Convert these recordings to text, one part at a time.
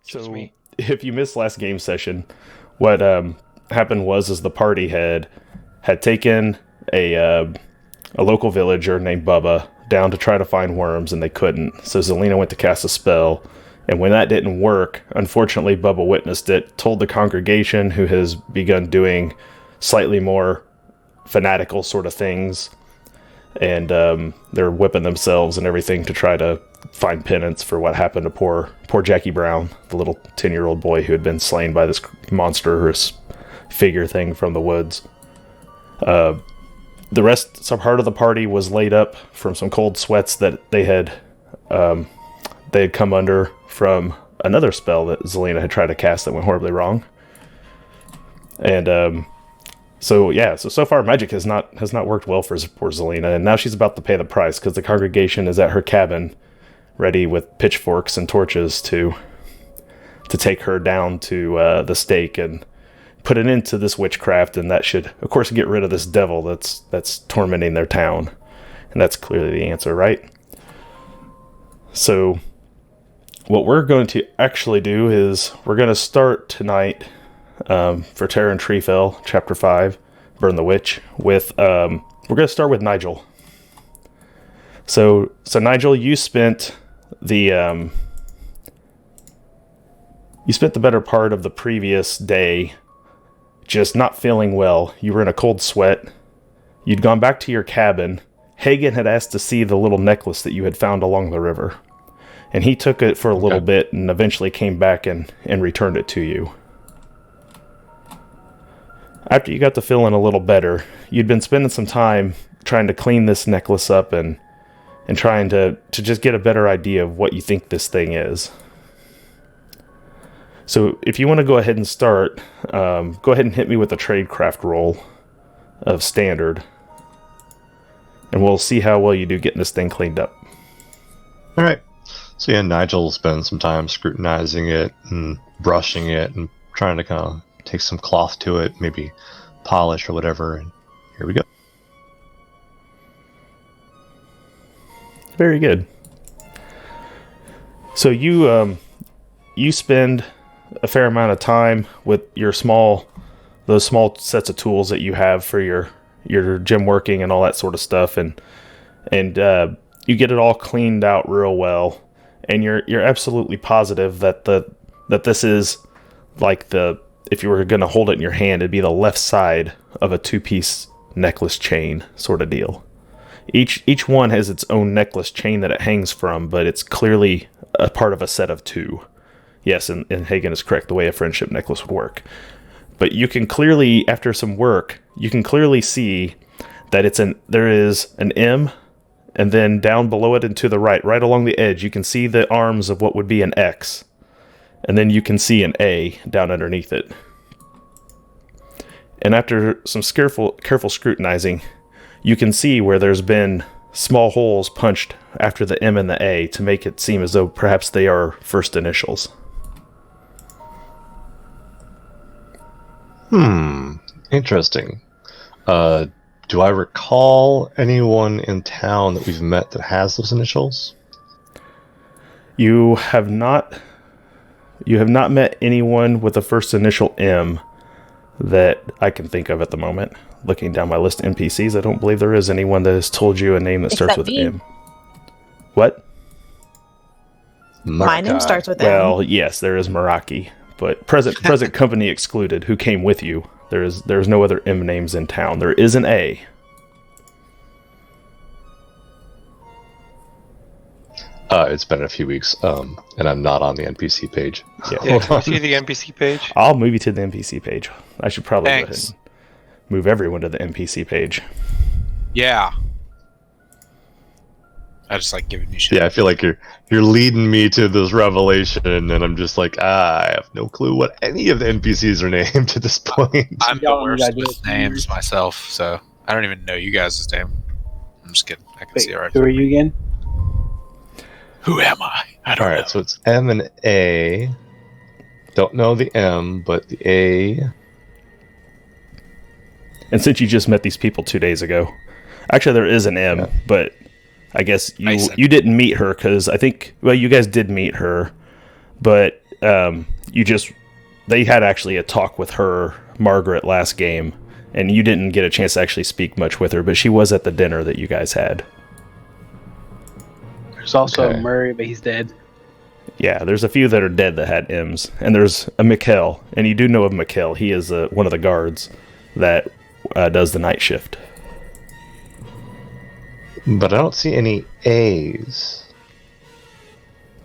So if you missed last game session, what happened was the party had taken a local villager named Bubba down to try to find worms, and they couldn't. So Zelina went to cast a spell, and when that didn't work, unfortunately Bubba witnessed it, told the congregation, who has begun doing slightly more fanatical sort of things, and they're whipping themselves and everything to try to find penance for what happened to poor Jackie Brown, the little 10-year-old boy who had been slain by this monstrous figure thing from the woods. Some part of the party was laid up from some cold sweats that they had come under from another spell that Zelina had tried to cast that went horribly wrong. And so far magic has not worked well for poor Zelina, and now she's about to pay the price because the congregation is at her cabin, ready with pitchforks and torches to take her down to the stake and put an end to this witchcraft, and that should, of course, get rid of this devil that's tormenting their town. And that's clearly the answer, right? So what we're going to actually do is we're going to start tonight for Terra and Treefell, Chapter 5, Burn the Witch, with we're going to start with Nigel. So Nigel, you spent the better part of the previous day just not feeling well. You were in a cold sweat. You'd gone back to your cabin. Hagen had asked to see the little necklace that you had found along the river, and he took it for a little bit and eventually came back and returned it to you. After you got to feeling a little better, you'd been spending some time trying to clean this necklace up and trying to just get a better idea of what you think this thing is. So if you want to go ahead and start, go ahead and hit me with a tradecraft roll of standard, and we'll see how well you do getting this thing cleaned up. All right. So yeah, Nigel spends some time scrutinizing it and brushing it and trying to kind of take some cloth to it, maybe polish or whatever, and here we go. Very good. So you spend a fair amount of time with those small sets of tools that you have for your gym working and all that sort of stuff, and you get it all cleaned out real well, and you're absolutely positive that this is like if you were going to hold it in your hand, it'd be the left side of a 2-piece necklace chain sort of deal. Each one has its own necklace chain that it hangs from, but it's clearly a part of a set of 2. Yes, and Hagen is correct, the way a friendship necklace would work. But you can clearly, after some work, you can clearly see that there is an M, and then down below it and to the right along the edge, you can see the arms of what would be an X. And then you can see an A down underneath it. And after some careful scrutinizing, you can see where there's been small holes punched after the M and the A to make it seem as though perhaps they are first initials. Interesting. Do I recall anyone in town that we've met that has those initials? You have not met anyone with the first initial M that I can think of at the moment. Looking down my list of NPCs, I don't believe there is anyone that has told you a name that starts with M. What? My name starts with M. Well, yes, there is Meraki, but present company excluded, who came with you. There's no other M names in town. There is an A. It's been a few weeks, and I'm not on the NPC page. Yeah, can you see the NPC page? I'll move you to the NPC page. I should probably go ahead and move everyone to the NPC page. Yeah. I just like giving you shit. Yeah, I feel like you're leading me to this revelation, and I'm just like, I have no clue what any of the NPCs are named at this point. I'm the worst with names myself, so I don't even know you guys' name. I'm just kidding. I can see it right. Who are you again? Who am I? I don't know. Alright, so it's M and A. Don't know the M, but the A. And since you just met these people 2 days ago, actually there is an M, but I guess you didn't meet her because I think, well, you guys did meet her, but they had actually a talk with her, Margaret, last game, and you didn't get a chance to actually speak much with her, but she was at the dinner that you guys had. There's also Okay. Murray, but he's dead. Yeah, there's a few that are dead that had M's, and there's a Mikkel, and you do know of Mikkel. He is one of the guards that does the night shift. But I don't see any A's.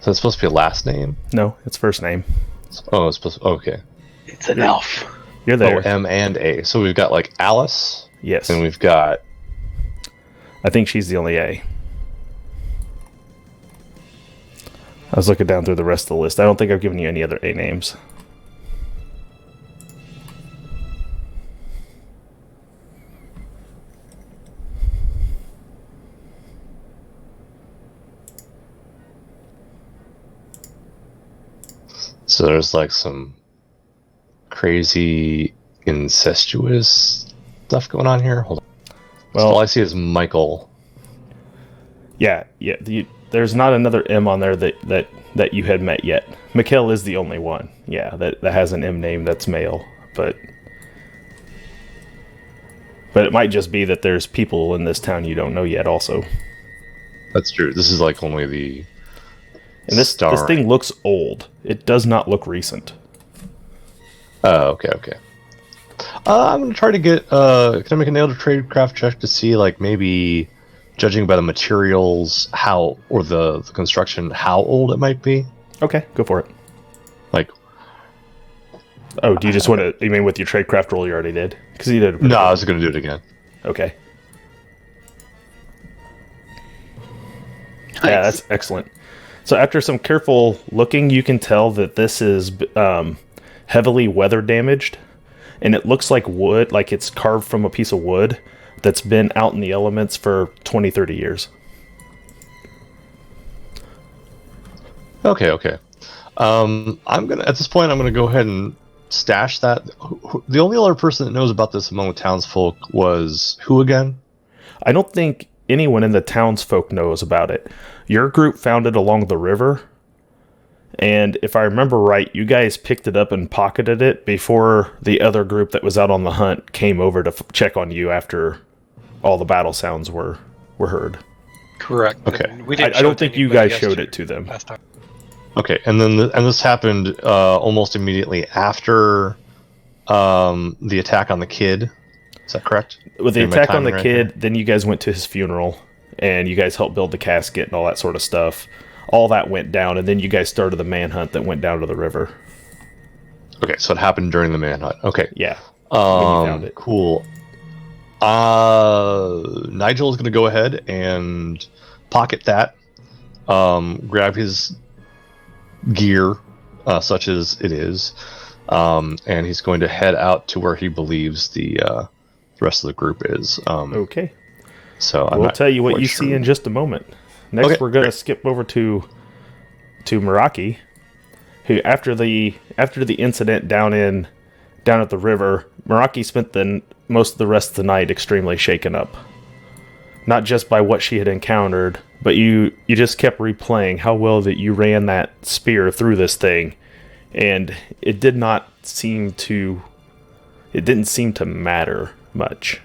So it's supposed to be a last name? No, it's first name. Oh, it's supposed to, okay. It's an elf. You're there. Oh, M and A. So we've got like Alice, Yes. and we've got... I think she's the only A. I was looking down through the rest of the list. I don't think I've given you any other A names. So there's like some crazy incestuous stuff going on here. Hold on. Well, All I see is Michael. yeah. There's not another M on there that you had met yet. Mikkel is the only one. Yeah, that has an M name that's male, but it might just be that there's people in this town you don't know yet also. That's true. This is like only the And this thing looks old. It does not look recent. Oh, okay. I'm gonna try to get. Can I make a nailed tradecraft check to see, like, maybe judging by the materials, or the construction, how old it might be? Okay, go for it. Like, Oh, do you just want to? You mean with your tradecraft roll you already did? Because you did. no, I was gonna do it again. Okay. Nice. Yeah, that's excellent. So after some careful looking, you can tell that this is heavily weather damaged, and it looks like wood, like it's carved from a piece of wood that's been out in the elements for 20, 30 years. Okay. I'm gonna at this point. I'm gonna go ahead and stash that. The only other person that knows about this among the townsfolk was who again? I don't think anyone in the townsfolk knows about it. Your group found it along the river, and if I remember right, you guys picked it up and pocketed it before the other group that was out on the hunt came over to check on you after all the battle sounds were heard. Correct. Okay. And we didn't I show don't it to think you anybody guys showed yesterday- it to them. last time. Okay, and then this happened almost immediately after the attack on the kid. Is that correct? With the Getting my attack on the timing right kid, here? then you guys went to his funeral, and you guys helped build the casket and all that sort of stuff. All that went down, and then you guys started the manhunt that went down to the river. Okay, so it happened during the manhunt. Okay. Yeah. you found it. Cool. Nigel is going to go ahead and pocket that, grab his gear, such as it is, and he's going to head out to where he believes the rest of the group is. Okay. So I'm We'll not tell you what quite you sure. see in just a moment. Next, Okay, we're going to great. skip over to Meraki, who after the incident down at the river, Meraki spent most of the rest of the night extremely shaken up. Not just by what she had encountered, but you just kept replaying how well that you ran that spear through this thing, and it didn't seem to matter much.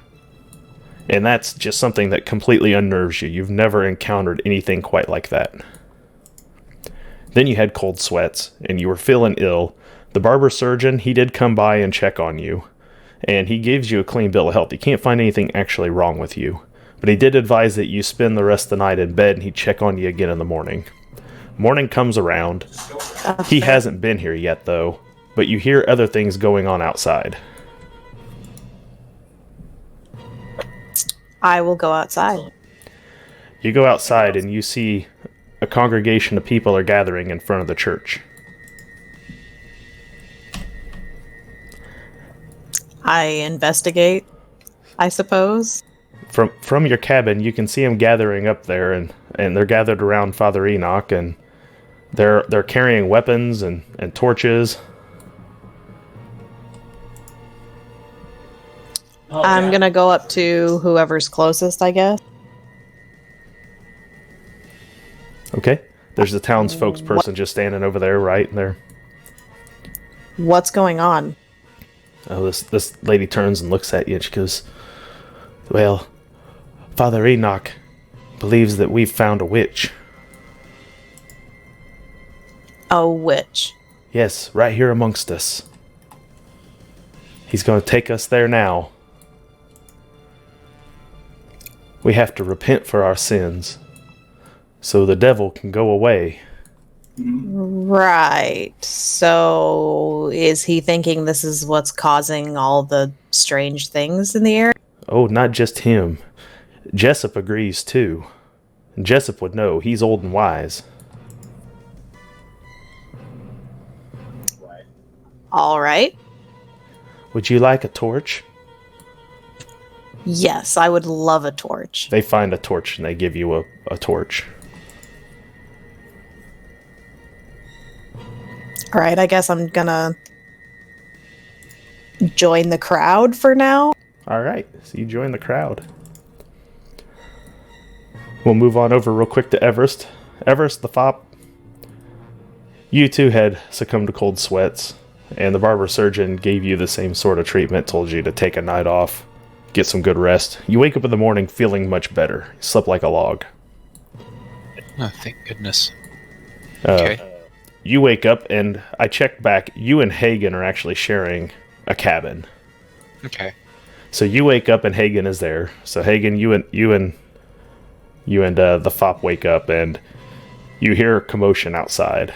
And that's just something that completely unnerves you. You've never encountered anything quite like that. Then you had cold sweats, and you were feeling ill. The barber surgeon, he did come by and check on you, and he gives you a clean bill of health. He can't find anything actually wrong with you, but he did advise that you spend the rest of the night in bed, and he'd check on you again in the morning. Morning comes around. He hasn't been here yet, though, but you hear other things going on outside. I will go outside. You go outside and you see a congregation of people are gathering in front of the church. I investigate, I suppose. From your cabin, you can see them gathering up there, and they're gathered around Father Enoch, and they're carrying weapons and torches. I'm gonna go up to whoever's closest, I guess. Okay, there's the town's spokesperson just standing over there, right? And What's going on? Oh, this lady turns and looks at you and she goes, "Well, Father Enoch believes that we've found a witch. A witch. Yes, right here amongst us. He's going to take us there now. We have to repent for our sins so the devil can go away." Right. So is he thinking this is what's causing all the strange things in the air? Oh, not just him. Jessup agrees too. And Jessup would know. He's old and wise. All right. Would you like a torch? Yes, I would love a torch. They find a torch and they give you a torch. All right, I guess I'm gonna join the crowd for now. All right, so you join the crowd. We'll move on over real quick to Everest. Everest, the fop. You too had succumbed to cold sweats, and the barber surgeon gave you the same sort of treatment, told you to take a night off, get some good rest. You wake up in the morning feeling much better. You slept like a log. Oh, thank goodness. Uh, Okay. You wake up, and I checked back. You and Hagen are actually sharing a cabin. Okay. So you wake up, and Hagen is there. So Hagen, you and the fop wake up, and you hear commotion outside.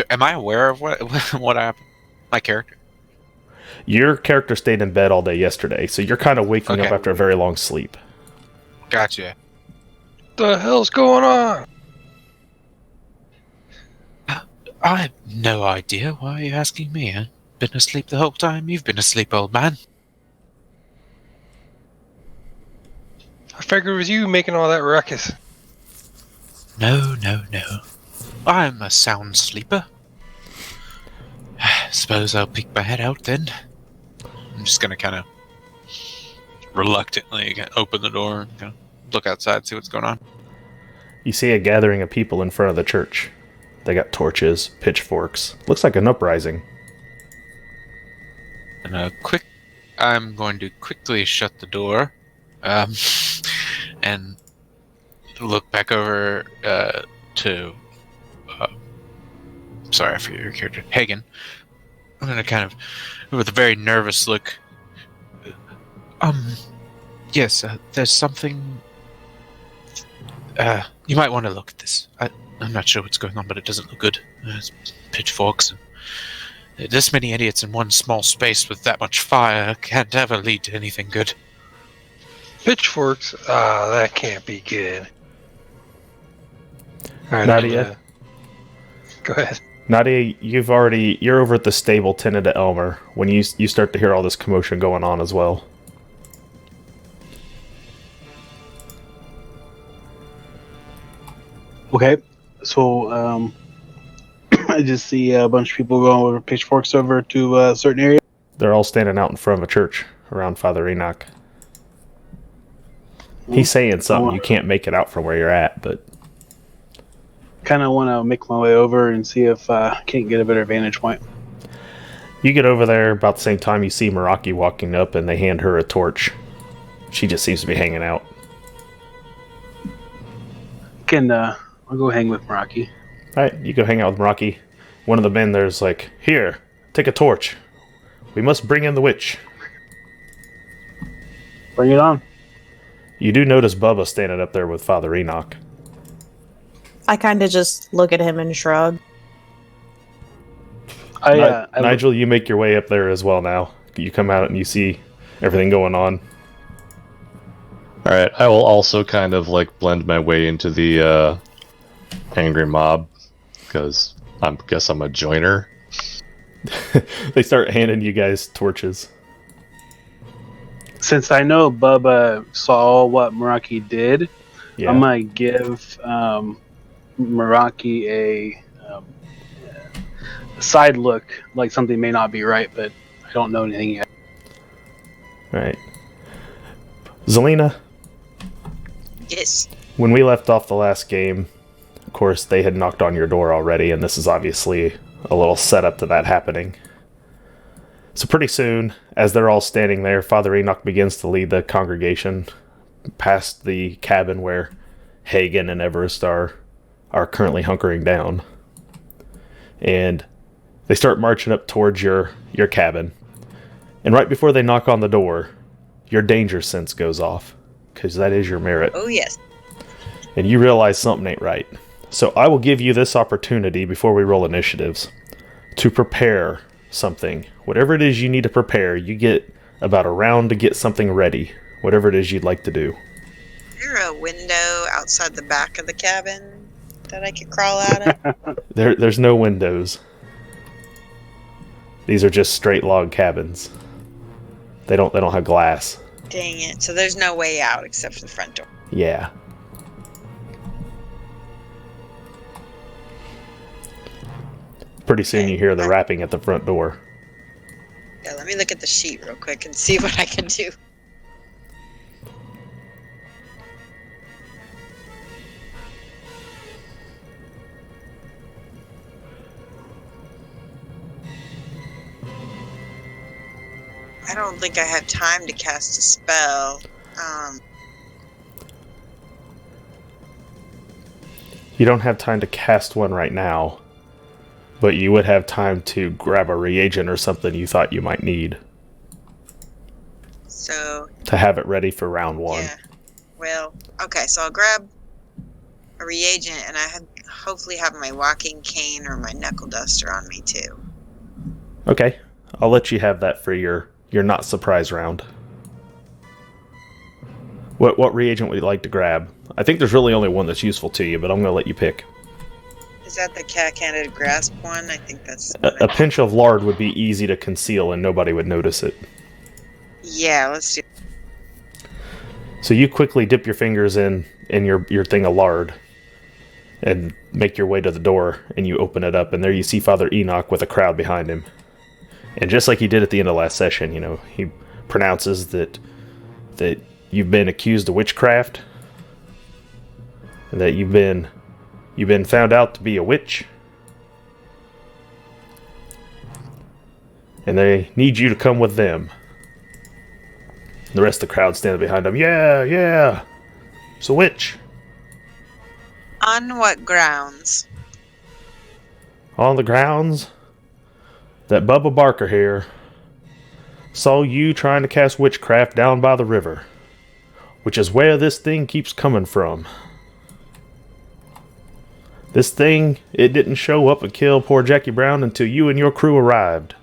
Am I aware of what what happened? My character? Your character stayed in bed all day yesterday, so you're kind of waking up Okay. after a very long sleep. Gotcha. The hell's going on? I have no idea. Why are you asking me? I've been asleep the whole time. You've been asleep, old man. I figured it was you making all that ruckus. No. I'm a sound sleeper. Suppose I'll peek my head out then. I'm just gonna kind of reluctantly open the door and kind of look outside, see what's going on. You see a gathering of people in front of the church. They got torches, pitchforks. Looks like an uprising. And I'm going to quickly shut the door, and look back over to. Sorry, I forget your character, Hagen. I'm gonna kind of, with a very nervous look. Yes, there's something. You might want to look at this. I'm not sure what's going on, but it doesn't look good. There's pitchforks and this many idiots in one small space with that much fire can't ever lead to anything good. Pitchforks? Ah, that can't be good. Alright, Nadia? go ahead. Nadia, you're over at the stable tended to Elmer when you start to hear all this commotion going on as well. Okay, so I just see a bunch of people going with pitchforks over to a certain area. They're all standing out in front of a church around Father Enoch. He's saying something. You can't make it out from where you're at, but Kind of want to make my way over and see if I can't get a better vantage point. you get over there about the same time you see Meraki walking up and they hand her a torch. She just seems to be hanging out. I'll go hang with Meraki. Alright, you go hang out with Meraki. One of the men there's like, "Here, take a torch. We must bring in the witch." Bring it on. You do notice Bubba standing up there with Father Enoch. I kind of just look at him and shrug. I Nigel, you make your way up there as well now. You come out and you see everything going on. Alright, I will also kind of like blend my way into the angry mob, because I guess I'm a joiner. They start handing you guys torches. Since I know Bubba saw what Meraki did, Yeah. I might give Meraki a side look, like something may not be right, but I don't know anything yet. Right. Zelina, Yes. when we left off the last game, of course, they had knocked on your door already, and this is obviously a little setup to that happening. So pretty soon, as they're all standing there, Father Enoch begins to lead the congregation past the cabin where Hagen and Everest are currently hunkering down. And they start marching up towards your cabin. And right before they knock on the door, your danger sense goes off, because that is your merit. Oh, yes. And you realize something ain't right. So I will give you this opportunity before we roll initiatives to prepare something. Whatever it is you need to prepare, you get about a round to get something ready. Whatever it is you'd like to do. Is there a window outside the back of the cabin that I could crawl out of? There's no windows. These are just straight log cabins. They don't have glass. Dang it. So there's no way out except for the front door. Yeah. Pretty soon you hear the rapping at the front door. Yeah, let me look at the sheet real quick and see what I can do. I don't think I have time to cast a spell. You don't have time to cast one right now, but you would have time to grab a reagent or something you thought you might need So, to have it ready for round one. yeah. Well, okay, so I'll grab a reagent and hopefully have my walking cane or my knuckle duster on me too. Okay, I'll let you have that for your not surprise round. What reagent would you like to grab? I think there's really only one that's useful to you, but I'm going to let you pick. Is that the cat-handed grasp one? I think that's... A pinch of lard would be easy to conceal and nobody would notice it. Yeah, let's do... So you quickly dip your fingers in your thing of lard and make your way to the door, and you open it up, and there you see Father Enoch with a crowd behind him. And just like he did at the end of last session, he pronounces that you've been accused of witchcraft, and that you've been found out to be a witch, and they need you to come with them. The rest of the crowd standing behind him. Yeah, it's a witch. On what grounds? On the grounds that Bubba Barker here saw you trying to cast witchcraft down by the river, which is where this thing keeps coming from. This thing, it didn't show up and kill poor Jackie Brown until you and your crew arrived.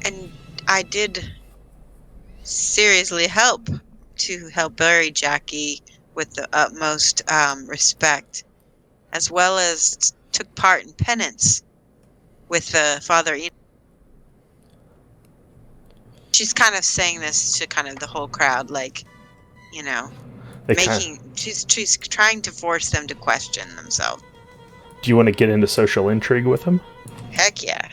And I did seriously help bury Jackie with the utmost respect, as well as took part in penance with Father Enoch. She's kind of saying this to kind of the whole crowd, like, she's trying to force them to question themselves. Do you want to get into social intrigue with him? Heck yeah.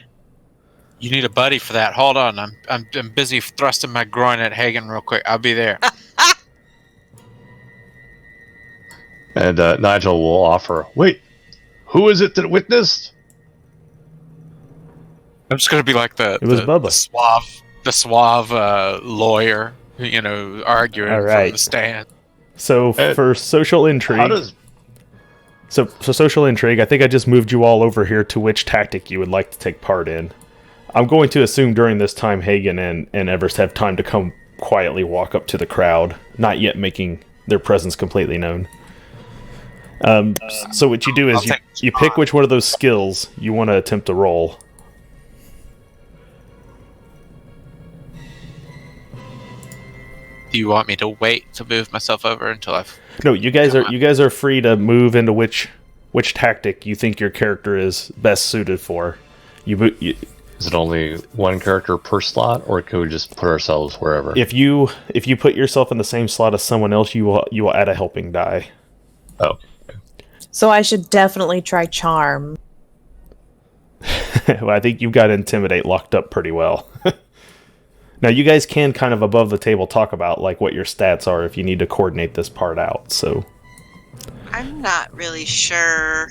You need a buddy for that. Hold on, I'm busy thrusting my groin at Hagen real quick. I'll be there. And Nigel will offer, wait, who is it that witnessed? I'm just gonna be like It was Bubba. the suave lawyer, arguing All right. from the stand. So for social intrigue, How does... so social intrigue, I think I just moved you all over here to which tactic you would like to take part in. I'm going to assume during this time Hagen and Everest have time to come quietly walk up to the crowd, not yet making their presence completely known. So what you do is you pick which one of those skills you want to attempt to roll. Do you want me to wait to move myself over until I've... No, you guys are free to move into which tactic you think your character is best suited for. Is it only one character per slot, or could we just put ourselves wherever? If you put yourself in the same slot as someone else, you will add a helping die. Oh. So I should definitely try charm. Well, I think you've got Intimidate locked up pretty well. Now, you guys can kind of above the table talk about like what your stats are if you need to coordinate this part out. So I'm not really sure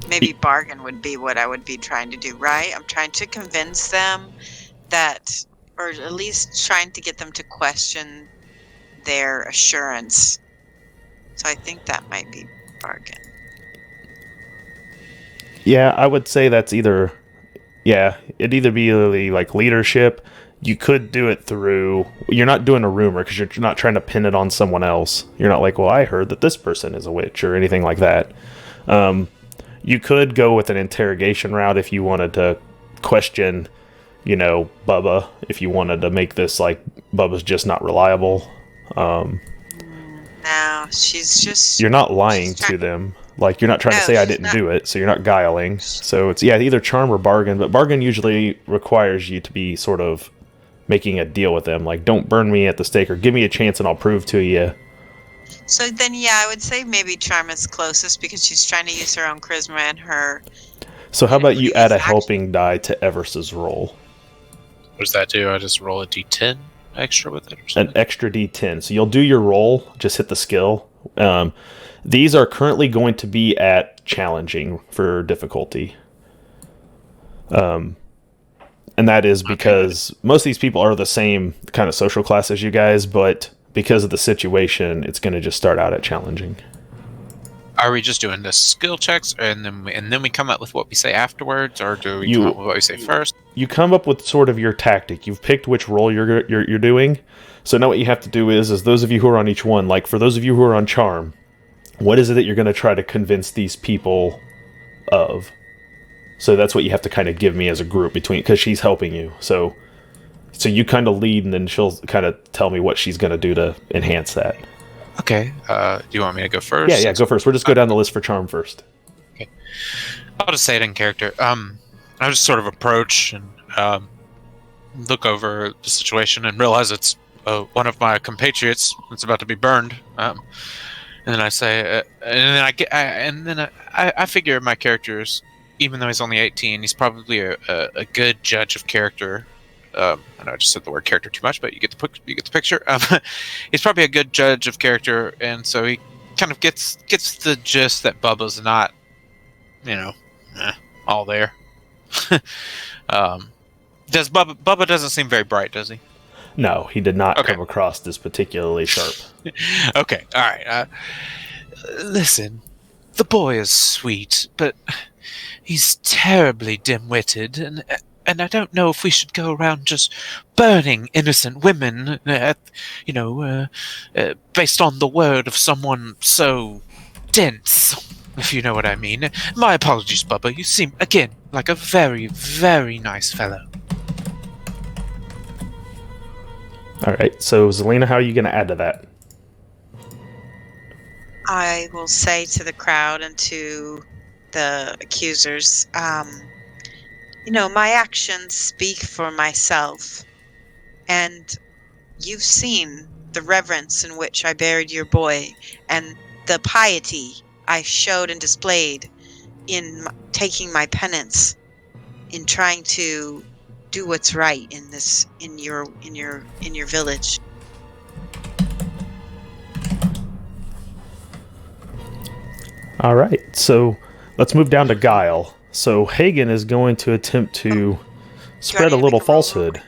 maybe bargain would be what I would be trying to do, right? I'm trying to convince them that, or at least trying to get them to question their assurance. So I think that might be bargain. Yeah, I would say that's either... Yeah, it'd either be like leadership. You could do it through... You're not doing a rumor because you're not trying to pin it on someone else. You're not like, well, I heard that this person is a witch or anything like that. You could go with an interrogation route if you wanted to question, Bubba. If you wanted to make this like Bubba's just not reliable. No, she's just... You're not lying to them. Like, you're not trying to say I didn't do it, so you're not guiling. So it's, either charm or bargain, but bargain usually requires you to be sort of making a deal with them. Like, don't burn me at the stake, or give me a chance and I'll prove to you. So then, I would say maybe charm is closest because she's trying to use her own charisma and her... So how about you add a helping die to Evers's roll? What does that do? I just roll a d10 extra with it or something? An extra d10. So you'll do your roll, just hit the skill. These are currently going to be at challenging for difficulty. And that is because most of these people are the same kind of social class as you guys, but because of the situation, it's going to just start out at challenging. Are we just doing the skill checks and then we come up with what we say afterwards, or do we come up with what we say first? You come up with sort of your tactic. You've picked which role you're doing. So now what you have to do is those of you who are on each one, like for those of you who are on charm, what is it that you're going to try to convince these people of? So that's what you have to kind of give me as a group because she's helping you. So you kind of lead, and then she'll kind of tell me what she's going to do to enhance that. Okay. Do you want me to go first? Yeah, go first. We'll just go down the list for charm first. Okay. I'll just say it in character. I just sort of approach and look over the situation and realize it's one of my compatriots that's about to be burned. And then I say, and then I figure my character's, even though he's only 18, he's probably a good judge of character. I know I just said the word character too much, but you get the picture. He's probably a good judge of character, and so he kind of gets the gist that Bubba's not, all there. Bubba doesn't seem very bright, does he? No, he did not come across as particularly sharp. Okay, all right. Listen, the boy is sweet, but he's terribly dim-witted, and I don't know if we should go around just burning innocent women, based on the word of someone so dense, if you know what I mean. My apologies, Bubba. You seem, again, like a very, very nice fellow. All right, so Zelina, how are you going to add to that? I will say to the crowd and to the accusers, my actions speak for myself. And you've seen the reverence in which I buried your boy and the piety I showed and displayed in taking my penance, in trying to do what's right in your village. All right, so let's move down to Guile. So Hagen is going to attempt to spread a little falsehood.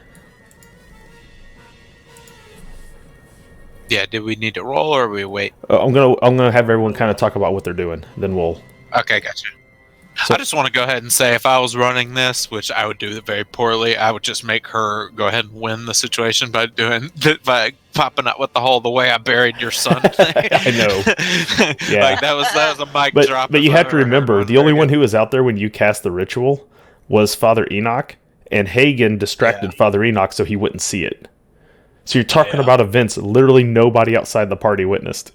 Yeah, did we need to roll or we wait? I'm gonna have everyone kind of talk about what they're doing. Then we'll. Okay, gotcha. So, I just want to go ahead and say, if I was running this, which I would do very poorly, I would just make her go ahead and win the situation by popping up with the way I buried your son thing. I know. Yeah, like that was a mic drop. But you have to remember, the only one who was out there when you cast the ritual was Father Enoch, and Hagen distracted Father Enoch so he wouldn't see it. So you're talking about events literally nobody outside the party witnessed.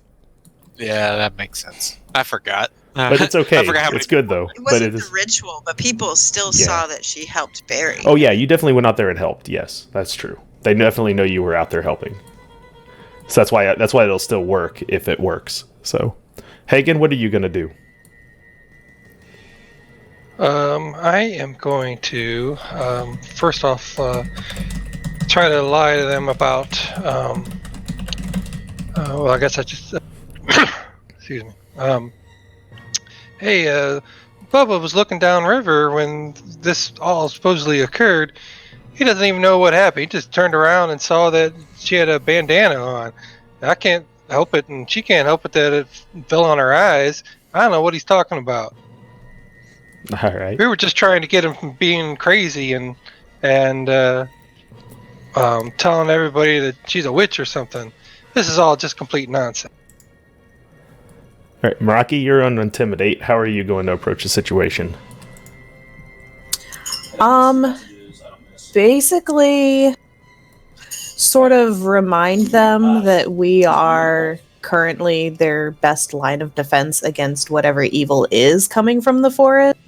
Yeah, that makes sense. I forgot. But it's okay. It's good, though. It wasn't the ritual, but people still saw that she helped bury. Oh, yeah, you definitely went out there and helped. Yes, that's true. They definitely know you were out there helping. So that's why it'll still work if it works. So, Hagen, what are you going to do? I am going to, first off, try to lie to them about, I guess I just, excuse me. Hey, Bubba was looking downriver when this all supposedly occurred. He doesn't even know what happened. He just turned around and saw that she had a bandana on. I can't help it, and she can't help it that it fell on her eyes. I don't know what he's talking about. All right. We were just trying to get him from being crazy and telling everybody that she's a witch or something. This is all just complete nonsense. All right, Meraki, you're on Intimidate. How are you going to approach the situation? Basically, sort of remind them that we are currently their best line of defense against whatever evil is coming from the forest.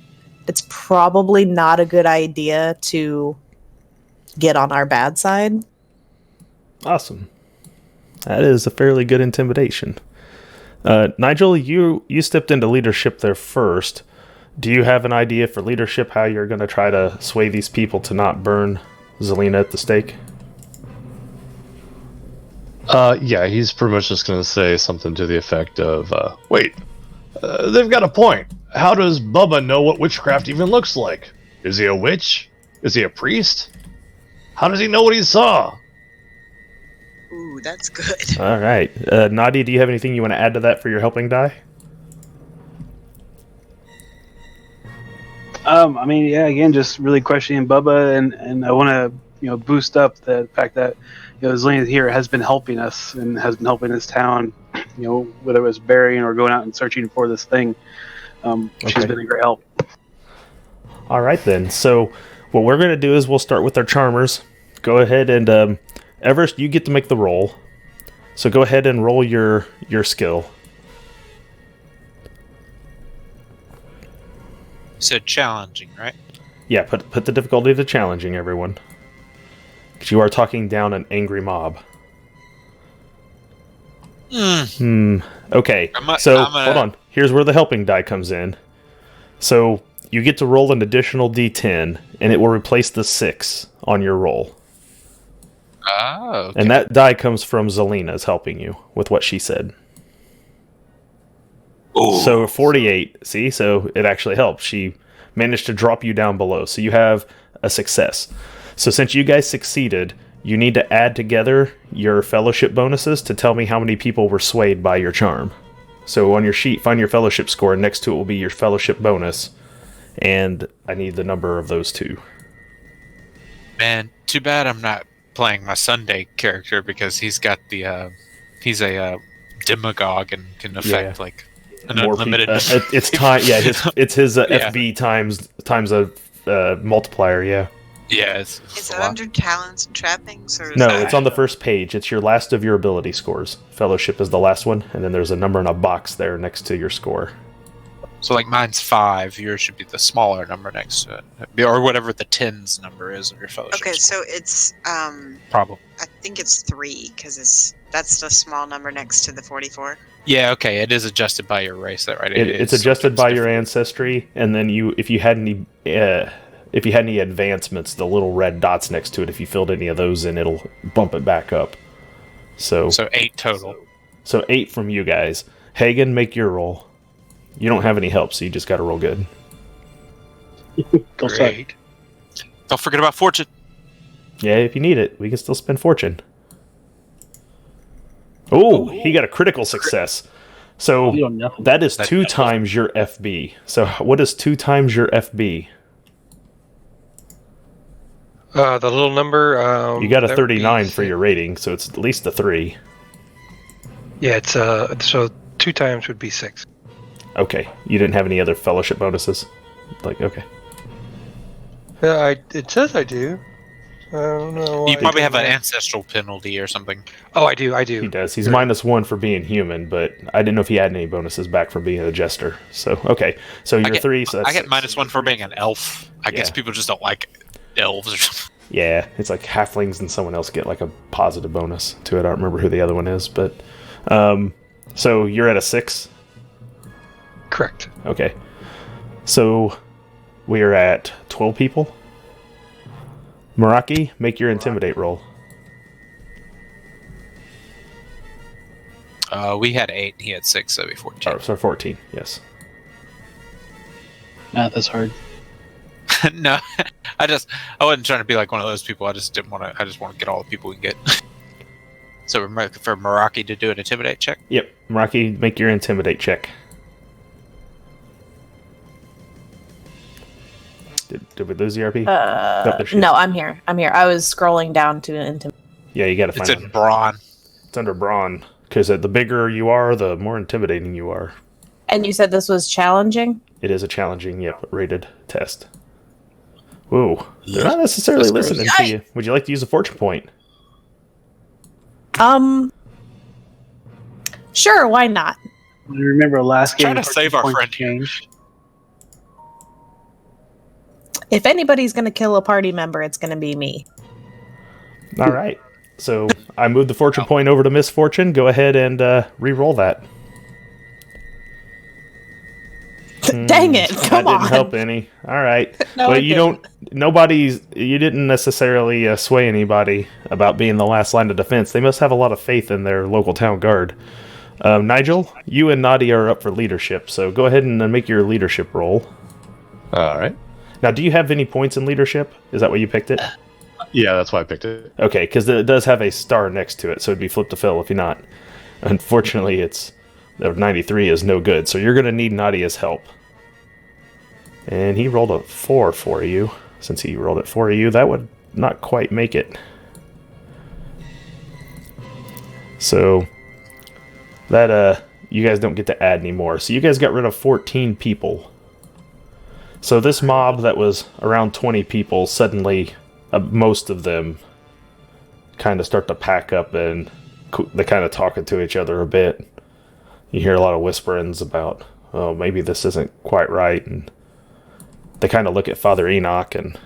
It's probably not a good idea to get on our bad side. Awesome. That is a fairly good intimidation. Nigel, you stepped into leadership there first. Do you have an idea for leadership, how you're going to try to sway these people to not burn Zelina at the stake? Yeah, he's pretty much just going to say something to the effect of, wait, they've got a point. How does Bubba know what witchcraft even looks like? Is he a witch? Is he a priest? How does he know what he saw? Ooh, that's good. All right. Nadia, do you have anything you want to add to that for your helping die? I mean, yeah, again, just really questioning Bubba, and I want to, boost up the fact that, Zelina here has been helping us and has been helping this town, whether it was burying or going out and searching for this thing. She's been a great help. All right, then. So what we're going to do is we'll start with our charmers. Go ahead and, Everest, you get to make the roll. So go ahead and roll your skill. You said challenging, right? Yeah, put the difficulty to challenging, everyone. Because you are talking down an angry mob. Okay, hold on. Here's where the helping die comes in. So you get to roll an additional d10, and it will replace the 6 on your roll. Oh, okay. And that die comes from Zelina's helping you with what she said. Ooh. So 48, see? So it actually helped. She managed to drop you down below. So you have a success. So since you guys succeeded, you need to add together your fellowship bonuses to tell me how many people were swayed by your charm. So on your sheet, find your fellowship score, and next to it will be your fellowship bonus. And I need the number of those two. Man, too bad I'm not playing my Sunday character, because he's got the he's a demagogue and can affect like an More unlimited. It's time. Yeah, it's his Yeah. FB times a multiplier. Yeah. Yeah, it's Is a that lot. under talents and trappings, or is No, that... it's on the first page. It's your last of your ability scores. Fellowship is the last one, and then there's a number in a box there next to your score. So like mine's 5. Yours should be the smaller number next to it, or whatever the tens number is of your fellowship. Okay, score. so it's Probably. I think it's 3 because that's the small number next to the 44. Yeah, okay. It is adjusted by your race, that right? It's adjusted by your ancestry, and then if you had any advancements, the little red dots next to it, if you filled any of those in, it'll bump it back up. So 8 total. So 8 from you guys. Hagen, make your roll. You don't have any help, so you just got to roll good. Go set. Great. Don't forget about fortune. Yeah, if you need it, we can still spend fortune. Oh, he got a critical success. So You don't know nothing. that is 2 times your FB. So what is 2 times your FB? The little number. You got a that would be 39 for your rating, so it's at least a 3. Yeah, it's so 2 times would be 6. Okay, you didn't have any other fellowship bonuses? Okay. Yeah, it says I do. I don't know. You why probably I have an didn't. ancestral penalty or something. Oh, I do. He does. He's -1 for being human, but I didn't know if he had any bonuses back from being a jester. So, okay. So you're 3, so that's I get 6. -1 for being an elf. I guess Yeah. people just don't like elves or something. Yeah, it's like halflings and someone else get like a positive bonus to it. I don't remember who the other one is, but... so you're at a 6? Correct. Okay. So we are at 12 people. Meraki, make your intimidate roll. We had 8, he had 6, so it'd be 14. Oh, so 14, yes. Math is hard. No, I wasn't trying to be like one of those people. I just didn't want to. I just want to get all the people we can get. So we're looking for Meraki to do an intimidate check. Yep, Rocky, make your intimidate check. Did we lose the RP? There she is. No, I'm here. I was scrolling down to intimidate. Yeah, you got to find It's it. in brawn. It's under brawn, because the bigger you are, the more intimidating you are. And you said this was challenging? It is a challenging, rated test. Whoa, they're not necessarily That's listening gross. to you. Would you like to use a fortune point? Sure, why not? You remember last game? Trying to save our points friend here. changed. If anybody's going to kill a party member, it's going to be me. All right. So I moved the fortune point over to Misfortune. Go ahead and re-roll that. Dang it! Come that on. didn't help any. All right. No, But it you didn't. you didn't necessarily sway anybody about being the last line of defense. They must have a lot of faith in their local town guard. Nigel, you and Nadia are up for leadership, so go ahead and make your leadership roll. All right. Now, do you have any points in leadership? Is that why you picked it? Yeah, that's why I picked it. Okay, because it does have a star next to it, so it'd be flip to fill if you're not. Unfortunately, 93 is no good, so you're going to need Nadia's help. And he rolled a 4 for you. Since he rolled it for you, that would not quite make it. So, that, you guys don't get to add anymore. So you guys got rid of 14 people. So this mob that was around 20 people, suddenly, most of them kind of start to pack up and they kind of talking to each other a bit. You hear a lot of whisperings about, oh, maybe this isn't quite right, and they kind of look at Father Enoch, and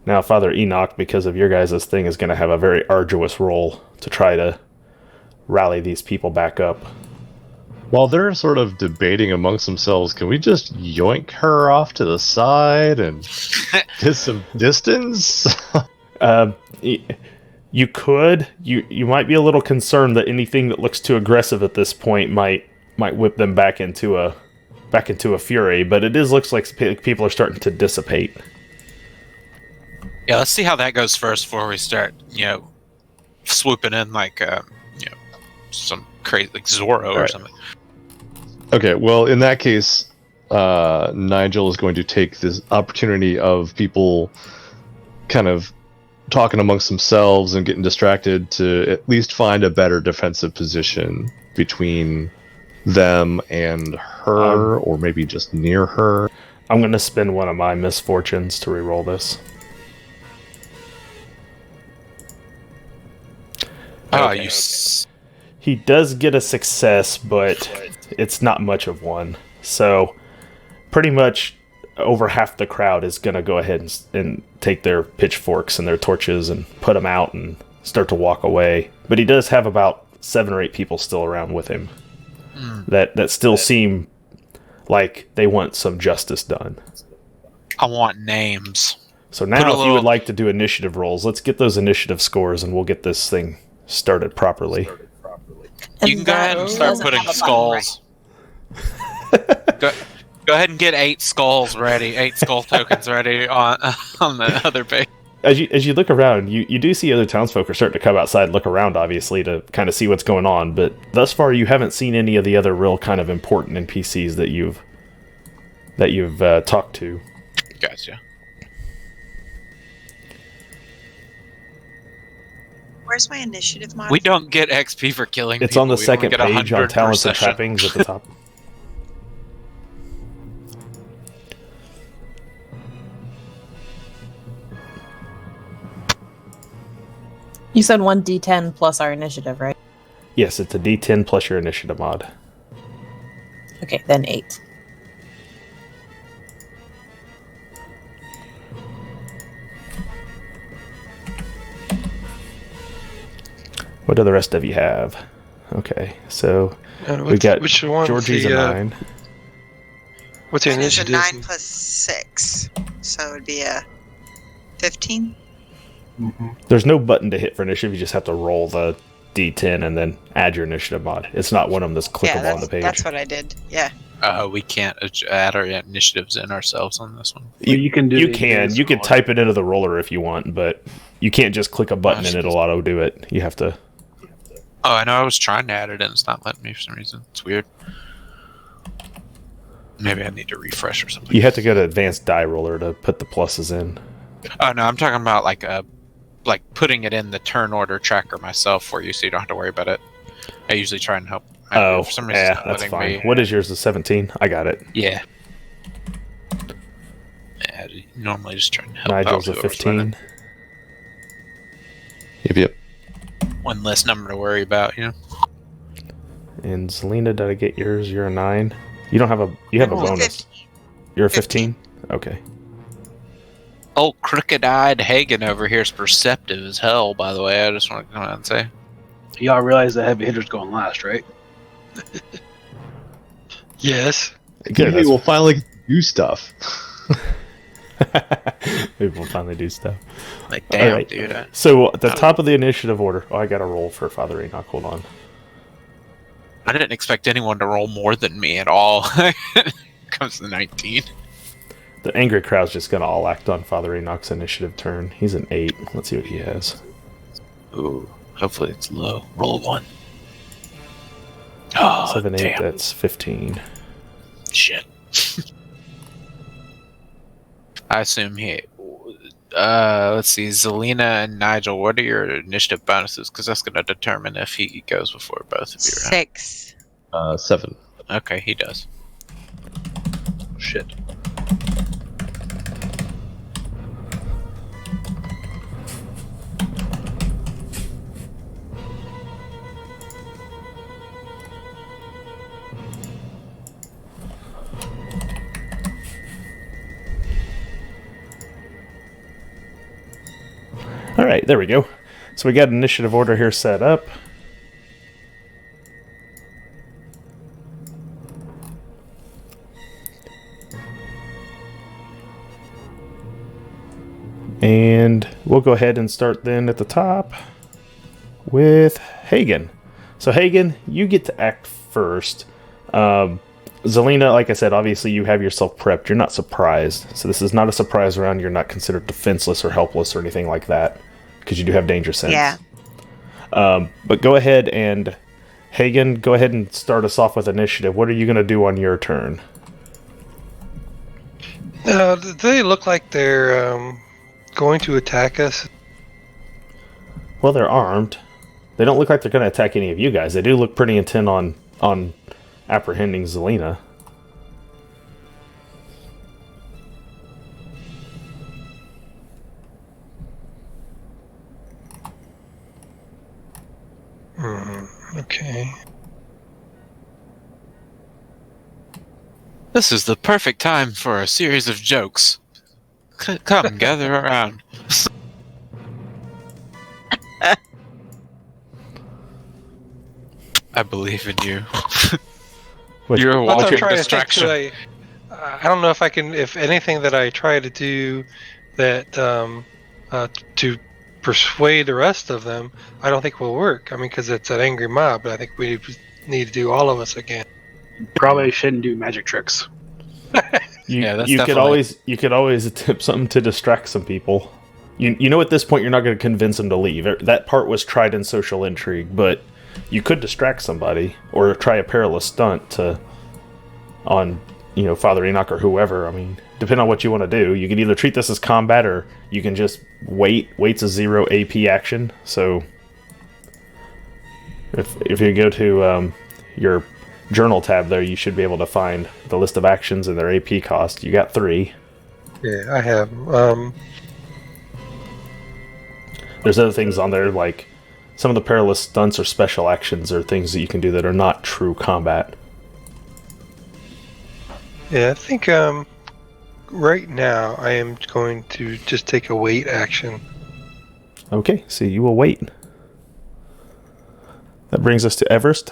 now Father Enoch, because of your guys' thing, is going to have a very arduous role to try to rally these people back up. While they're sort of debating amongst themselves, can we just yoink her off to the side and get some distance? You could. You might be a little concerned that anything that looks too aggressive at this point might whip them back into a fury, but it looks like people are starting to dissipate. Yeah, let's see how that goes first before we start, swooping in like, some crazy, like Zorro or something. Okay, well, in that case, Nigel is going to take this opportunity of people kind of talking amongst themselves and getting distracted to at least find a better defensive position between them and her, or maybe just near her. I'm going to spend one of my misfortunes to reroll this. Okay. He does get a success, but it's not much of one. So, pretty much over half the crowd is going to go ahead and take their pitchforks and their torches and put them out and start to walk away. But he does have about 7 or 8 people still around with him that still seem like they want some justice done. I want names. So now, if you would like to do initiative rolls, let's get those initiative scores and we'll get this thing started properly. You can go ahead and start putting skulls. Go ahead and get 8 skulls ready, 8 skull tokens ready on the other page. As you look around, you do see other townsfolk are starting to come outside and look around, obviously, to kind of see what's going on. But thus far, you haven't seen any of the other real kind of important NPCs that you've talked to. Gotcha. Where's my initiative mod? We don't get XP for killing It's people. on the We second only get page on 100 talents per and session. trappings at the top. You said 1d10 plus our initiative, right? Yes, it's a D10 plus your initiative mod. Okay, then 8. What do the rest of you have? Okay, so And we got which one's Georgie's a the, 9. What's the It's a initiative? 9 plus 6. So it would be a 15. There's no button to hit for initiative. You just have to roll the D10 and then add your initiative mod. It's not one of them that's clickable Yeah, on the page. that's what I did. Yeah. We can't add our initiatives in ourselves on this one. You can do. You the can. advanced You can roller. type it into the roller if you want, but you can't just click a button and Gosh. it'll auto do it. You have to. Oh, I know. I was trying to add it in. It's not letting me for some reason. It's weird. Maybe I need to refresh or something. You have to go to advanced die roller to put the pluses in. Oh no, I'm talking about like putting it in the turn order tracker myself for you, so you don't have to worry about it. I usually try and help. Oh, for some reason, it's yeah, not that's letting fine. me- What is yours? The 17? I got it. Yeah. Yeah, I normally just try and help Nigel's a out whoever's running. 15. Yep. One less number to worry about, you know. And Zelina, did I get yours? You're a 9. You don't have a. You have a He's bonus. 15. You're a 15? Okay. Old crooked-eyed Hagen over here is perceptive as hell, by the way. I just want to come out and say. Y'all realize the heavy hitter's going last, right? Yes. Good. Maybe we'll finally do stuff. Maybe we'll finally do stuff. Like, damn, Alright. dude. So at the top of the initiative order. Oh, I got a roll for Father Enoch. Hold on. I didn't expect anyone to roll more than me at all. Comes to 19. The angry crowd's just gonna all act on Father Enoch's initiative turn. He's an 8. Let's see what he has. Ooh, hopefully it's low. Roll 1. Oh, 7, 8. damn. That's 15. Shit. I assume he. Let's see, Zelina and Nigel. What are your initiative bonuses? Because that's going to determine if he goes before both of you. Right? 6. 7. Okay, he does. Shit. All right, there we go. So we got initiative order here set up. And we'll go ahead and start then at the top with Hagen. So Hagen, you get to act first. Zelina, like I said, obviously you have yourself prepped. You're not surprised. So this is not a surprise round. You're not considered defenseless or helpless or anything like that because you do have danger sense. Yeah. But go ahead and Hagen, go ahead and start us off with initiative. What are you going to do on your turn? They look like they're going to attack us. Well, they're armed. They don't look like they're going to attack any of you guys. They do look pretty intent on apprehending Zelina. Okay. This is the perfect time for a series of jokes. Come, gather around. I believe in you. Which- You're a What I'm walking trying to think, distraction. I don't know if I can, if anything that I try to do that to persuade the rest of them, I don't think will work. I mean, because it's an angry mob, but I think we need to do all of us again. Probably shouldn't do magic tricks. Yeah, that's you could definitely- always attempt something to distract some people. You know at this point you're not going to convince them to leave. That part was tried in social intrigue, but you could distract somebody or try a perilous stunt on Father Enoch or whoever. I mean, depending on what you want to do, you can either treat this as combat or you can just wait. Wait's a 0 AP action. So if you go to your journal tab there, you should be able to find the list of actions and their AP cost. You got 3. Yeah, I have. There's other things on there like some of the perilous stunts or special actions or things that you can do that are not true combat. Yeah, I think right now I am going to just take a wait action. Okay, so you will wait. That brings us to Everest.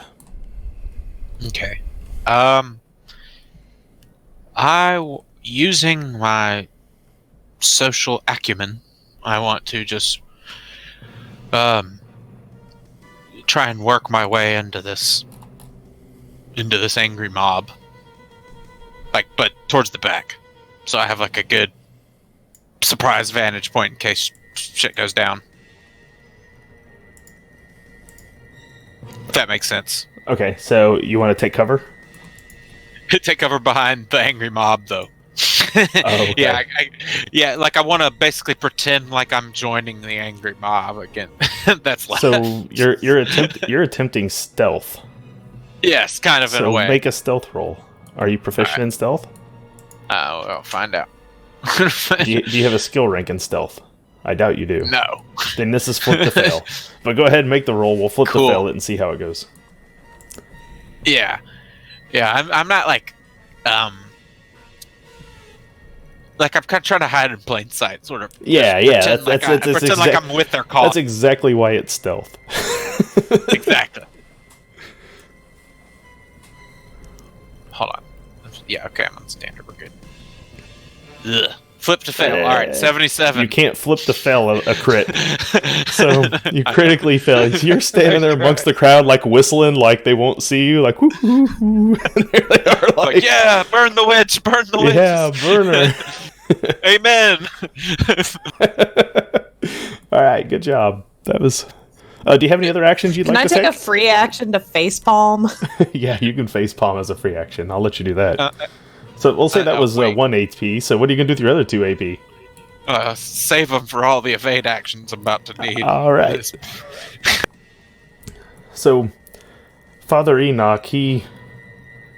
Okay. Using my social acumen, I want to just try and work my way into this angry mob. but towards the back, so I have like a good surprise vantage point in case shit goes down. If that makes sense. Okay, so you want to take cover? Take cover behind the angry mob, though. Oh, okay. Yeah, like I want to basically pretend like I'm joining the angry mob again. That's like So you're attempting stealth. yes, kind of in a So way. make a stealth roll. Are you proficient in stealth? I'll find out. Do you have a skill rank in stealth? I doubt you do. No. Then this is flip to fail. But go ahead and make the roll. We'll flip Cool. to fail it and see how it goes. Yeah. I'm not like I'm kind of trying to hide in plain sight, sort of. Yeah. Pretend like I'm with their call. That's exactly why it's stealth. Exactly. Hold on. Yeah, okay, I'm on standard. We're good. Ugh. Flip to fail. All right, 77. You can't flip to fail a crit. So you critically fail. You're standing there amongst the crowd, like whistling, like they won't see you, like whoo hoo hoo. And there they are, like, yeah, burn the witch, burn the witch. Yeah, burner. Amen. All right, good job. That was. Do you have any other actions you'd Can like I to take take? a free action to facepalm? Yeah, you can face palm as a free action. I'll let you do that. So we'll say that was wait. 1 AP. So what are you gonna do with your other 2 AP? Save them for all the evade actions I'm about to need. All right. So Father Enoch, he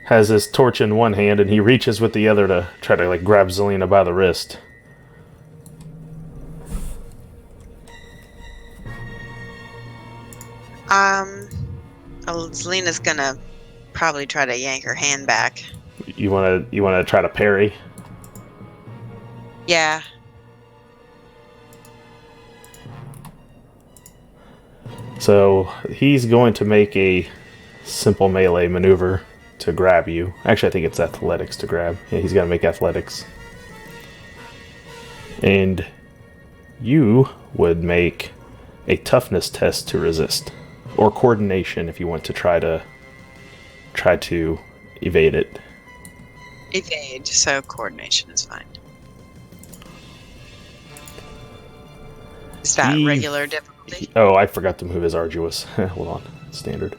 has his torch in one hand and he reaches with the other to try to like grab Zelina by the wrist. Zelina's gonna probably try to yank her hand back. You wanna try to parry? Yeah. So he's going to make a simple melee maneuver to grab you. Actually, I think it's athletics to grab. Yeah, he's got to make athletics. And you would make a toughness test to resist, or coordination if you want to try to evade it. Evade, so coordination is fine. Is that He- regular difficulty? Oh, I forgot to move his arduous. Hold on, standard.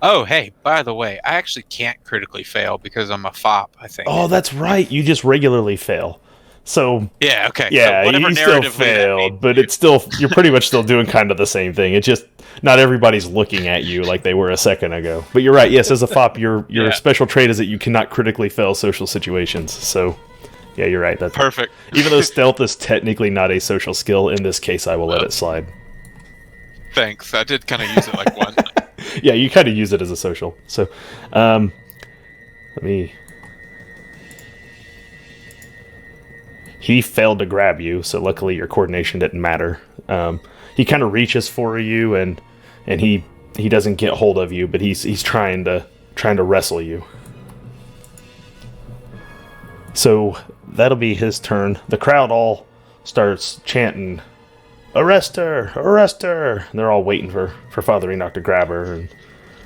Oh, hey, by the way, I actually can't critically fail because I'm a fop, I think. Oh, that's right. You just regularly fail. So Yeah, okay. yeah, so whatever you still narratively that failed, means. but it's still you're pretty much still doing kind of the same thing. It's just not everybody's looking at you like they were a second ago. But you're right. Yes, as a fop, your Yeah. special trait is that you cannot critically fail social situations. So yeah, you're right. That's Perfect. even though stealth is technically not a social skill, in this case, I will let it slide. Thanks. I did kind of use it like one. Yeah, you kind of use it as a social. So, let me. He failed to grab you, so luckily your coordination didn't matter. He kind of reaches for you, and he doesn't get hold of you, but he's trying to wrestle you. So that'll be his turn. The crowd all starts chanting, "Arrest her! Arrest her!" And they're all waiting for Father Enoch to grab her, and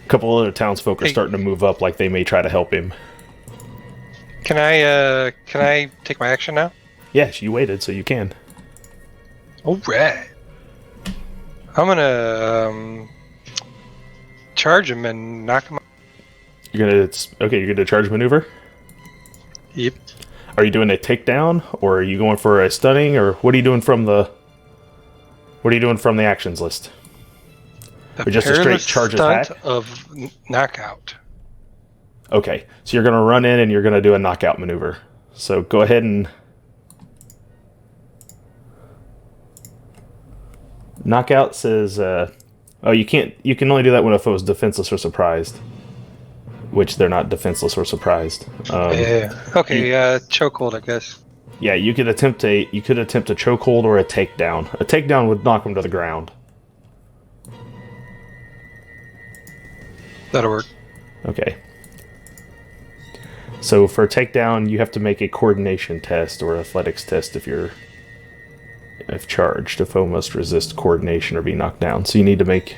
a couple other townsfolk are starting to move up like they may try to help him. Can I take my action now? Yes, you waited, so you can. Alright. I'm gonna charge him and knock him out. You're gonna charge maneuver? Yep. Are you doing a takedown, or are you going for a stunning, or what are you doing from the actions list? The Or just a straight perilous charge stunt attack? of knockout. Okay, so you're gonna run in and you're gonna do a knockout maneuver. So go ahead and knockout says, you can't. You can only do that when a foe is defenseless or surprised, which they're not defenseless or surprised. Yeah. Okay. Chokehold, I guess. Yeah, you could attempt a chokehold or a takedown. A takedown would knock them to the ground. That'll work. Okay. So for a takedown, you have to make a coordination test or athletics test if charged. A foe must resist coordination or be knocked down. So you need to make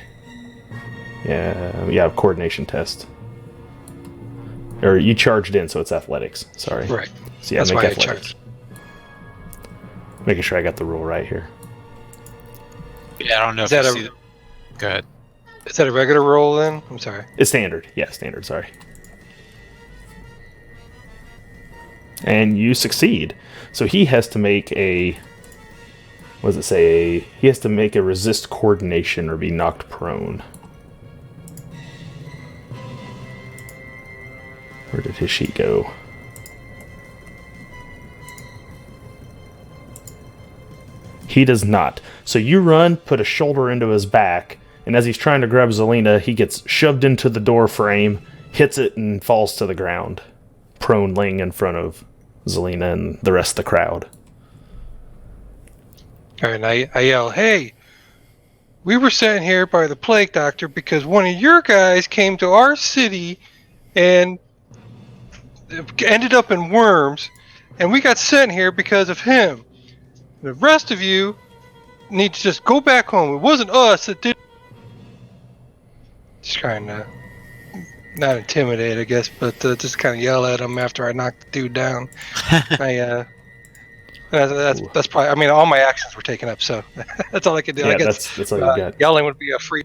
a coordination test. Or you charged in, so it's athletics. Sorry. Right. So yeah, That's make why I athletics. charged. Making sure I got the rule right here. Yeah, I don't know Is if that you a- see that. Go ahead. Is that a regular roll then? I'm sorry. It's standard. Yeah, standard. Sorry. And you succeed. So he has to make a... What does it say? He has to make a resist coordination or be knocked prone. Where did his sheet go? He does not. So you run, put a shoulder into his back, and as he's trying to grab Zelina, he gets shoved into the door frame, hits it, and falls to the ground, prone laying in front of Zelina and the rest of the crowd. All right, and I yell, "Hey, we were sent here by the plague doctor because one of your guys came to our city and ended up in Worms, and we got sent here because of him. The rest of you need to just go back home. It wasn't us that did." Just trying to not intimidate, I guess, but just kind of yell at him after I knock the dude down. That's probably. I mean, all my actions were taken up, so that's all I could do. Yeah, I guess that's all you got. yelling would be a free.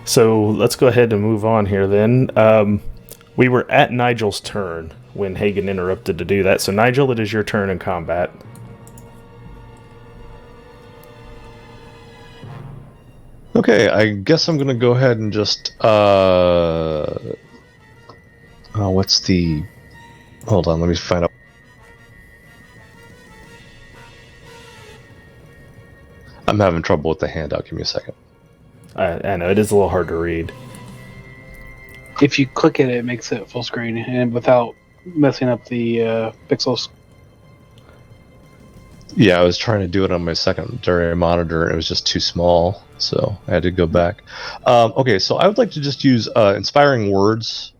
So let's go ahead and move on here then. We were at Nigel's turn when Hagen interrupted to do that. So Nigel, it is your turn in combat. Okay, I guess I'm gonna go ahead and just what's the... Hold on, let me find out. I'm having trouble with the handout. Give me a second. I know, it is a little hard to read. If you click it, it makes it full screen, and without messing up the pixels. Yeah, I was trying to do it on my secondary monitor, and it was just too small, so I had to go back. Okay, so I would like to just use inspiring words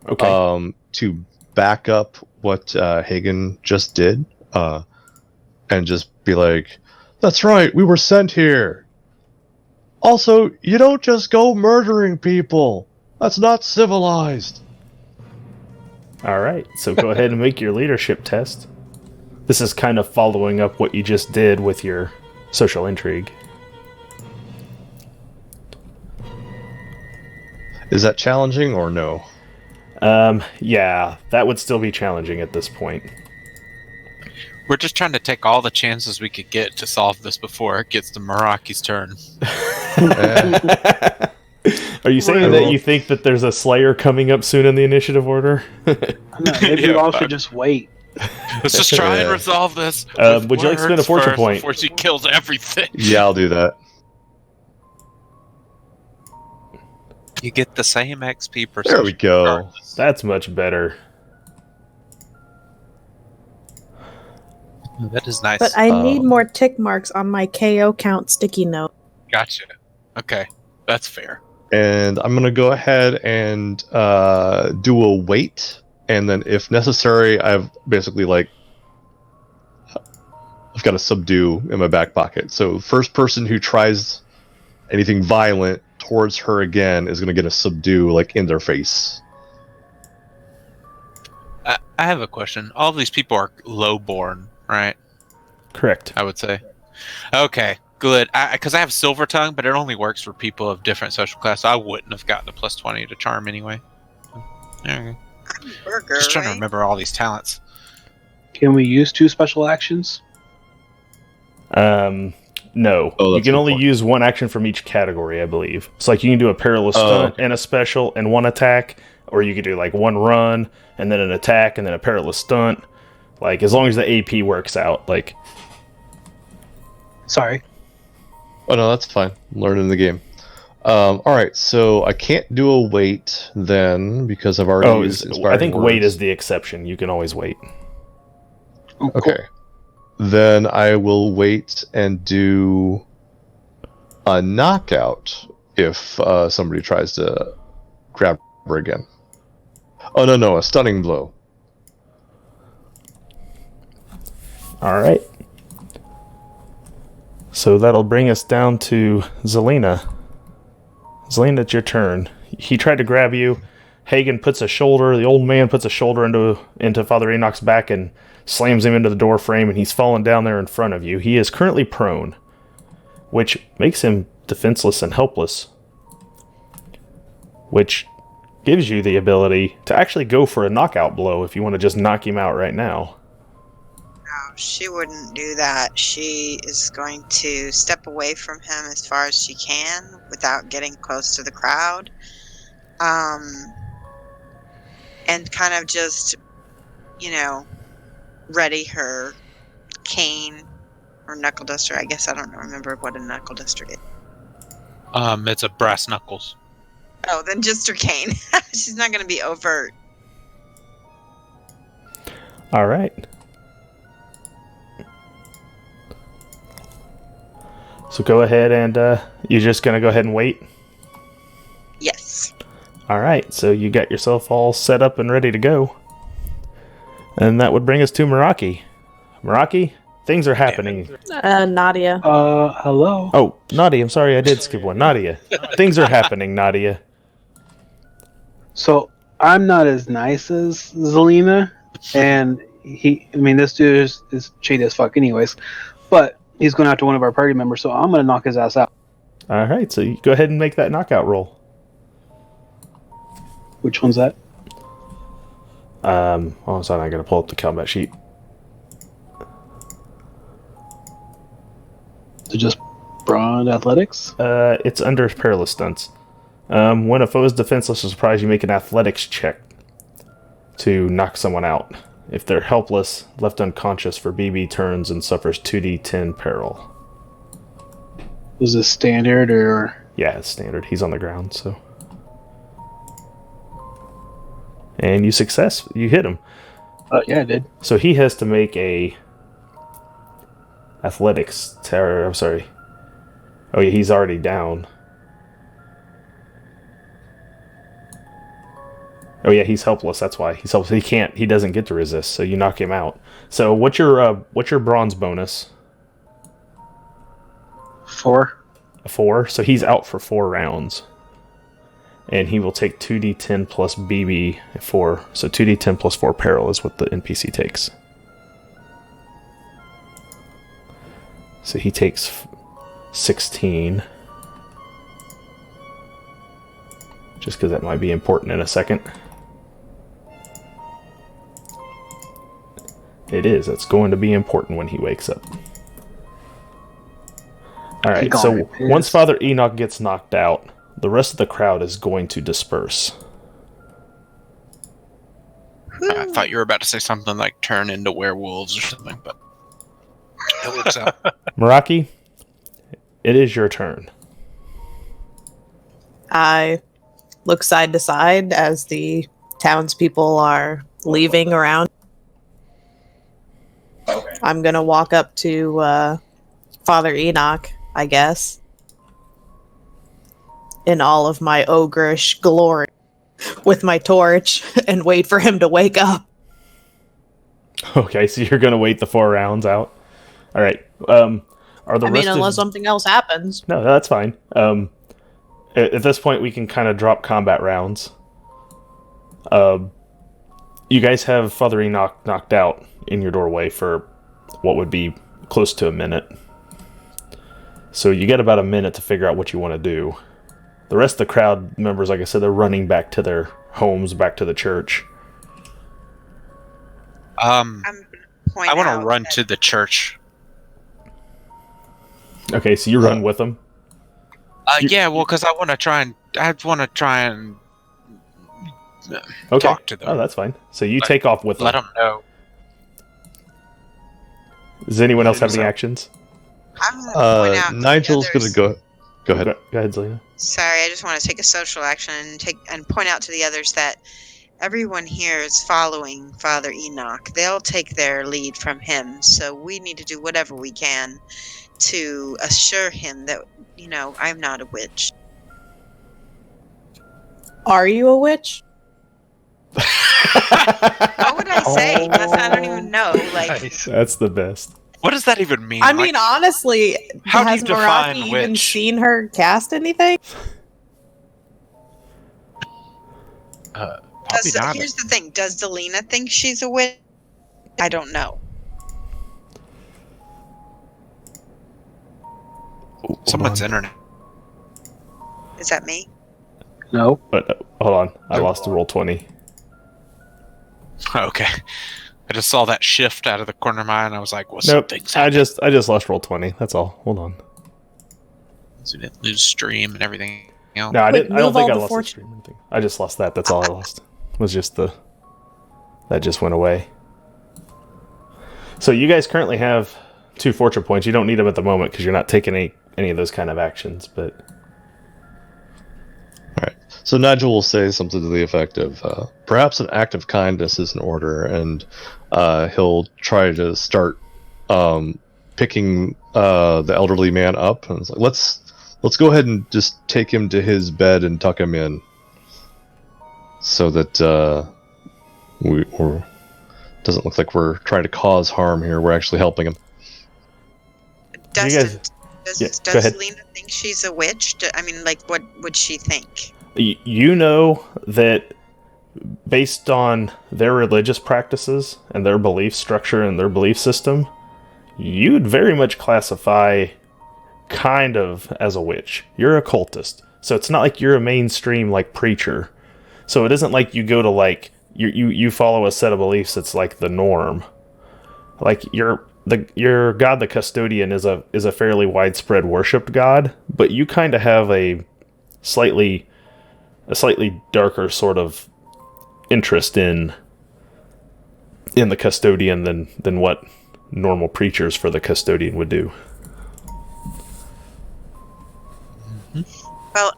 Okay. to back up what Hagen just did, and just be like, "That's right, we were sent here. Also, you don't just go murdering people. That's not civilized." All right. So go ahead and make your leadership test. This is kind of following up what you just did with your social intrigue. Is that challenging or no? Yeah, that would still be challenging at this point. We're just trying to take all the chances we could get to solve this before it gets to Meraki's turn. Are you saying that you think that there's a Slayer coming up soon in the initiative order? No, maybe we Yeah, all fuck. should just wait. Let's just try and resolve this. Would you like to spend a words fortune first point? before she kills everything? Yeah, I'll do that. You get the same XP per There we go. regardless. That's much better. That is nice. But I need more tick marks on my KO count sticky note. Gotcha. Okay, that's fair. And I'm going to go ahead and do a wait. And then if necessary, I've basically I've got a subdue in my back pocket. So first person who tries anything violent towards her again is going to get a subdue in their face. I have a question. All of these people are low-born, right? Correct. I would say. Okay, good. Because I have Silver Tongue, but it only works for people of different social class. I wouldn't have gotten a plus 20 to charm anyway. Okay. Burger, Just trying to right? remember all these talents. Can we use 2 special actions? No. Oh, You that's can a good only point. use one action from each category, I believe. So you can do a perilous stunt okay. and a special and one attack, or you could do one run and then an attack and then a perilous stunt. As long as the AP works out, Sorry. Oh, no, that's fine. I'm learning the game. Alright, so I can't do a wait then because I've already used inspiring I think words. wait is the exception. You can always wait. Oh, cool. Okay. Then I will wait and do a knockout if somebody tries to grab her again. Oh, no, a stunning blow. All right. So that'll bring us down to Zelina. Zelena, it's your turn. He tried to grab you. The old man puts a shoulder into Father Enoch's back and slams him into the door frame, and he's fallen down there in front of you. He is currently prone, which makes him defenseless and helpless, which gives you the ability to actually go for a knockout blow if you want to just knock him out right now. No, she wouldn't do that. She is going to step away from him as far as she can without getting close to the crowd. And kind of just, ready her cane or knuckle duster. I guess I don't remember what a knuckle duster is. It's a brass knuckles. Oh, then just her cane. She's not going to be overt. All right. So go ahead and you're just going to go ahead and wait? Yes. All right, so you got yourself all set up and ready to go. And that would bring us to Meraki. Meraki, things are happening. Nadia. Hello. Oh, Nadia, I'm sorry, I did skip one. Nadia, things are happening, Nadia. So I'm not as nice as Zelena, and this dude is shady as fuck anyways, but he's going after one of our party members, so I'm going to knock his ass out. All right, so you go ahead and make that knockout roll. Which one's that? Oh, sorry, I got to pull up the combat sheet. So just broad athletics? It's under perilous stunts. When a foe is defenseless or surprised, you make an athletics check to knock someone out. If they're helpless, left unconscious for BB turns and suffers 2d10 peril. Was this standard or? Yeah, it's standard. He's on the ground, so. And you hit him. Yeah, I did. So he has to make a athletics terror. I'm sorry. Oh yeah, he's already down. Oh yeah, he's helpless. That's why he's helpless. He doesn't get to resist. So you knock him out. So what's your bronze bonus? 4. A 4. So he's out for 4 rounds. And he will take 2d10 plus BB 4. So 2d10 plus 4 peril is what the NPC takes. So he takes 16. Just because that might be important in a second. It is. It's going to be important when he wakes up. Alright, so once Father Enoch gets knocked out, the rest of the crowd is going to disperse. I thought you were about to say something like turn into werewolves or something, but it works out. Meraki, it is your turn. I look side to side as the townspeople are leaving around. Okay. I'm going to walk up to Father Enoch, I guess, in all of my ogreish glory with my torch and wait for him to wake up. Okay, so you're going to wait the 4 rounds out? Alright. Unless something else happens. No, that's fine. At this point, we can kind of drop combat rounds. You guys have Father Enoch knocked out in your doorway for what would be close to a minute. So you get about a minute to figure out what you want to do. The rest of the crowd members, like I said, they're running back to their homes, back to the church. I want to run to the church. Okay, so you run with them? Yeah, well, because I want to try and Okay. talk to them. Oh, that's fine. So you take off with them. Let them know. Does anyone else have any actions? I'm going to point out. Nigel's going to go. Go ahead. Go ahead, Zelena. Sorry, I just want to take a social action and point out to the others that everyone here is following Father Enoch. They'll take their lead from him, so we need to do whatever we can to assure him that, I'm not a witch. Are you a witch? What would I say? I don't even know. Nice. That's the best. What does that even mean? I mean, honestly, how do has you define Meraki even witch? seen her cast anything? Probably not. Here's the thing. Does Delina think she's a witch? I don't know. Someone's internet. Is that me? No. But hold on, I lost the roll 20. Okay. I just saw that shift out of the corner of my eye, and I was like, "Well, Nope, something's I happening." just lost roll 20. That's all. Hold on. So we didn't lose stream and everything else. No, I Quick, didn't. I don't move think all I the lost the fortune- stream or anything. I just lost that. That's all I lost. Was just that just went away. So you guys currently have 2 fortune points. You don't need them at the moment because you're not taking any of those kind of actions. But All right. So Nigel will say something to the effect of, perhaps an act of kindness is in order, and he'll try to start picking the elderly man up, and it's like, let's go ahead and just take him to his bed and tuck him in, so that we're doesn't look like we're trying to cause harm here. We're actually helping him. Dustin, Yeah, does go ahead. Lena think she's a witch? I mean, like, what would she think? you know that based on their religious practices and their belief structure and their belief system, you'd very much classify kind of as a witch. You're a cultist. So it's not like you're a mainstream like preacher. So it isn't like you go to like you follow a set of beliefs that's like the norm. Like your god, the custodian, is a fairly widespread worshipped god, but you kind of have a slightly darker sort of interest in the custodian than what normal preachers for the custodian would do. Well,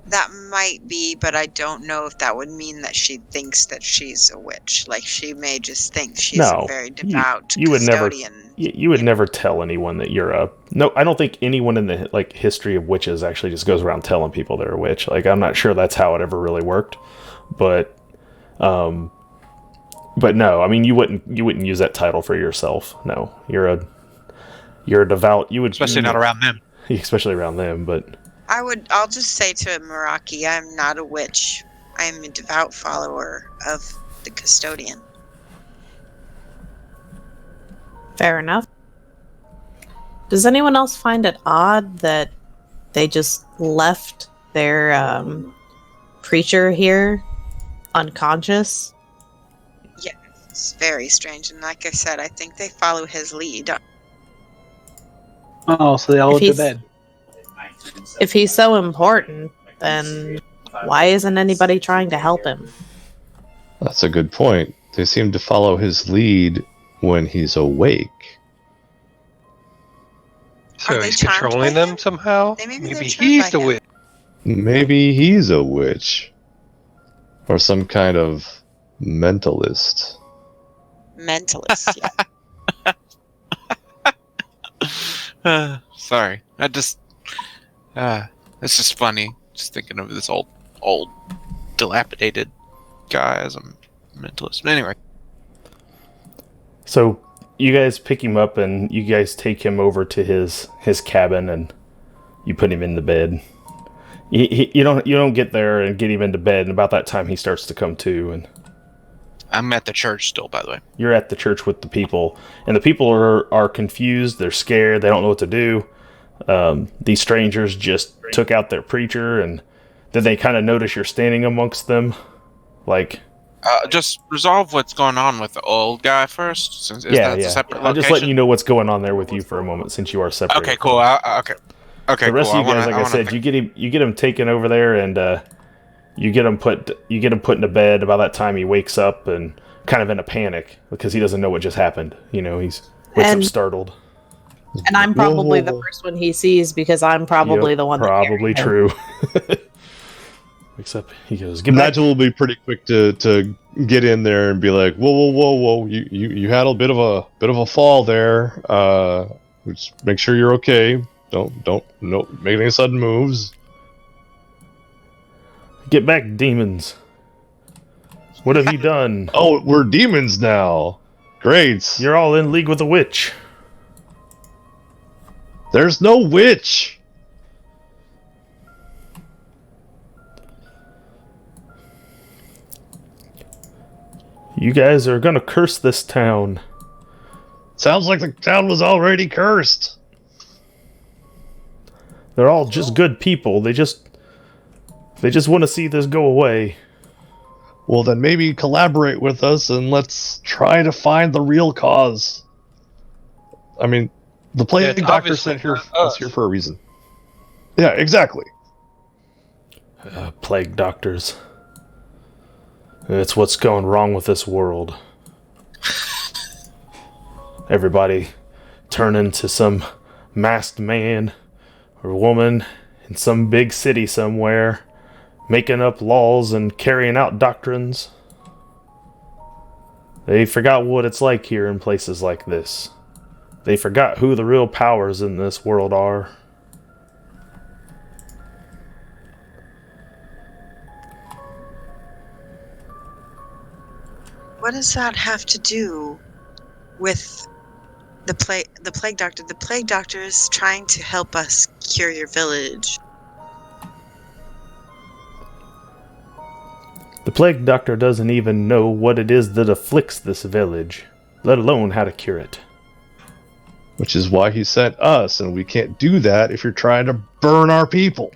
that might be, but I don't know if that would mean that she thinks that she's a witch. Like, she may just think she's No, a very devout you would never custodian. you would never tell anyone that you're a no. I don't think anyone in the like history of witches actually just goes around telling people they're a witch. Like, I'm not sure that's how it ever really worked, but no. I mean, you wouldn't use that title for yourself. No, you're a devout. You would Especially not around them. especially around them, but. I'll just say to Meraki, I'm not a witch. I am a devout follower of the custodian. Fair enough. Does anyone else find it odd that they just left their preacher here unconscious? Yeah, it's very strange. And like I said, I think they follow his lead. Oh, so they all went to bed. If he's so important, then why isn't anybody trying to help him? That's a good point. They seem to follow his lead when he's awake. So Are they he's charmed controlling by them him? somehow? Maybe Maybe they're charmed he's by the him. witch. Maybe he's a witch. Or some kind of mentalist. Mentalist, yeah. Sorry. It's just funny. Just thinking of this old, dilapidated guy as a mentalist. But anyway. So you guys pick him up and you guys take him over to his cabin and you put him in the bed. You don't get there and get him into bed, and about that time he starts to come to. And I'm at the church still, by the way. you're at the church with the people, and the people are confused. They're scared. They don't know what to do. These strangers just took out their preacher, and then they kind of notice you're standing amongst them, like. Just resolve what's going on with the old guy first. Since that's a separate I'm location. just letting you know what's going on there with you for a moment, since you are separated. Okay, cool. Okay. The rest cool. of you guys, like I said, you get him taken over there, and you get him put into bed. About that time, he wakes up and kind of in a panic because he doesn't know what just happened. You know, wakes up startled. And I'm probably the first one he sees because I'm probably the one. Probably that true. Wakes up, he goes, "Get back." Nigel will be pretty quick to get in there and be like, whoa! You had a bit of a fall there. Just make sure you're okay. Don't make any sudden moves. Get back, demons! What have you done? Oh, we're demons now. Great. You're all in league with a witch. There's no witch. You guys are gonna curse this town. Sounds like the town was already cursed. They're all just good people. They just want to see this go away. Well, then maybe collaborate with us and let's try to find the real cause. I mean, the plague it's doctor obviously sent here not us us. here for a reason. Yeah, exactly. Plague doctors. It's what's going wrong with this world. Everybody turn into some masked man or woman in some big city somewhere, making up laws and carrying out doctrines. They forgot what it's like here in places like this. They forgot who the real powers in this world are. What does that have to do with the plague doctor? The plague doctor is trying to help us cure your village. The plague doctor doesn't even know what it is that afflicts this village, let alone how to cure it. Which is why he sent us, and we can't do that if you're trying to burn our people.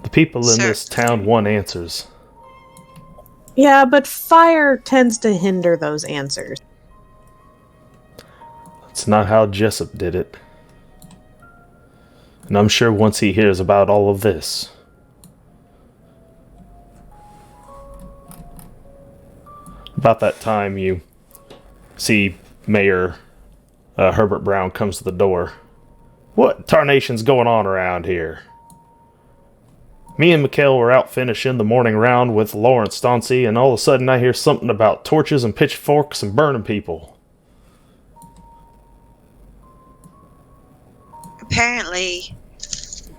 The people in Sir. this town want answers. Yeah, but fire tends to hinder those answers. It's not how Jessup did it. And I'm sure once he hears about all of this... About that time, you see Mayor Herbert Brown comes to the door. What tarnation's going on around here? Me and Mikhail were out finishing the morning round with Lawrence Stauncy, and all of a sudden I hear something about torches and pitchforks and burning people. Apparently,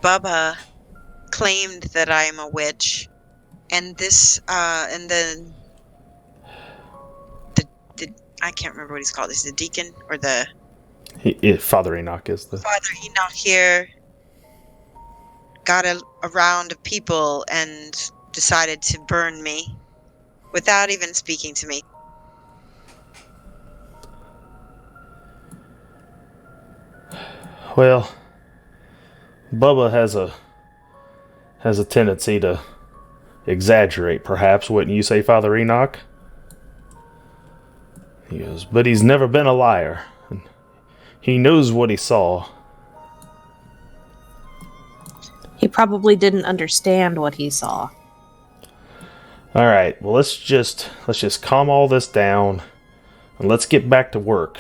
Bubba claimed that I am a witch, and this, and then the I can't remember what he's called. Is the deacon or the Father Enoch is the... Father Enoch here got a round of people and decided to burn me without even speaking to me. Well, Bubba has a tendency to exaggerate, perhaps, wouldn't you say, Father Enoch? He goes, but he's never been a liar. And he knows what he saw. He probably didn't understand what he saw. All right, well, let's just calm all this down and let's get back to work.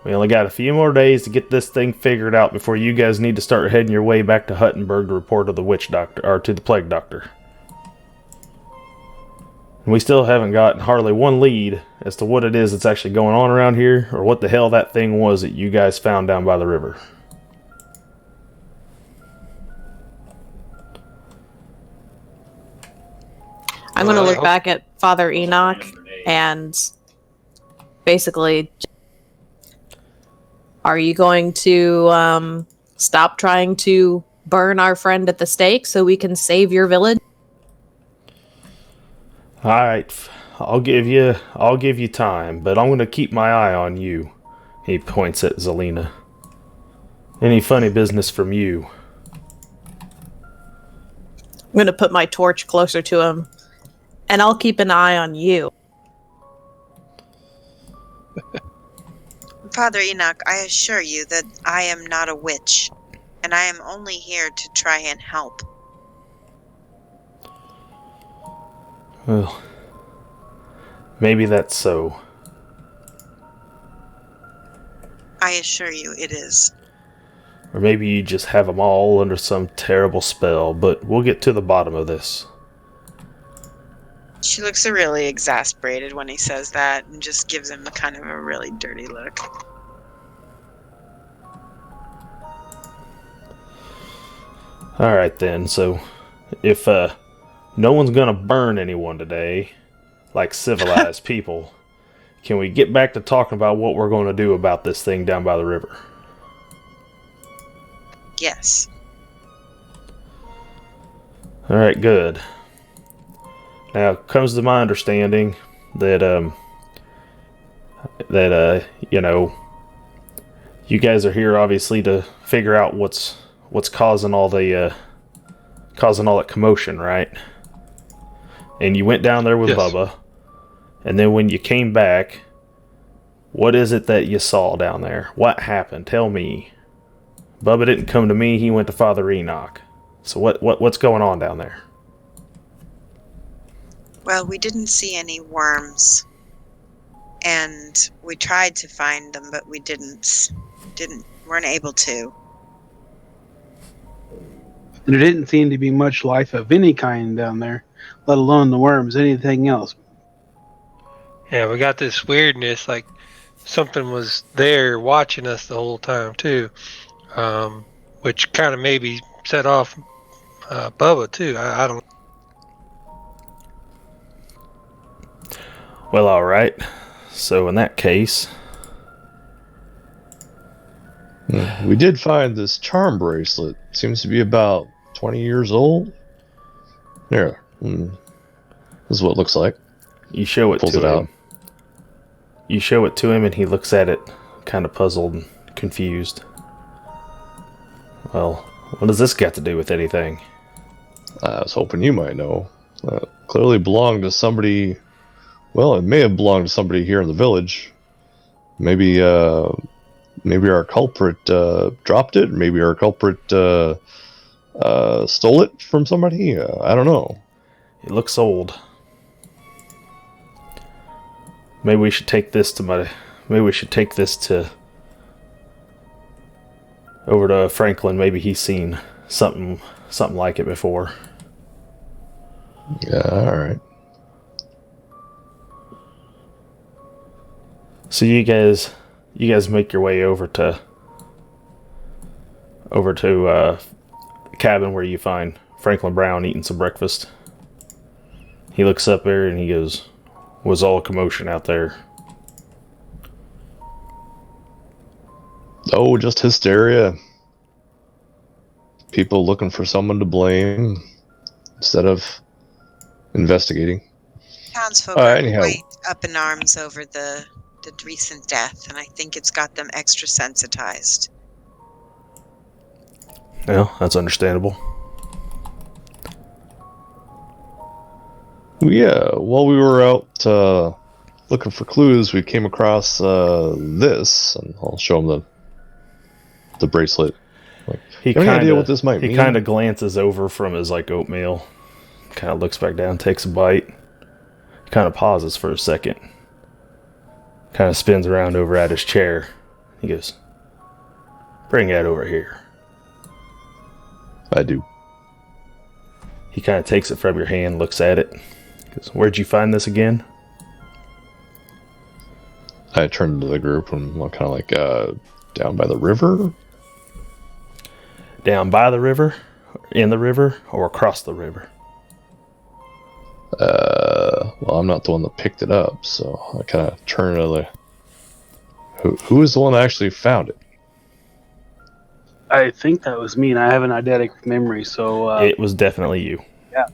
We only got a few more days to get this thing figured out before you guys need to start heading your way back to Huttenberg to report to the witch doctor, or to the plague doctor. And we still haven't got hardly one lead as to what it is that's actually going on around here, or what the hell that thing was that you guys found down by the river. I'm going to look back at Father Enoch and basically, are you going to stop trying to burn our friend at the stake so we can save your village? All right, I'll give you time, but I'm going to keep my eye on you. He points at Zelina. Any funny business from you? I'm going to put my torch closer to him, and I'll keep an eye on you. Father Enoch, I assure you that I am not a witch, and I am only here to try and help. Well, maybe that's so. I assure you it is. Or maybe you just have them all under some terrible spell, but we'll get to the bottom of this. She looks really exasperated when he says that and just gives him a kind of a really dirty look. Alright then, so if no one's gonna burn anyone today, like civilized people, can we get back to talking about what we're going to do about this thing down by the river? Yes. Alright, good. Now, it comes to my understanding that you guys are here obviously to figure out what's causing all that commotion, right? And you went down there with Yes. Bubba, and then when you came back, what is it that you saw down there? What happened? Tell me. Bubba didn't come to me; he went to Father Enoch. So what's going on down there? Well, we didn't see any worms, and we tried to find them, but we weren't able to. And there didn't seem to be much life of any kind down there, let alone the worms, anything else. Yeah, we got this weirdness, like something was there watching us the whole time too, which kind of maybe set off Bubba too. I don't. Well, all right. So in that case, We did find this charm bracelet. Seems to be about 20 years old. Here. This is what it looks like. you show it Pulls to it him. out. You show it to him, and he looks at it, kind of puzzled and confused. Well, what does this got to do with anything? I was hoping you might know. Clearly belonged to somebody. Well, it may have belonged to somebody here in the village. Maybe our culprit dropped it. Maybe our culprit stole it from somebody. I don't know. It looks old. Maybe we should take this to over to Franklin. Maybe he's seen something like it before. Yeah, all right. So you guys make your way over to the cabin where you find Franklin Brown eating some breakfast. He looks up there and he goes, "Was all commotion out there?" Oh, just hysteria. People looking for someone to blame instead of investigating. Townsfolk All right, are anyhow. quite up in arms over the recent death, and I think it's got them extra sensitized. Well, that's understandable. Yeah, while we were out looking for clues, we came across this, and I'll show him the bracelet. He you have any idea what this might mean? He kind of glances over from his oatmeal, kind of looks back down, takes a bite, kind of pauses for a second, kind of spins around over at his chair. He goes, "Bring that over here." I do. He kind of takes it from your hand, looks at it. Goes, "Where'd you find this again?" I turned to the group and I'm kind of like, down by the river? Down by the river, in the river, or across the river? Well, I'm not the one that picked it up, so I kind of turn to the... Who is the one that actually found it? I think that was me, and I have an eidetic memory, so... It was definitely you. Yeah.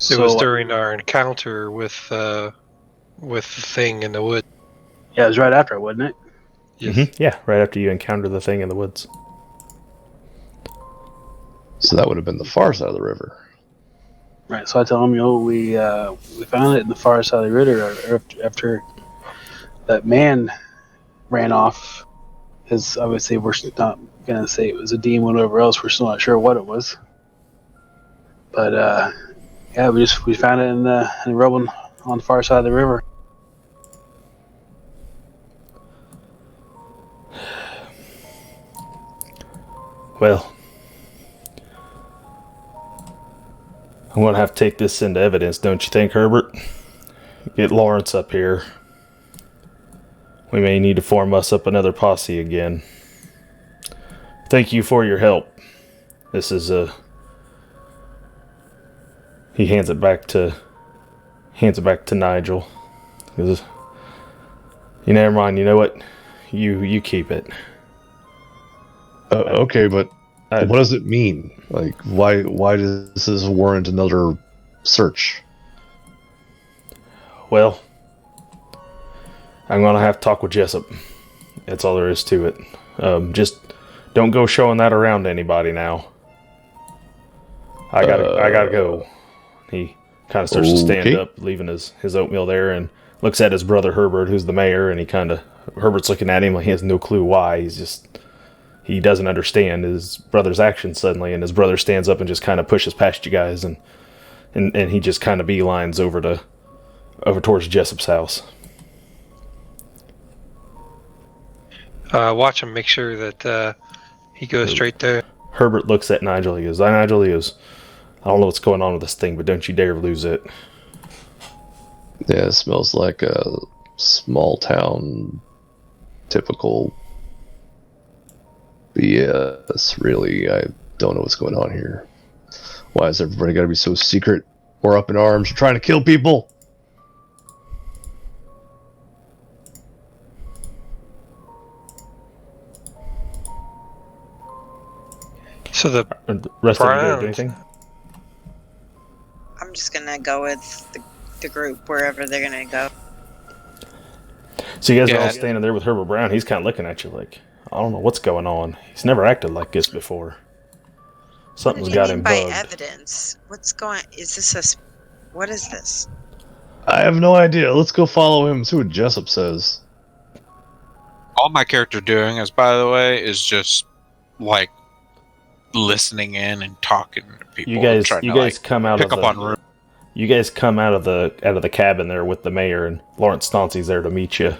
It was during our encounter with the thing in the wood. Yeah, it was right after, wasn't it? Yes. Mm-hmm. Yeah, right after you encounter the thing in the woods. So that would have been the far side of the river. Right, so I tell him, we found it in the far side of the river after that man ran off. Because obviously we're not going to say it was a demon or whatever else. We're still not sure what it was. But, yeah, we found it in the rubble on the far side of the river. Well, I'm going to have to take this into evidence, don't you think, Herbert? Get Lawrence up here. We may need to form us up another posse again. Thank you for your help. This is He hands it back to Nigel. He goes, never mind. You know what? You keep it. Okay, but What does it mean? Like, why does this warrant another search? Well, I'm gonna have to talk with Jessup. That's all there is to it. Just don't go showing that around to anybody now. I gotta go. He kind of starts to stand up, leaving his oatmeal there, and looks at his brother Herbert, who's the mayor, and Herbert's looking at him like he has no clue why. He doesn't understand his brother's actions suddenly, and his brother stands up and just kind of pushes past you guys, and he just kind of beelines over towards Jessup's house. Watch him, make sure that he goes straight there. Herbert looks at Nigel. He goes, Nigel, he goes, I don't know what's going on with this thing, but don't you dare lose it. Yeah, it smells like a small town, typical BS, really. I don't know what's going on here. Why is everybody gotta be so secret or up in arms or trying to kill people? So the rest of you Browns. do anything? I'm just gonna go with the group wherever they're gonna go. So you guys are all standing there with Herbert Brown. He's kind of looking at you like, I don't know what's going on. He's never acted like this before. Something's got him by bugged. evidence? What's going? Is this what is this? I have no idea. Let's go follow him and see what Jessup says. All my character doing is, by the way, is just like listening in and talking to people. You guys to, come out pick of up on room. You guys come out of the cabin there with the mayor, and Lawrence Stauncy's there to meet you.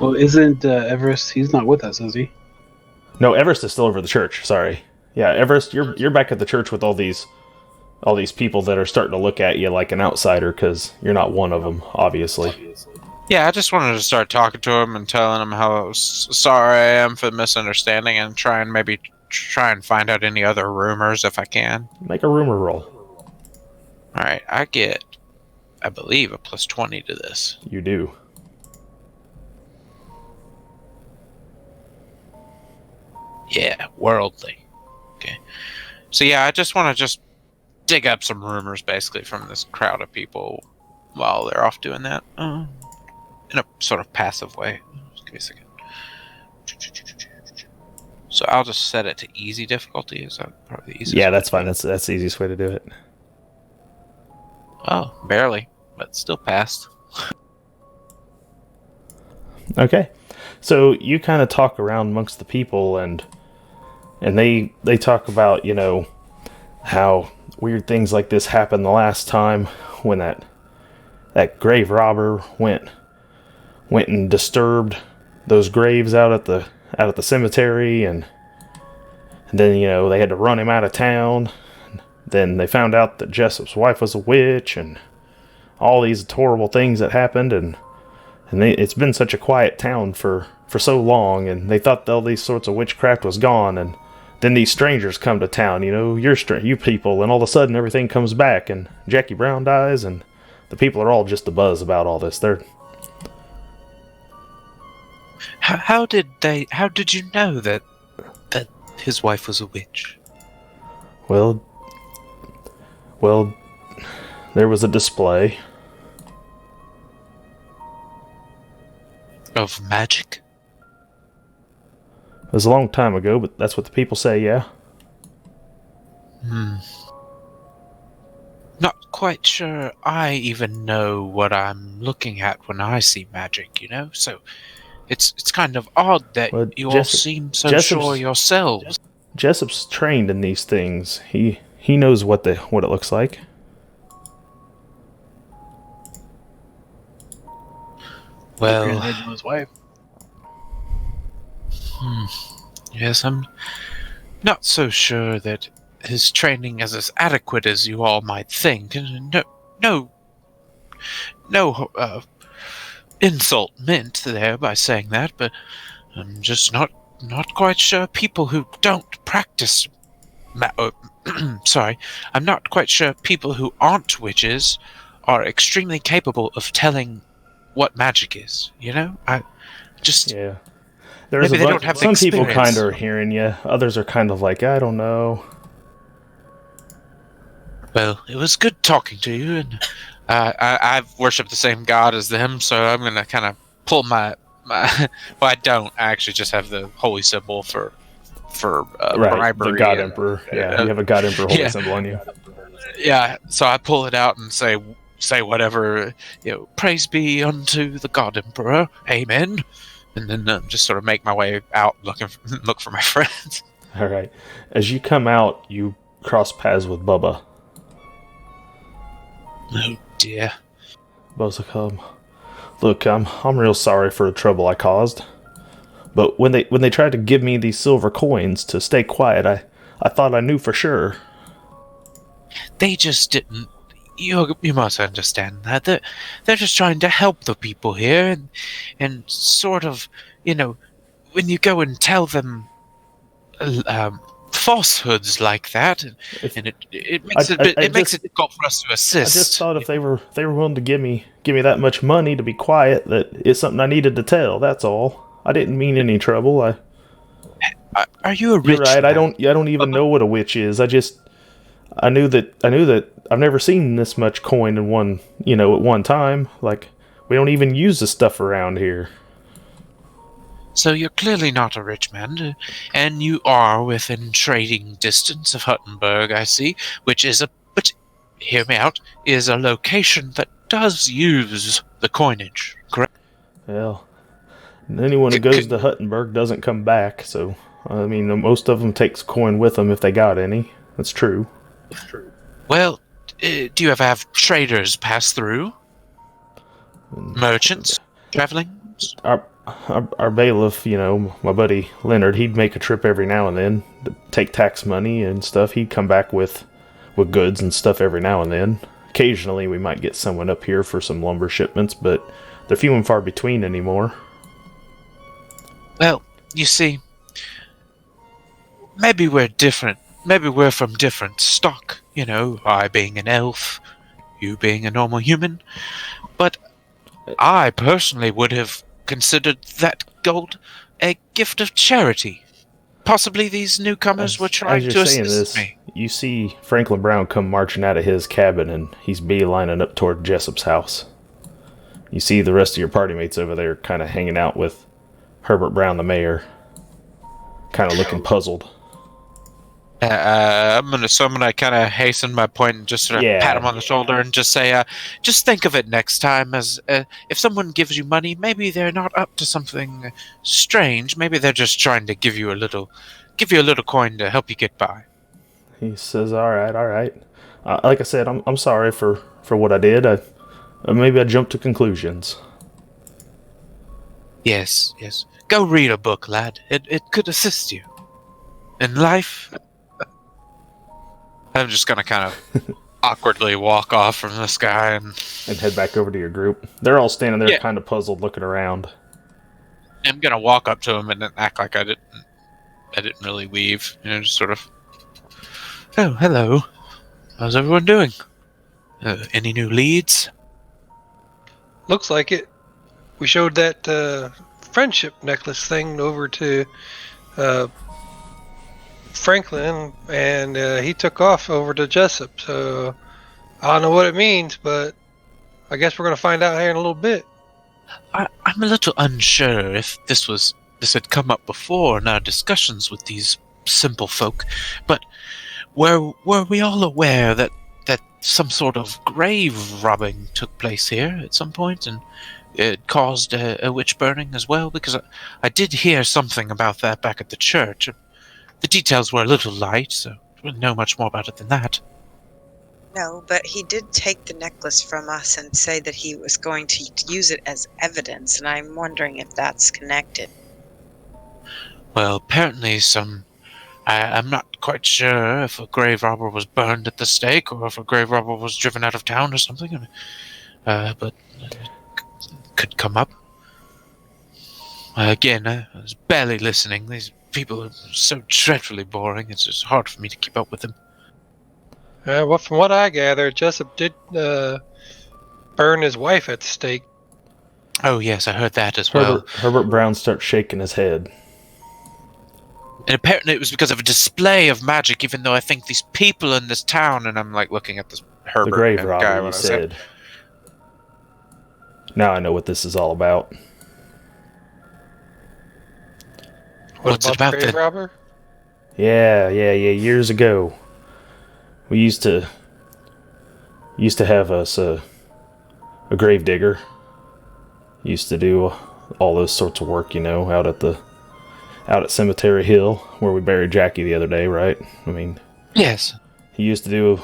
Well, isn't Everest? He's not with us, is he? No, Everest is still over the church. Sorry. Yeah, Everest, you're back at the church with all these people that are starting to look at you like an outsider because you're not one of them, obviously. Yeah, I just wanted to start talking to him and telling him how sorry I am for the misunderstanding and try and find out any other rumors if I can. Make a rumor roll. Alright, I get, I believe, a plus 20 to this. You do. Yeah, worldly. Okay. So yeah, I just want to dig up some rumors basically from this crowd of people while they're off doing that. In a sort of passive way. Just give me a second. So I'll just set it to easy difficulty. Is that probably the easiest? Yeah, that's fine. That's the easiest way to do it. Oh, barely, but still passed. Okay. So you kind of talk around amongst the people, and they talk about, how weird things like this happened the last time when that grave robber went and disturbed those graves out at the cemetery, and then they had to run him out of town. Then they found out that Jessup's wife was a witch, and all these horrible things that happened, and it's been such a quiet town for so long, and they thought all these sorts of witchcraft was gone, and then these strangers come to town, you people, and all of a sudden everything comes back, and Jackie Brown dies, and the people are all just a buzz about all this. How did you know that his wife was a witch? Well, there was a display. Of magic? It was a long time ago, but that's what the people say, yeah. Not quite sure I even know what I'm looking at when I see magic, So it's kind of odd that you all seem so sure yourselves. Jessup's trained in these things. He knows what it looks like. Well, his wife. Yes, I'm not so sure that his training is as adequate as you all might think. No insult meant there by saying that, but I'm just not quite sure people who don't practice. Sorry, I'm not quite sure people who aren't witches are extremely capable of telling what magic is. I just yeah. There's Maybe a they bunch. don't have the Some people experience. kind of are hearing you. Others are kind of like, I don't know. Well, it was good talking to you, and I've worshipped the same god as them, so I'm gonna kind of pull my. Well, I don't. I actually just have the holy symbol for Right, bribery. the God and- Emperor. Yeah, you have a God Emperor holy yeah. symbol on you. Yeah, so I pull it out and say whatever, praise be unto the God Emperor, amen, and then just sort of make my way out, look for my friends. All right. As you come out, you cross paths with Bubba. Oh dear. Bubba's like, look, I'm real sorry for the trouble I caused. But when they tried to give me these silver coins to stay quiet, I thought I knew for sure. They just didn't. You must understand that they're just trying to help the people here, and sort of, when you go and tell them falsehoods like that, and it makes it difficult for us to assist. I just thought if they were willing to give me that much money to be quiet, that it's something I needed to tell. That's all. I didn't mean any trouble. Are you a rich? You're right. Man? I don't even know what a witch is. I knew that I've never seen this much coin in one, at one time. Like, we don't even use this stuff around here. So you're clearly not a rich man, and you are within trading distance of Huttenberg, I see, but hear me out, is a location that does use the coinage, correct? Well, anyone who goes to Huttenberg doesn't come back, so, I mean, most of them takes coin with them if they got any. That's true. Well, do you ever have traders pass through? Merchants? Traveling? Our bailiff, my buddy Leonard, he'd make a trip every now and then to take tax money and stuff. He'd come back with goods and stuff every now and then. Occasionally we might get someone up here for some lumber shipments, but they're few and far between anymore. Well, you see, maybe we're different. Maybe we're from different stock, I being an elf, you being a normal human. But I personally would have considered that gold a gift of charity. Possibly these newcomers were trying to assist me. You see Franklin Brown come marching out of his cabin, and he's beelining up toward Jessup's house. You see the rest of your party mates over there kind of hanging out with Herbert Brown, the mayor, kind of looking puzzled. I'm gonna kind of hasten my point and just sort of pat him on the shoulder and just say, just think of it next time as if someone gives you money, maybe they're not up to something strange. Maybe they're just trying to give you a little coin to help you get by. He says, "All right. Like I said, I'm sorry for what I did. Maybe I jumped to conclusions." Yes. Go read a book, lad. It could assist you in life. I'm just gonna kind of awkwardly walk off from this guy and head back over to your group. They're all standing there kind of puzzled, looking around. I'm gonna walk up to him and then act like I didn't really leave. Just sort of, oh, hello. How's everyone doing? Any new leads? Looks like it. We showed that friendship necklace thing over to Franklin, and he took off over to Jessup. So I don't know what it means, but I guess we're going to find out here in a little bit. I'm a little unsure if this had come up before in our discussions with these simple folk, but were we all aware that some sort of grave robbing took place here at some point, and it caused a witch burning as well? Because I did hear something about that back at the church. The details were a little light, so I don't know much more about it than that. No, but he did take the necklace from us and say that he was going to use it as evidence, and I'm wondering if that's connected. Well, apparently I'm not quite sure if a grave robber was burned at the stake or if a grave robber was driven out of town or something, but it could come up. Again, I was barely listening. These people are so dreadfully boring, it's just hard for me to keep up with them. Well, from what I gather, Jessup did burn his wife at the stake. Oh, yes, I heard that as well. Herbert Brown starts shaking his head. And apparently it was because of a display of magic, even though I think these people in this town, and I'm like looking at this Herbert The grave guy robber, when you I said, said. Now I know what this is all about. What's it about the grave then? robber? Yeah. Years ago, we used to have us a grave digger. Used to do all those sorts of work, out at Cemetery Hill where we buried Jackie the other day, right? I mean, Yes. he used to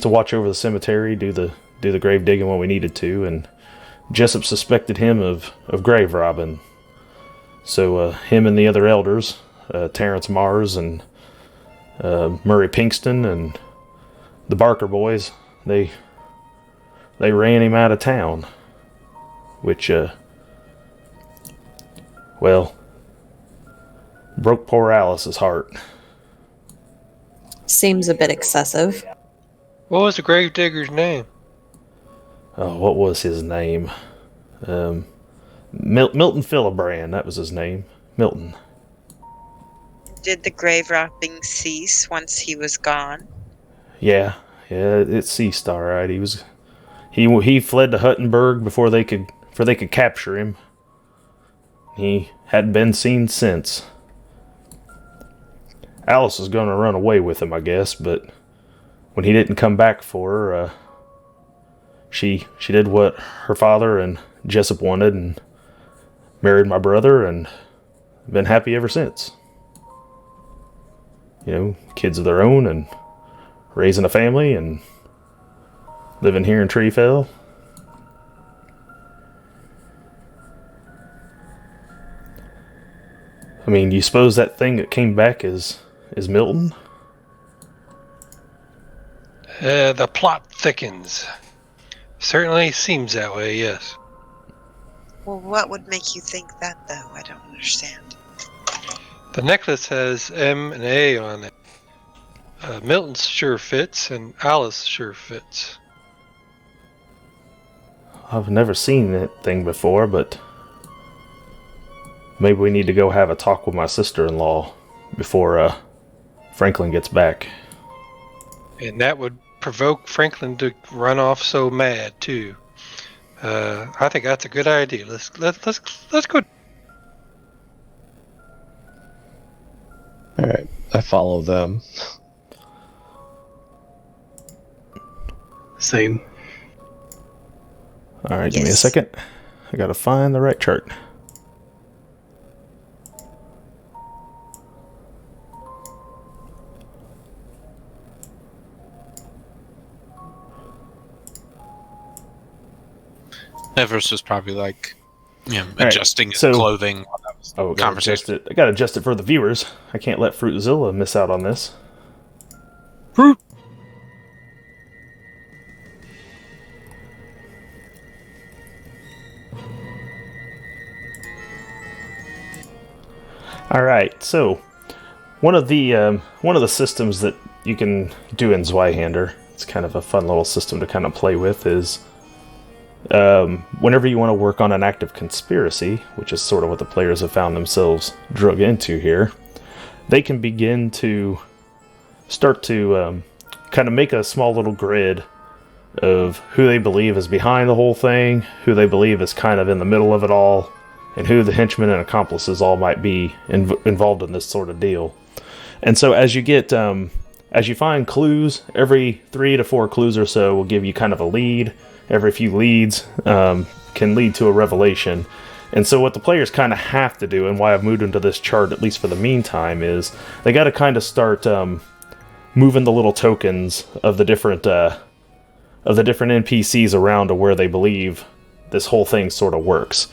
watch over the cemetery, do the grave digging when we needed to, and Jessup suspected him of grave robbing. So him and the other elders, Terrence Mars and Murray Pinkston and the Barker boys, they ran him out of town, which broke poor Alice's heart. Seems a bit excessive. What was the grave digger's name? Oh, what was his name? Milton Philibrand, that was his name. Milton. Did the grave robbing cease once he was gone? Yeah, it ceased all right. He fled to Huttenberg before they could capture him. He hadn't been seen since. Alice was going to run away with him, I guess, but when he didn't come back for her, she did what her father and Jessup wanted and married my brother and been happy ever since. Kids of their own and raising a family and living here in Treefell. I mean, you suppose that thing that came back is Milton? The plot thickens. Certainly seems that way, yes. Well, what would make you think that, though? I don't understand. The necklace has M and A on it. Milton's sure fits, and Alice sure fits. I've never seen that thing before, but maybe we need to go have a talk with my sister-in-law before Franklin gets back. And that would provoke Franklin to run off so mad too. I think that's a good idea. Let's go. All right, I follow them. Same. All right, give me a Yes. second. I gotta find the right chart. Everest was probably like, right, adjusting his so- clothing while that was Oh, the conversation. I gotta adjust it for the viewers. I can't let Fruitzilla miss out on this. Fruit. All right, so one of the systems that you can do in Zweihander, it's kind of a fun little system to kind of play with, is whenever you want to work on an active conspiracy, which is sort of what the players have found themselves drug into here, they can begin to start to kind of make a small little grid of who they believe is behind the whole thing, who they believe is kind of in the middle of it all, and who the henchmen and accomplices all might be involved in this sort of deal. And so as you get, as you find clues, every 3 to 4 clues or so will give you kind of a lead. Every few leads can lead to a revelation. And so what the players kind of have to do, and why I've moved into this chart, at least for the meantime, is they got to kind of start moving the little tokens of the different NPCs around to where they believe this whole thing sort of works.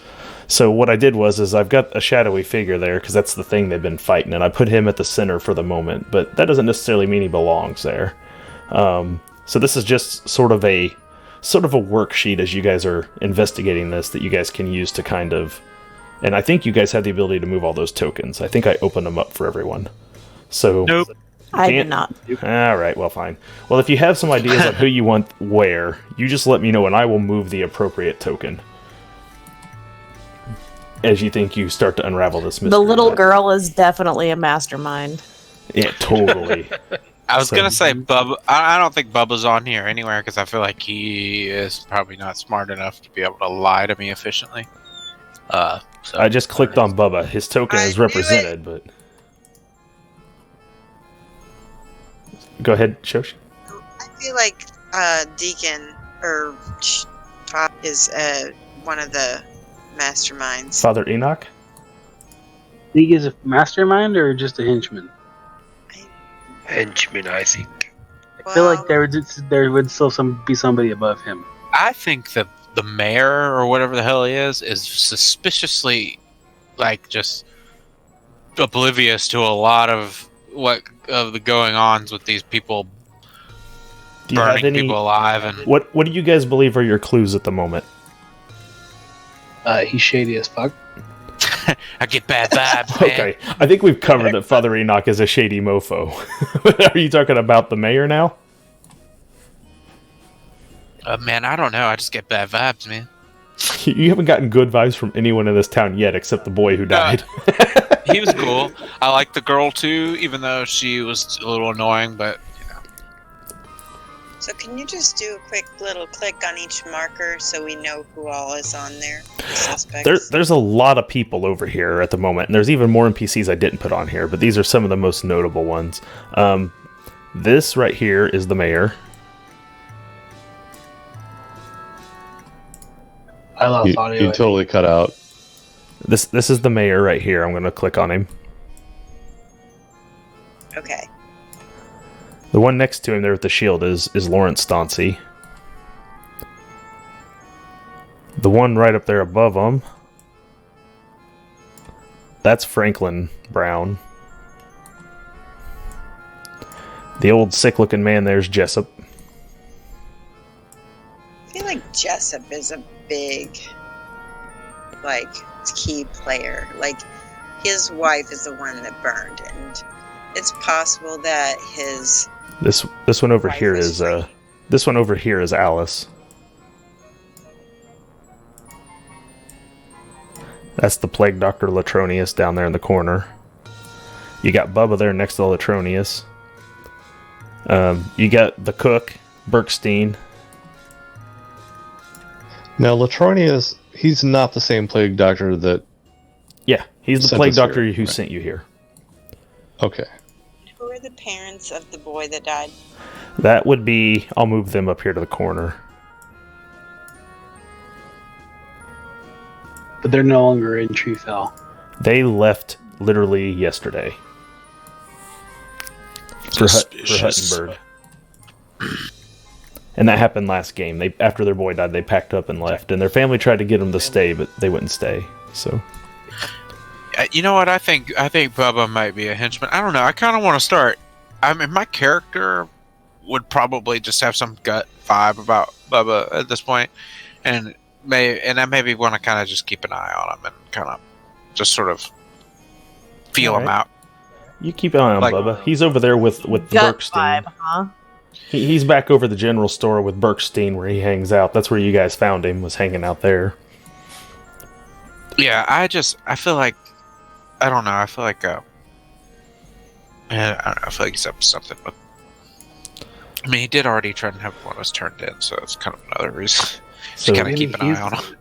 So what I did was I've got a shadowy figure there, because that's the thing they've been fighting, and I put him at the center for the moment, but that doesn't necessarily mean he belongs there. So this is just sort of a worksheet as you guys are investigating this that you guys can use to kind of, and I think you guys have the ability to move all those tokens. I think I opened them up for everyone. So Nope. I did Can't- not. all right, well, fine. Well, if you have some ideas on who you want where, you just let me know and I will move the appropriate token. as you think you start to unravel this mystery. The little girl is definitely a mastermind. Yeah, totally. I was gonna say Bubba. I don't think Bubba's on here anywhere because I feel like he is probably not smart enough to be able to lie to me efficiently. So I just clicked on Bubba. His token I is knew represented, but go ahead, Shosh. I feel like Deacon or is one of the masterminds. Father Enoch. Think he's a mastermind or just a henchman? Henchman, I think. I feel like there would still be somebody above him. I think that the mayor or whatever the hell he is suspiciously, like, just oblivious to a lot of the going ons with these people Do you have burning any? people alive. And What do you guys believe are your clues at the moment? He's shady as fuck. I get bad vibes, man. Okay, I think we've covered that Father Enoch is a shady mofo. Are you talking about the mayor now? Man, I don't know. I just get bad vibes, man. You haven't gotten good vibes from anyone in this town yet, except the boy who died. He was cool. I like the girl too, even though she was a little annoying. But So can you just do a quick little click on each marker so we know who all is on there? The suspects. There's a lot of people over here at the moment, and there's even more NPCs I didn't put on here, but these are some of the most notable ones. This right here is the mayor. I lost audio. You totally cut out. This is the mayor right here. I'm going to click on him. Okay. The one next to him there with the shield is Lawrence Stauncy. The one right up there above him, that's Franklin Brown. The old sick-looking man there's Jessup. I feel like Jessup is a big, like, key player. Like, his wife is the one that burned, and it's possible that his This one over wife here was is free. this one over here is Alice. That's the plague doctor Latronius down there in the corner. You got Bubba there next to Latronius. You got the cook, Berkstein. Now, Latronius, he's not the same plague doctor that... Yeah, he's the Sent plague us doctor here, who right. sent you here. Okay. Who are the parents of the boy that died? That would be... I'll move them up here to the corner. But they're no longer in Treefell. They left literally yesterday. For Suspicious. Huttenberg. And that happened last game. After their boy died, they packed up and left. And their family tried to get them to stay, but they wouldn't stay. So... You know what? I think Bubba might be a henchman. I don't know. I kind of want to start. I mean, my character would probably just have some gut vibe about Bubba at this point, and I maybe want to kind of just keep an eye on him and kind of just sort of feel him out. You keep an eye on Like- Bubba. He's over there with Gut Berkstein. vibe, huh? He's back over the general store with Berkstein where he hangs out. That's where you guys found him, was hanging out there. Yeah, I feel like, I don't know. I feel like, I don't know. I feel like he's up to something. But I mean, he did already try and have one of us turned in, so it's kind of another reason So, to kind of keep an eye on him.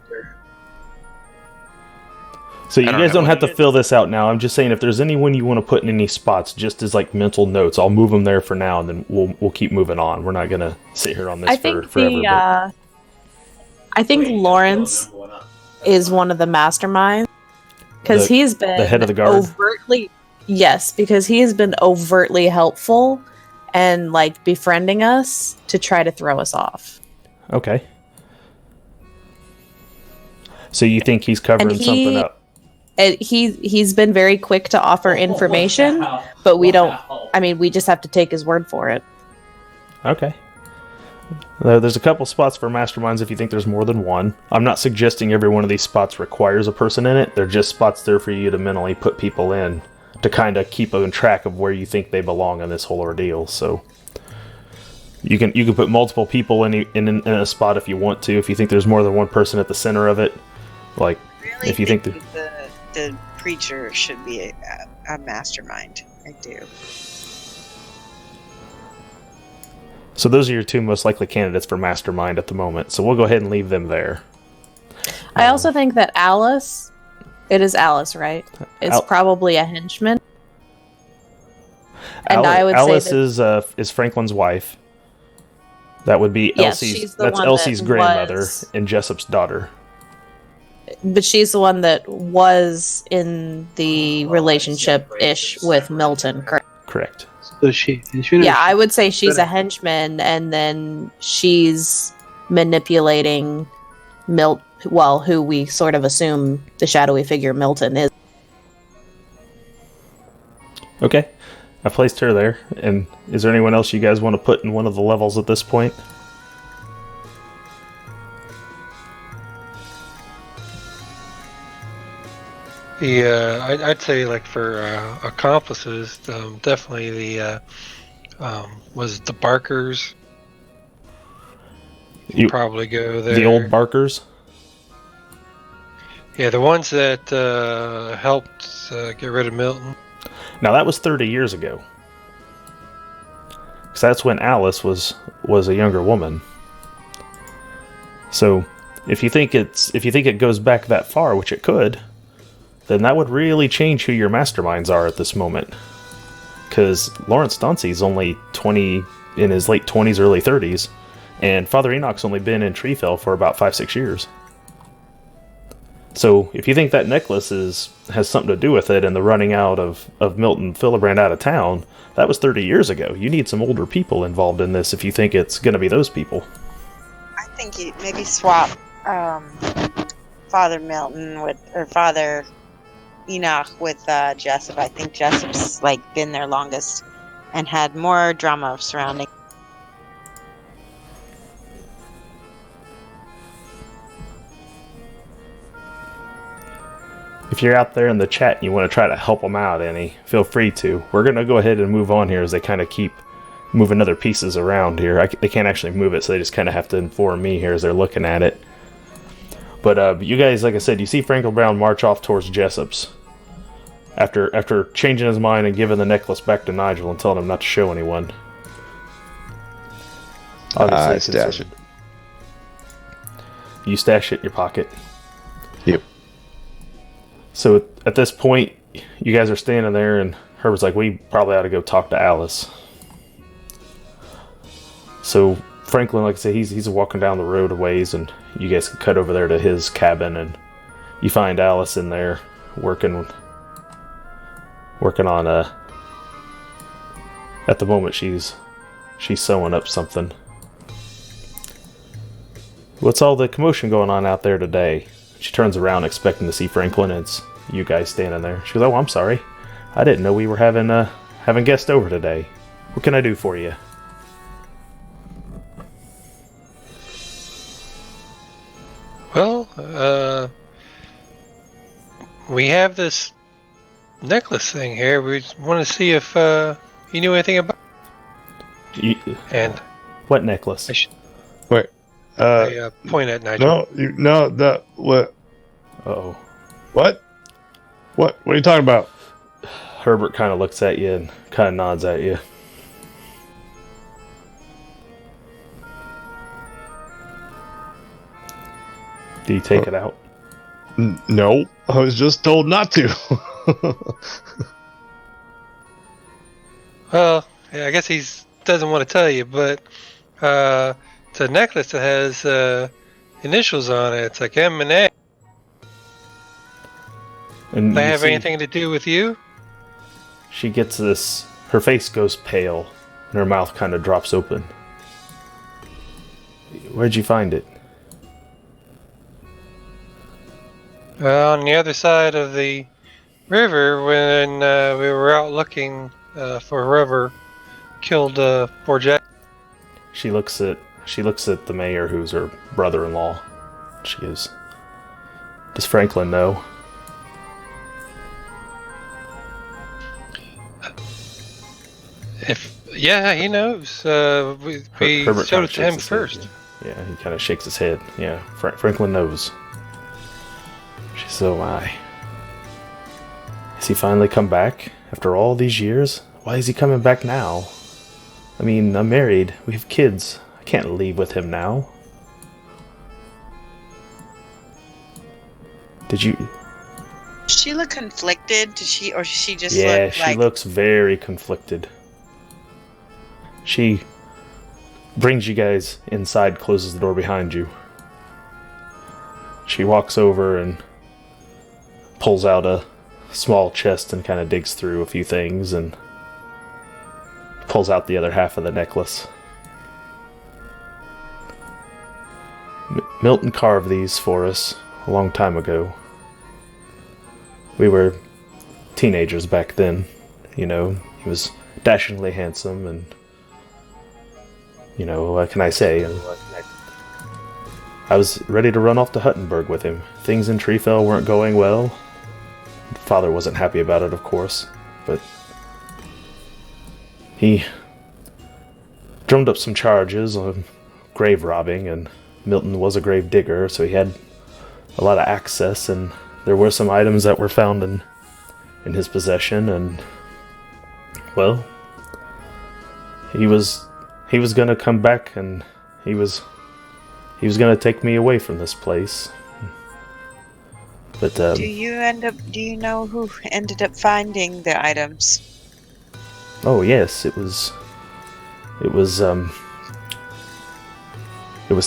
so you I don't guys know. don't have to fill this out now. I'm just saying if there's anyone you want to put in any spots, just as like mental notes, I'll move them there for now, and then we'll keep moving on. We're not gonna sit here on this I think forever. I think Lawrence is one of the masterminds because he's been the head of the guard? overtly because he has been overtly helpful and like befriending us to try to throw us off. Okay. So you think he's covering And something up? And he's been very quick to offer information, but we don't. I mean, we just have to take his word for it. Okay. There's a couple spots for masterminds if you think there's more than one. I'm not suggesting every one of these spots requires a person in it. They're just spots there for you to mentally put people in to kind of keep on track of where you think they belong in this whole ordeal. So you can put multiple people in a spot if you want to. If you think there's more than one person at the center of it, like Really if you think that. the the preacher should be a mastermind. I do. So those are your two most likely candidates for mastermind at the moment. So we'll go ahead and leave them there. I also think that Alice, it is Alice, right? It's probably a henchman. And I would Alice say that, is Franklin's wife. That would be Yes, Elsie's. she's the That's one Elsie's that grandmother was- and Jessup's daughter. but she's the one that was in the relationship-ish with Milton, correct? Correct. So she Yeah, I would say she's a henchman, and then she's manipulating who we sort of assume the shadowy figure Milton is. Okay. I placed her there. And is there anyone else you guys want to put in one of the levels at this point? Yeah, I'd say like for accomplices, definitely the was the Barkers. You Probably go there. the old Barkers? Yeah, the ones that helped get rid of Milton. Now that was 30 years ago. Because that's when Alice was a younger woman. So if you think it goes back that far, which it could, then that would really change who your masterminds are at this moment. Because Lawrence Dauncey's only 20, in his late 20s, early 30s, and Father Enoch's only been in Treefell for about 5-6 years. So if you think that necklace has something to do with it and the running out of Milton Philibrand out of town, that was 30 years ago. You need some older people involved in this if you think it's going to be those people. I think you maybe swap Father Milton or Father Enoch with Jessup. I think Jessup's been there longest and had more drama surrounding. If you're out there in the chat and you want to try to help them out any, feel free to. We're going to go ahead and move on here as they kind of keep moving other pieces around here. They can't actually move it, so they just kind of have to inform me here as they're looking at it. But you guys, like I said, you see Franklin Brown march off towards Jessup's. After changing his mind and giving the necklace back to Nigel and telling him not to show anyone. I stash it. You stash it in your pocket. Yep. So at this point, you guys are standing there, and Herbert's like, we probably ought to go talk to Alice. So Franklin, like I said, he's walking down the road a ways, and you guys can cut over there to his cabin, and you find Alice in there working on at the moment she's sewing up something. What's all the commotion going on out there today? She turns around expecting to see Franklin, and it's you guys standing there. She goes, oh, I'm sorry. I didn't know we were having guests over today. What can I do for you? Well, we have this necklace thing here. We want to see if you knew anything about and what necklace? Wait. I point at Nigel. What? Uh-oh. What are you talking about? Herbert kind of looks at you and kind of nods at you. Do you take it out? No, I was just told not to. Well, yeah, I guess he doesn't want to tell you, but it's a necklace that has initials on it. It's like M and A. And They you have see anything to do with you? She gets this. Her face goes pale, and her mouth kind of drops open. Where'd you find it? On the other side of the river, when we were out looking for whoever killed poor Jack. She looks at the mayor, who's her brother-in-law. She goes, does Franklin know? Yeah, he knows. We Herbert showed kinda it to him shakes his head, first. Yeah, he kind of shakes his head. Yeah, Franklin knows. She says, oh my. Has he finally come back after all these years? Why is he coming back now? I mean, I'm married. We have kids. I can't leave with him now. Did you... Does she look conflicted? Does she just Yeah, look she like... looks very conflicted. She brings you guys inside, closes the door behind you. She walks over and pulls out a small chest and kind of digs through a few things and pulls out the other half of the necklace. Milton carved these for us a long time ago. We were teenagers back then, you know. He was dashingly handsome and, you know, what can I say? I was ready to run off to Huttenberg with him. Things in Treefell weren't going well. Father wasn't happy about it, of course, but he drummed up some charges on grave robbing, and Milton was a grave digger, so he had a lot of access, and there were some items that were found in his possession, and, well, he was gonna come back, and he was gonna take me away from this place. But, Do you know who ended up finding the items? Oh yes, it was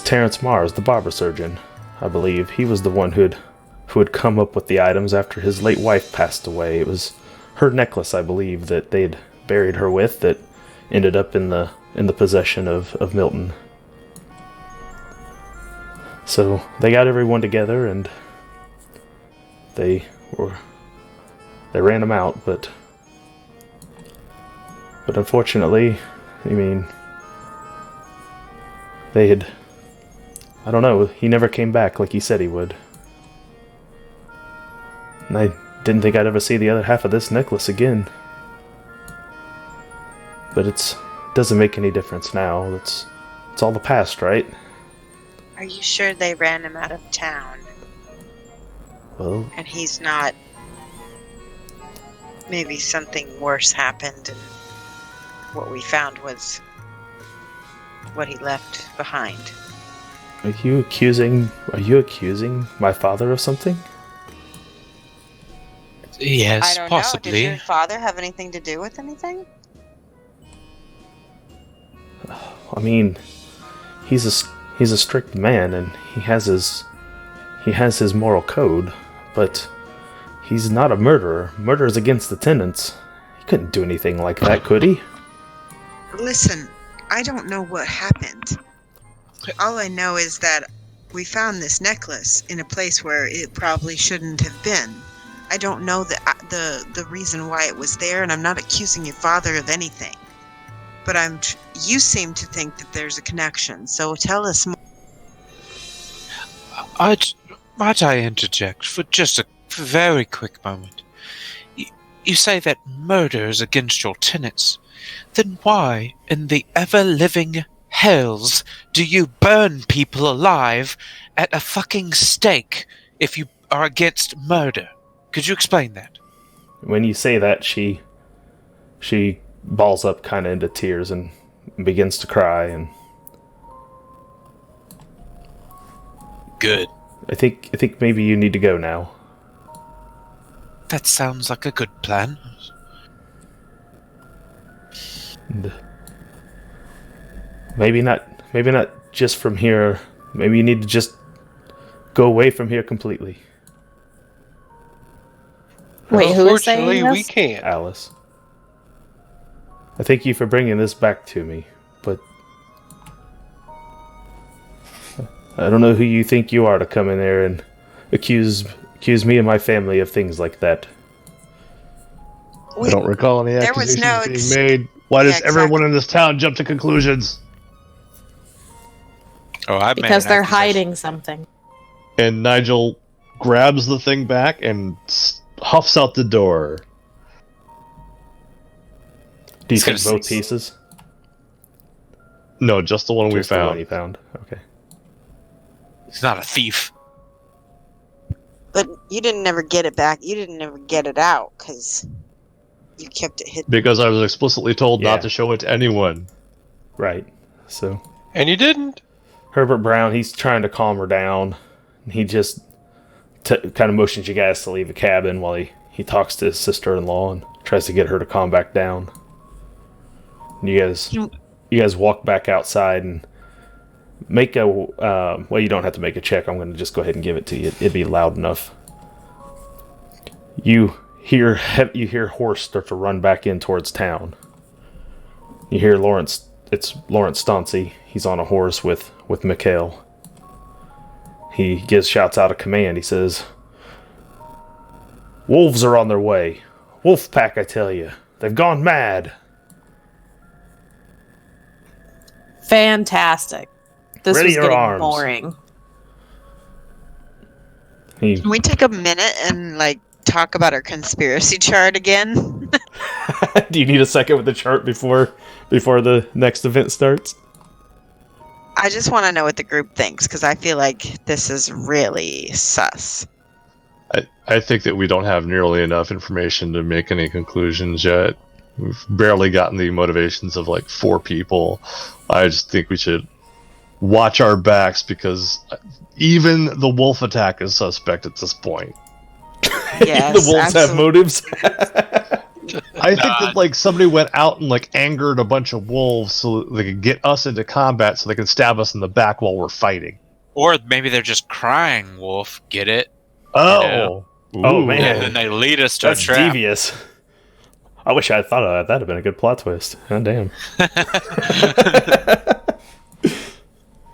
Terrence Mars, the barber surgeon, I believe. He was the one who had come up with the items after his late wife passed away. It was her necklace, I believe, that they'd buried her with that ended up in the possession of Milton. So they got everyone together and they ran him out, but unfortunately, I mean, I don't know, he never came back like he said he would. And I didn't think I'd ever see the other half of this necklace again. But it doesn't make any difference now. It's all the past, right? Are you sure they ran him out of town? Well, And he's not... Maybe something worse happened and what we found was what he left behind. Are you accusing my father of something? Yes, I don't possibly. know. Did your father have anything to do with anything? I mean, he's a strict man and he has his moral code, but he's not a murderer. Murder is against the tenets. He couldn't do anything like that, could he? Listen, I don't know what happened. All I know is that we found this necklace in a place where it probably shouldn't have been. I don't know the reason why it was there, and I'm not accusing your father of anything. But you seem to think that there's a connection, so tell us more. Might I interject for just a very quick moment? You say that murder is against your tenets. Then why, in the ever-living hells, do you burn people alive at a fucking stake if you are against murder? Could you explain that? When you say that, she balls up kind of into tears and begins to cry, and Good. I think maybe you need to go now. That sounds like a good plan. And maybe not just from here. Maybe you need to just go away from here completely. Wait, who is saying Unfortunately, this? we can't. Alice. I thank you for bringing this back to me, but I don't know who you think you are to come in there and accuse me and my family of things like that. I don't recall any There was accusations no being made. Why does Yeah, everyone exactly. in this town jump to conclusions? Oh, I Because they're hiding something. And Nigel grabs the thing back and huffs out the door. Do you He's think gonna both say- pieces? No, just the one we Just the one found. you found. Okay. He's not a thief. But You didn't never get it back. You didn't never get it out because you kept it hidden. Because I was explicitly told Yeah. not to show it to anyone. Right. So And you didn't. Herbert Brown, he's trying to calm her down. He just kind of motions you guys to leave the cabin while he talks to his sister-in-law and tries to get her to calm back down. And you guys walk back outside and make a well, you don't have to make a check. I'm going to just go ahead and give it to you. It'd be loud enough. You hear horse start to run back in towards town. You hear Lawrence. It's Lawrence Stauncy. He's on a horse with Mikhail. He shouts out a command. He says, "Wolves are on their way. Wolf pack, I tell you. They've gone mad." Fantastic. This Ready was your getting arms. boring. Can we take a minute and talk about our conspiracy chart again? Do you need a second with the chart before the next event starts? I just want to know what the group thinks because I feel like this is really sus. I think that we don't have nearly enough information to make any conclusions yet. We've barely gotten the motivations of 4 people. I just think we should watch our backs because even the wolf attack is suspect at this point. Yes, The wolves have motives. I think that somebody went out and angered a bunch of wolves so they could get us into combat so they can stab us in the back while we're fighting. Or maybe they're just crying wolf. Get it? Oh. Oh, man. And then they lead us to That's a trap. devious. I wish I had thought of that. That'd have been a good plot twist. God damn.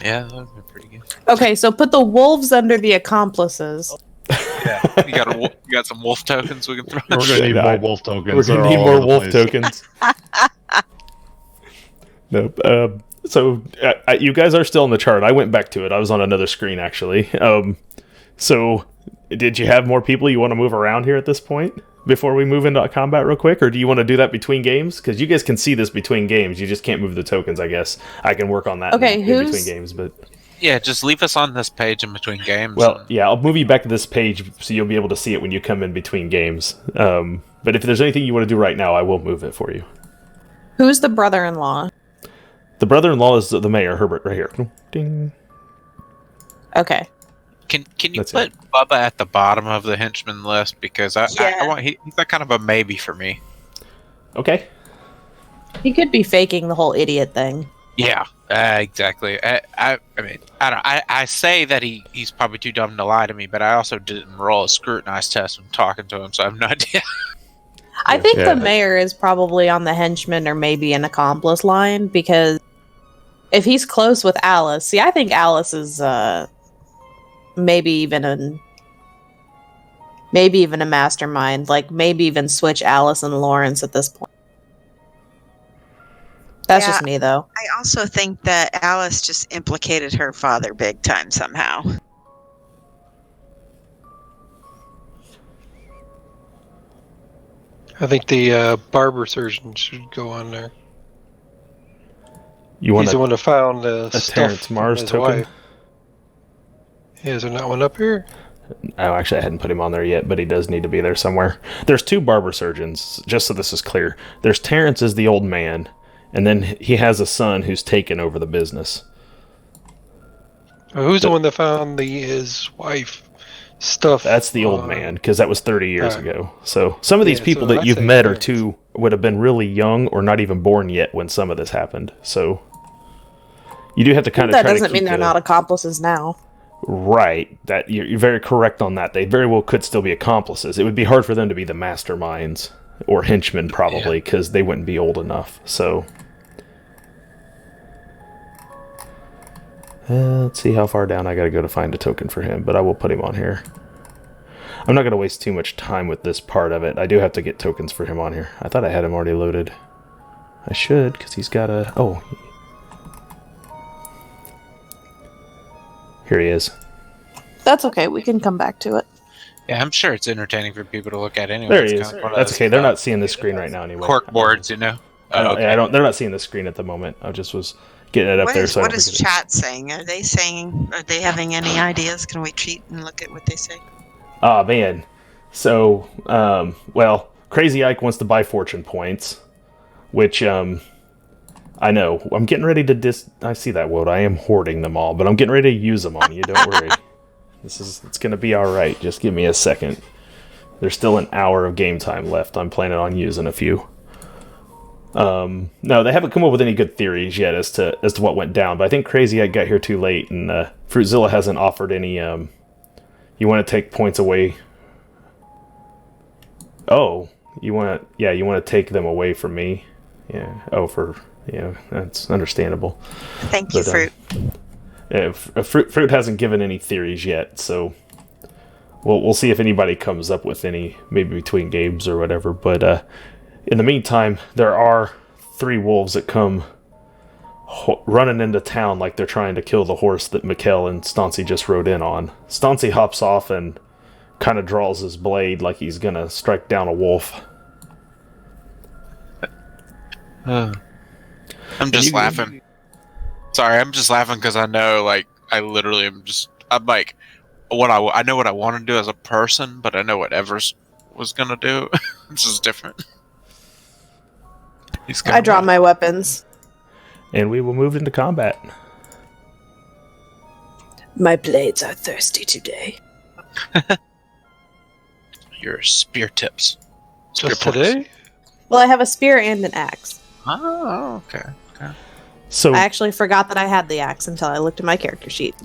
Yeah, that would be pretty good. Okay, so put the wolves under the accomplices. Yeah, you got some wolf tokens we can throw. We're going to need more wolf tokens. We're going to They're need all more over the wolf place. tokens. Nope. So you guys are still in the chart. I went back to it. I was on another screen, actually. So did you have more people you want to move around here at this point before we move into combat real quick? Or do you want to do that between games? Because you guys can see this between games. You just can't move the tokens, I guess. I can work on that Okay, in who's- between games, but... Yeah, just leave us on this page in between games. Well, yeah, I'll move you back to this page so you'll be able to see it when you come in between games. But if there's anything you want to do right now, I will move it for you. Who's the brother-in-law? The brother-in-law is the mayor, Herbert, right here. Ding. Okay. Can you That's put Bubba at the bottom of the henchman list because I Yeah. want he's that kind of a maybe for me. Okay. He could be faking the whole idiot thing. Yeah, exactly. I mean, I say that he's probably too dumb to lie to me, but I also didn't roll a scrutinize test when talking to him, so I have no idea. I think Yeah. the mayor is probably on the henchman or maybe an accomplice line because if he's close with Alice, see, I think Alice is maybe even a mastermind. Maybe even switch Alice and Lawrence at this point. That's Yeah. just me, though. I also think that Alice just implicated her father big time somehow. I think the barber surgeon should go on there. You want He's the one that found the a stuff Terrence from Mars his token? wife. Yeah, is there not one up here? Oh, actually, I hadn't put him on there yet, but he does need to be there somewhere. There's 2 barber surgeons, just so this is clear. There's Terrence as the old man, and then he has a son who's taken over the business. Who's the one that found his wife stuff? That's the old man, because that was 30 years Alright. ago. So some of these Yeah, people so that I'd you've say met Terrence. would have been really young or not even born yet when some of this happened. So you do have to kind of That try to doesn't mean keep they're not accomplices now. Right. That you're very correct on that. They very well could still be accomplices. It would be hard for them to be the masterminds or henchmen, probably, because they wouldn't be old enough. So let's see how far down I gotta go to find a token for him, but I will put him on here. I'm not gonna waste too much time with this part of it. I do have to get tokens for him on here. I thought I had him already loaded. I should, because he's got a... Oh. Here he is. That's okay. We can come back to it. Yeah, I'm sure it's entertaining for people to look at anyway. There It's he kind is. of one of That's those, okay. They're not seeing the screen right now anyway. cork boards, you know. I don't. They're not seeing the screen at the moment. I just was getting it up What there. is, So I what don't is forget it. chat saying? Are they having any ideas? Can we cheat and look at what they say? Ah, man. So, well, Crazy Ike wants to buy fortune points, which, I know. I'm getting ready to I see that, Woad. I am hoarding them all, but I'm getting ready to use them on you. Don't worry. It's going to be alright. Just give me a second. There's still an hour of game time left. I'm planning on using a few. No, they haven't come up with any good theories yet as to what went down, but I think Crazy Ike got here too late, and Fruitzilla hasn't offered any, you want to take points away. Oh, you want to take them away from me. Yeah. Oh, that's understandable. Thank you, Fruit. Fruit hasn't given any theories yet, so we'll see if anybody comes up with any, maybe between games or whatever. But in the meantime, there are 3 wolves that come running into town like they're trying to kill the horse that Mikkel and Stancy just rode in on. Stancy hops off and kind of draws his blade like he's gonna strike down a wolf. I'm just laughing. Sorry, I'm just laughing because I know, like, I literally I'm like, I know what I want to do as a person, but I know what Evers was gonna do. This is different. I draw my weapons. And we will move into combat. My blades are thirsty today. Your spear tips. Just today? Well, I have a spear and an axe. Oh, okay. So I actually forgot that I had the axe until I looked at my character sheet.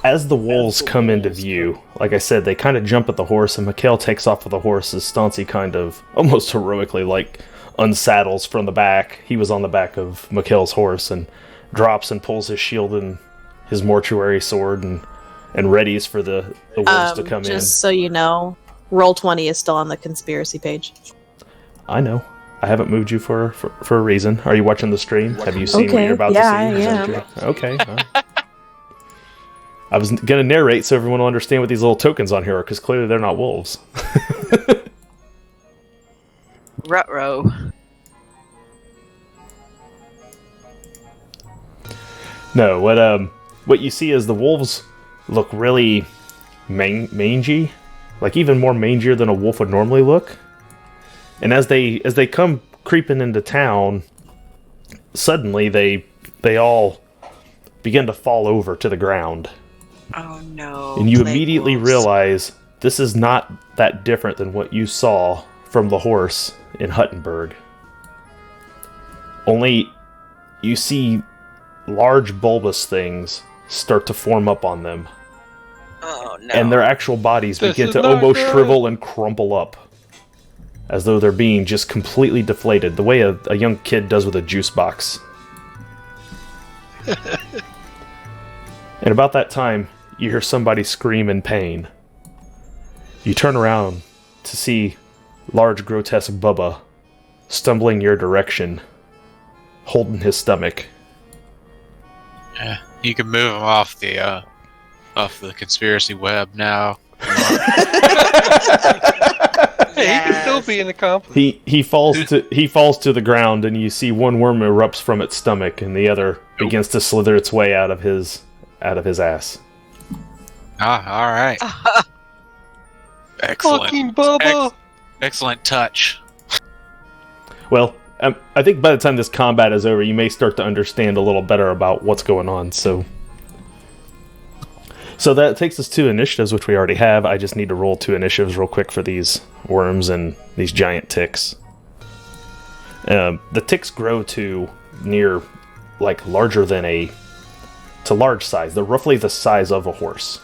as the wolves come into view, like I said, they kind of jump at the horse, and Mikkel takes off with the horse as Stancy kind of, almost heroically, like, unsaddles from the back. He was on the back of Mikkel's horse, and drops and pulls his shield and his mortuary sword, and readies for the wolves to come in. Just so you know, Roll20 is still on the conspiracy page. I know. I haven't moved you for a reason. Are you watching the stream? Have you seen what you're about to see? I am. Okay. I was going to narrate so everyone will understand what these little tokens on here are, because clearly they're not wolves. Ruh-roh. No, what you see is the wolves look really mangy, like even more mangier than a wolf would normally look. And as they come creeping into town, suddenly they all begin to fall over to the ground. Oh no. And you plague immediately wolves. realize this is not that different than what you saw from the horse in Huttenberg. Only you see large bulbous things start to form up on them. Oh no. And their actual bodies This begin is to not almost good. shrivel and crumple up. As though they're being just completely deflated, the way a young kid does with a juice box. And about that time, you hear somebody scream in pain. You turn around to see large, grotesque Bubba stumbling your direction, holding his stomach. Yeah, you can move him off the conspiracy web now. Hey, he can still be an accomplice. He falls to the ground, and you see one worm erupts from its stomach, and the other begins to slither its way out of his ass. Ah, all right. Excellent. Fucking Bubba! Excellent touch. Well, I think by the time this combat is over, you may start to understand a little better about what's going on. So that takes us to initiatives, which we already have. I just need to roll 2 initiatives real quick for these worms and these giant ticks. The ticks grow to near, like, larger than to large size. They're roughly the size of a horse.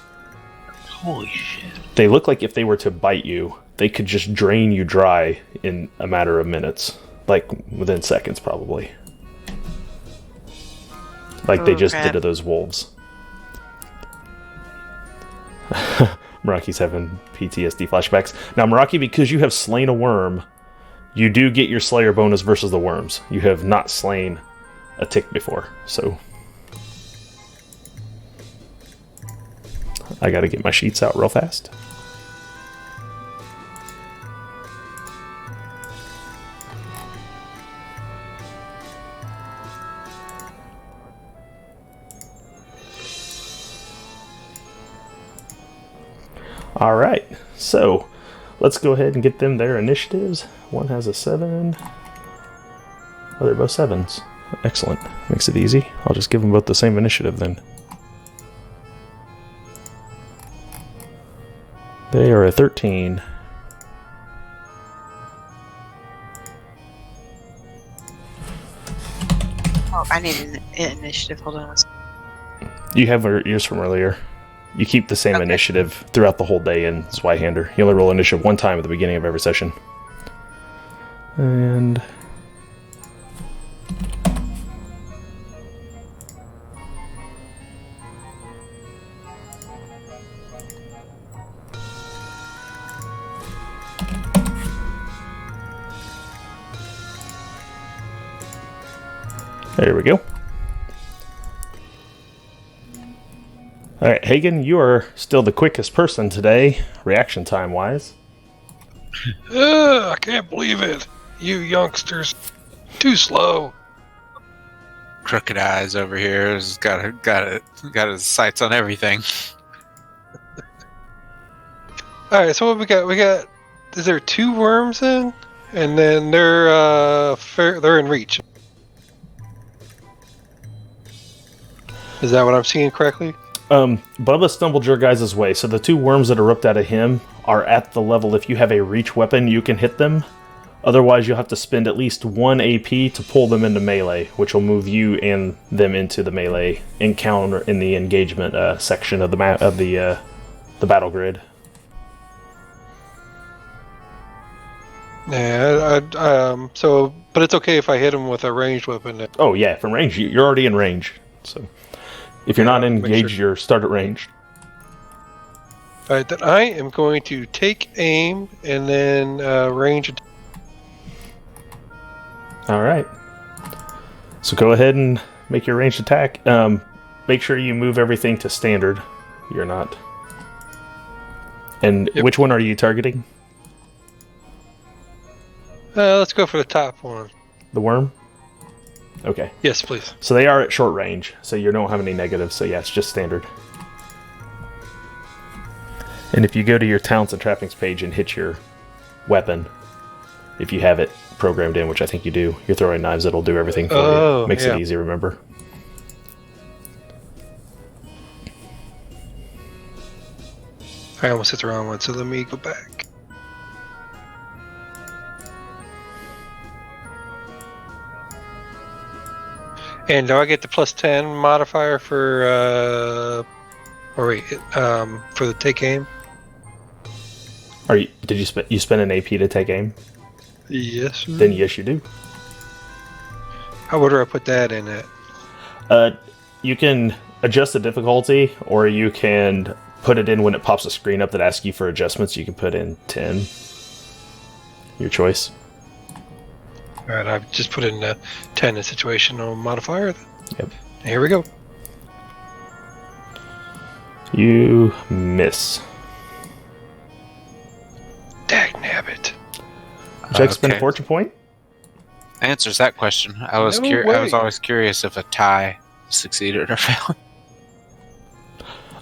Holy shit. They look like if they were to bite you, they could just drain you dry in a matter of minutes. Like, within seconds, probably. Like they just did to those wolves. Meraki's having PTSD flashbacks. Now, Meraki, because you have slain a worm, you do get your Slayer bonus versus the worms. You have not slain a tick before, so... I gotta get my sheets out real fast. All right, so let's go ahead and get them their initiatives. One has a 7. Oh, they're both 7s. Excellent. Makes it easy. I'll just give them both the same initiative then. They are a 13. Oh, I need an initiative. Hold on. You have yours from earlier. You keep the same initiative throughout the whole day in Zweihander. You only roll initiative one time at the beginning of every session. And... there we go. Alright, Hagen, you are still the quickest person today, reaction time wise. I can't believe it. You youngsters. Too slow. Crooked Eyes over here has got his sights on everything. Alright, so what we got? Is there 2 worms in? And then they're in reach. Is that what I'm seeing correctly? Bubba stumbled your guys' way, so the 2 worms that are ripped out of him are at the level if you have a reach weapon, you can hit them. Otherwise, you'll have to spend at least 1 AP to pull them into melee, which will move you and them into the melee encounter in the engagement section of the battle grid. Yeah, but it's okay if I hit him with a ranged weapon. Oh yeah, from range, you're already in range. So if you're not engaged, you're start at range. Alright, then I am going to take aim and then range. Alright. So go ahead and make your ranged attack. Make sure you move everything to standard. You're not. And which one are you targeting? Let's go for the top one. The worm? Okay. Yes, please. So they are at short range, so you don't have any negatives, so yeah, it's just standard. And if you go to your talents and trappings page and hit your weapon, if you have it programmed in, which I think you do, you're throwing knives, it'll do everything for you. Makes it easy, remember? I almost hit the wrong one, so let me go back. And do I get the +10 modifier for for the take aim? Did you spend an AP to take aim? Yes. Sir. Then yes, you do. How would I put that in it? You can adjust the difficulty, or you can put it in when it pops a screen up that asks you for adjustments. You can put in 10. Your choice. Alright, I've just put in 10 in situational modifier. Yep. Here we go. You miss. Dagnabbit. Would you like to spend a fortune point? Answers that question. I was always curious if a tie succeeded or failed.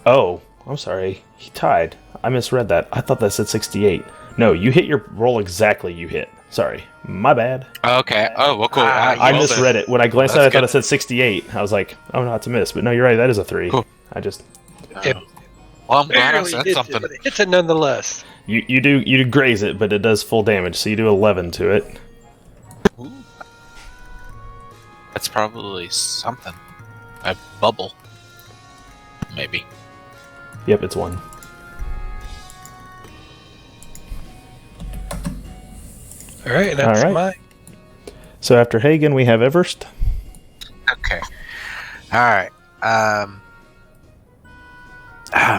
Oh, I'm sorry. He tied. I misread that. I thought that said 68. No, you hit your roll exactly. You hit. Sorry, my bad. Okay. Oh, well, cool. I misread it. When I glanced at it, I thought it said 68. I was like, oh no, it's a miss. But no, you're right. That is a 3. Cool. I just... Well, I'm glad I said something. It's a nonetheless. You do graze it, but it does full damage, so you do 11 to it. Ooh. That's probably something. A bubble. Maybe. Yep, it's 1. Alright, that's mine. So after Hagen, we have Everst. Okay. Alright.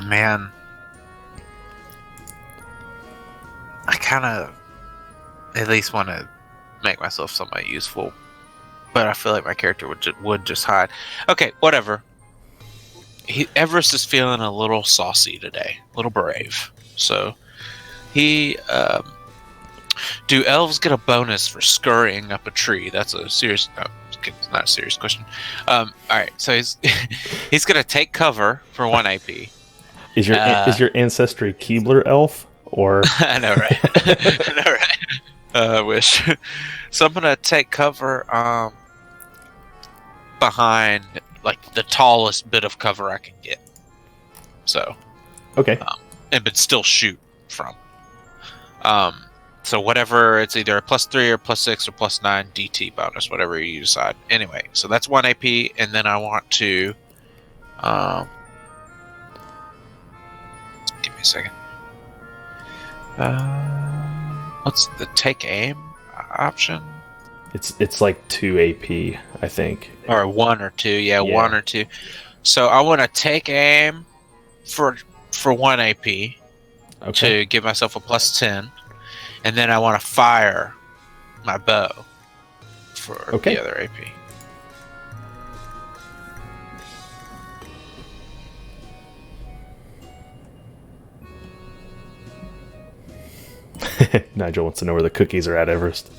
Man. I kind of at least want to make myself somewhat useful, but I feel like my character would just hide. Okay, whatever. Everest is feeling a little saucy today, a little brave. So he do elves get a bonus for scurrying up a tree? That's a serious, it's not a serious question. All right, so he's he's gonna take cover for 1 AP, Is your ancestry Keebler elf or? I know, right? I know, right? I wish. So I'm gonna take cover behind like the tallest bit of cover I can get. So Okay. but still shoot from. So whatever, it's either a +3 or +6 or +9 DT bonus, whatever you decide. Anyway, so that's 1 AP, and then I want to give me a second. What's the take aim option? It's like 2 AP, I think. Or 1 or 2, yeah. 1 or 2. So I want to take aim for 1 AP to give myself a +10, and then I want to fire my bow for the other AP. Nigel wants to know where the cookies are at, Everest.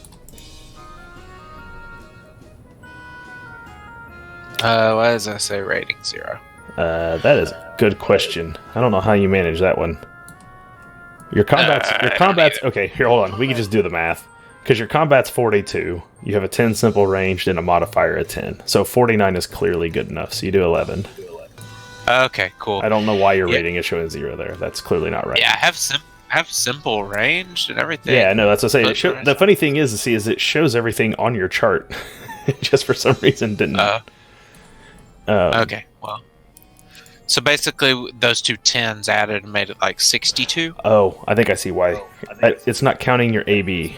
Why does that say rating 0? That is a good question. I don't know how you manage that one. Your combat's okay. Here, hold on. We can just do the math because your combat's 42. You have a 10 simple ranged and a modifier of 10, so 49 is clearly good enough. So you do 11. Okay, cool. I don't know why your rating is showing 0 there. That's clearly not right. Yeah, I have simple ranged and everything. Yeah, no, that's what I say. The funny thing is it shows everything on your chart. Just for some reason didn't. Okay, well. So basically, those two 10s added made it like 62. Oh, I think I see why. It's not counting your AB.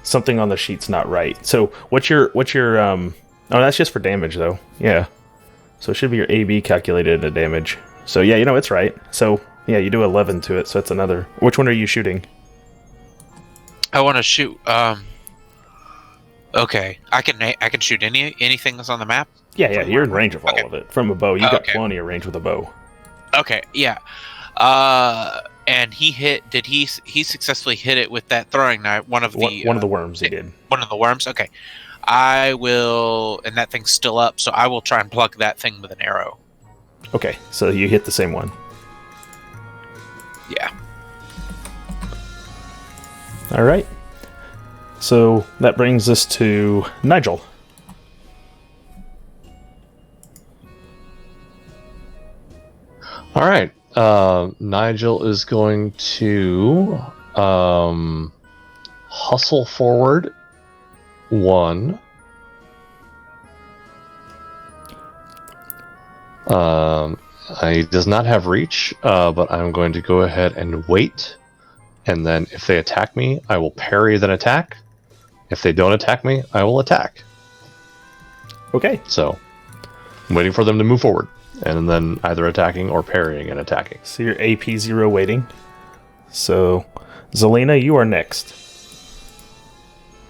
Something on the sheet's not right. So what's your Oh, that's just for damage though. Yeah. So it should be your AB calculated into damage. So yeah, it's right. So yeah, you do 11 to it. So that's another. Which one are you shooting? I want to shoot. Okay, I can shoot anything that's on the map. Yeah, you're in range of all of it. From a bow, you got plenty of range with a bow. Okay, yeah. And did he successfully hit it with that throwing knife? One of the worms he did. One of the worms? Okay. I will, and that thing's still up, so I will try and plug that thing with an arrow. Okay, so you hit the same one. Yeah. Alright. So that brings us to Nigel. All right. Nigel is going to hustle forward 1. He does not have reach, but I'm going to go ahead and wait. And then if they attack me, I will parry then attack. If they don't attack me, I will attack. Okay. So I'm waiting for them to move forward. And then either attacking or parrying and attacking. So you're AP 0 waiting. So, Zelina, you are next.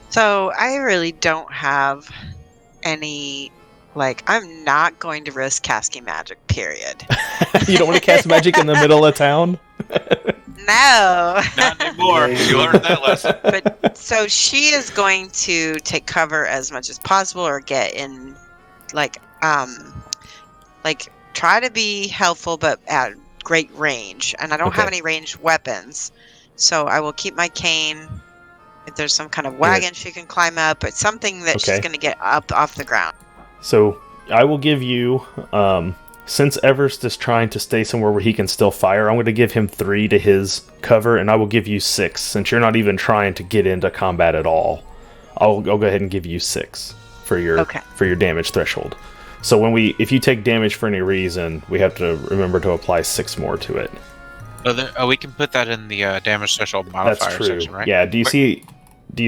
So I really don't have any. I'm not going to risk casting magic. Period. You don't want to cast magic in the middle of town? No. Not anymore. You learned that lesson. But so she is going to take cover as much as possible, or get in, try to be helpful, but at great range. And I don't have any ranged weapons, so I will keep my cane. If there's some kind of wagon she can climb up, but something that she's going to get up off the ground. So I will give you, since Everest is trying to stay somewhere where he can still fire, I'm going to give him 3 to his cover, and I will give you 6, since you're not even trying to get into combat at all. I'll go ahead and give you 6 for your damage threshold. So if you take damage for any reason, we have to remember to apply 6 more to it. We can put that in the damage threshold modifier section, right? Yeah. Do you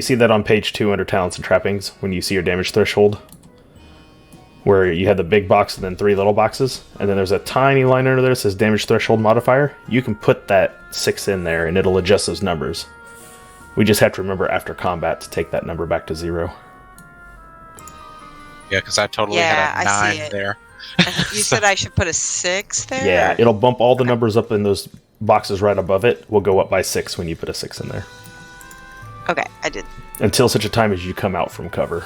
see that on page 2 under talents and trappings when you see your damage threshold? Where you have the big box and then 3 little boxes, and then there's a tiny line under there that says damage threshold modifier. You can put that 6 in there, and it'll adjust those numbers. We just have to remember after combat to take that number back to 0. Yeah, because I totally had a 9 there. You said I should put a 6 there? Yeah, it'll bump all the numbers up in those boxes right above it. Will go up by 6 when you put a 6 in there. Okay, I did. Until such a time as you come out from cover.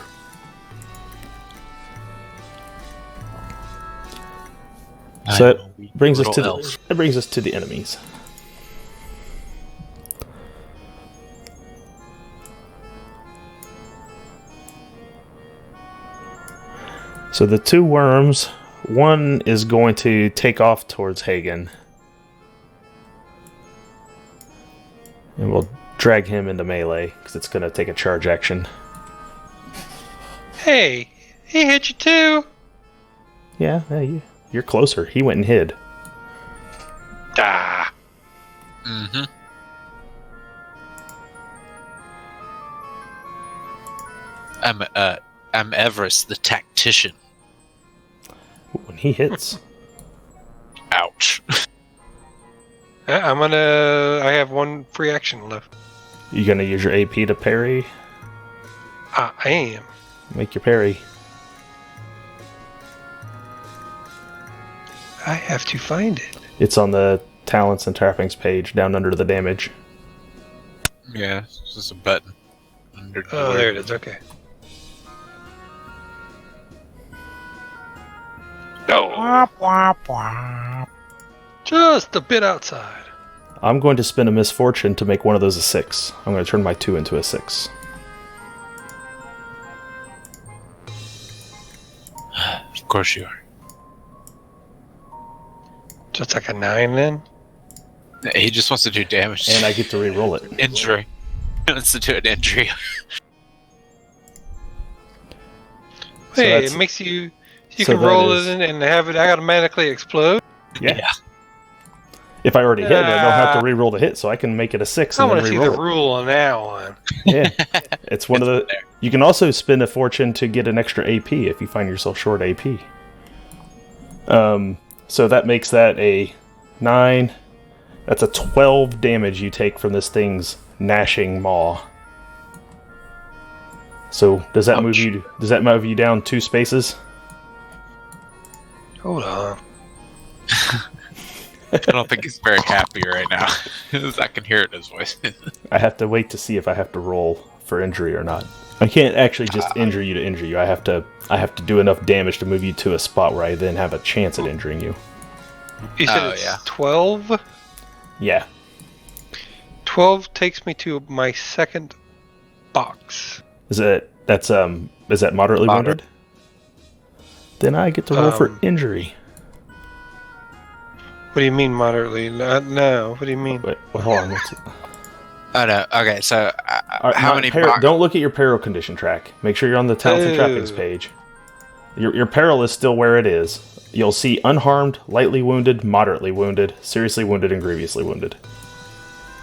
So that brings us to the enemies. So the two worms, one is going to take off towards Hagen. And we'll drag him into melee, because it's going to take a charge action. Hey, he hit you too. Yeah, you're closer. He went and hid. Ah. Mm-hmm. I'm Everest, the tactician. When he hits. Ouch. I have one free action left. You going to use your AP to parry? I am. Make your parry. I have to find it. It's on the talents and trappings page down under the damage. Yeah, it's just a button. Under Oh, there it is. Okay. No. Just a bit outside. I'm going to spend a misfortune to make one of those a 6. I'm going to turn my 2 into a 6. Of course you are. Just like a 9 then? He just wants to do damage. And I get to re-roll it. Injury. He wants to do an injury. Hey, it makes you can roll it in and have it automatically explode. Yeah. If I already hit it, I don't have to re-roll the hit, so I can make it a 6 I and want then to see the re-roll it. rule on that one. Yeah. It's one of the... You can also spend a fortune to get an extra AP if you find yourself short AP. So that makes that a 9. That's a 12 damage you take from this thing's gnashing maw. So does that move you? Does that move you down 2 spaces? Hold on. I don't think he's very happy right now. I can hear it in his voice. I have to wait to see if I have to roll for injury or not. I can't actually just injure you to injure you. I have to do enough damage to move you to a spot where I then have a chance at injuring you. You said it's 12? Yeah. 12 takes me to my second box. Is that moderately wounded? Then I get to roll for injury. What do you mean moderately? No. What do you mean? Wait, hold on. What's it? Oh no. Okay, so how many? Don't look at your peril condition track. Make sure you're on the talents and trappings page. Your peril is still where it is. You'll see unharmed, lightly wounded, moderately wounded, seriously wounded, and grievously wounded.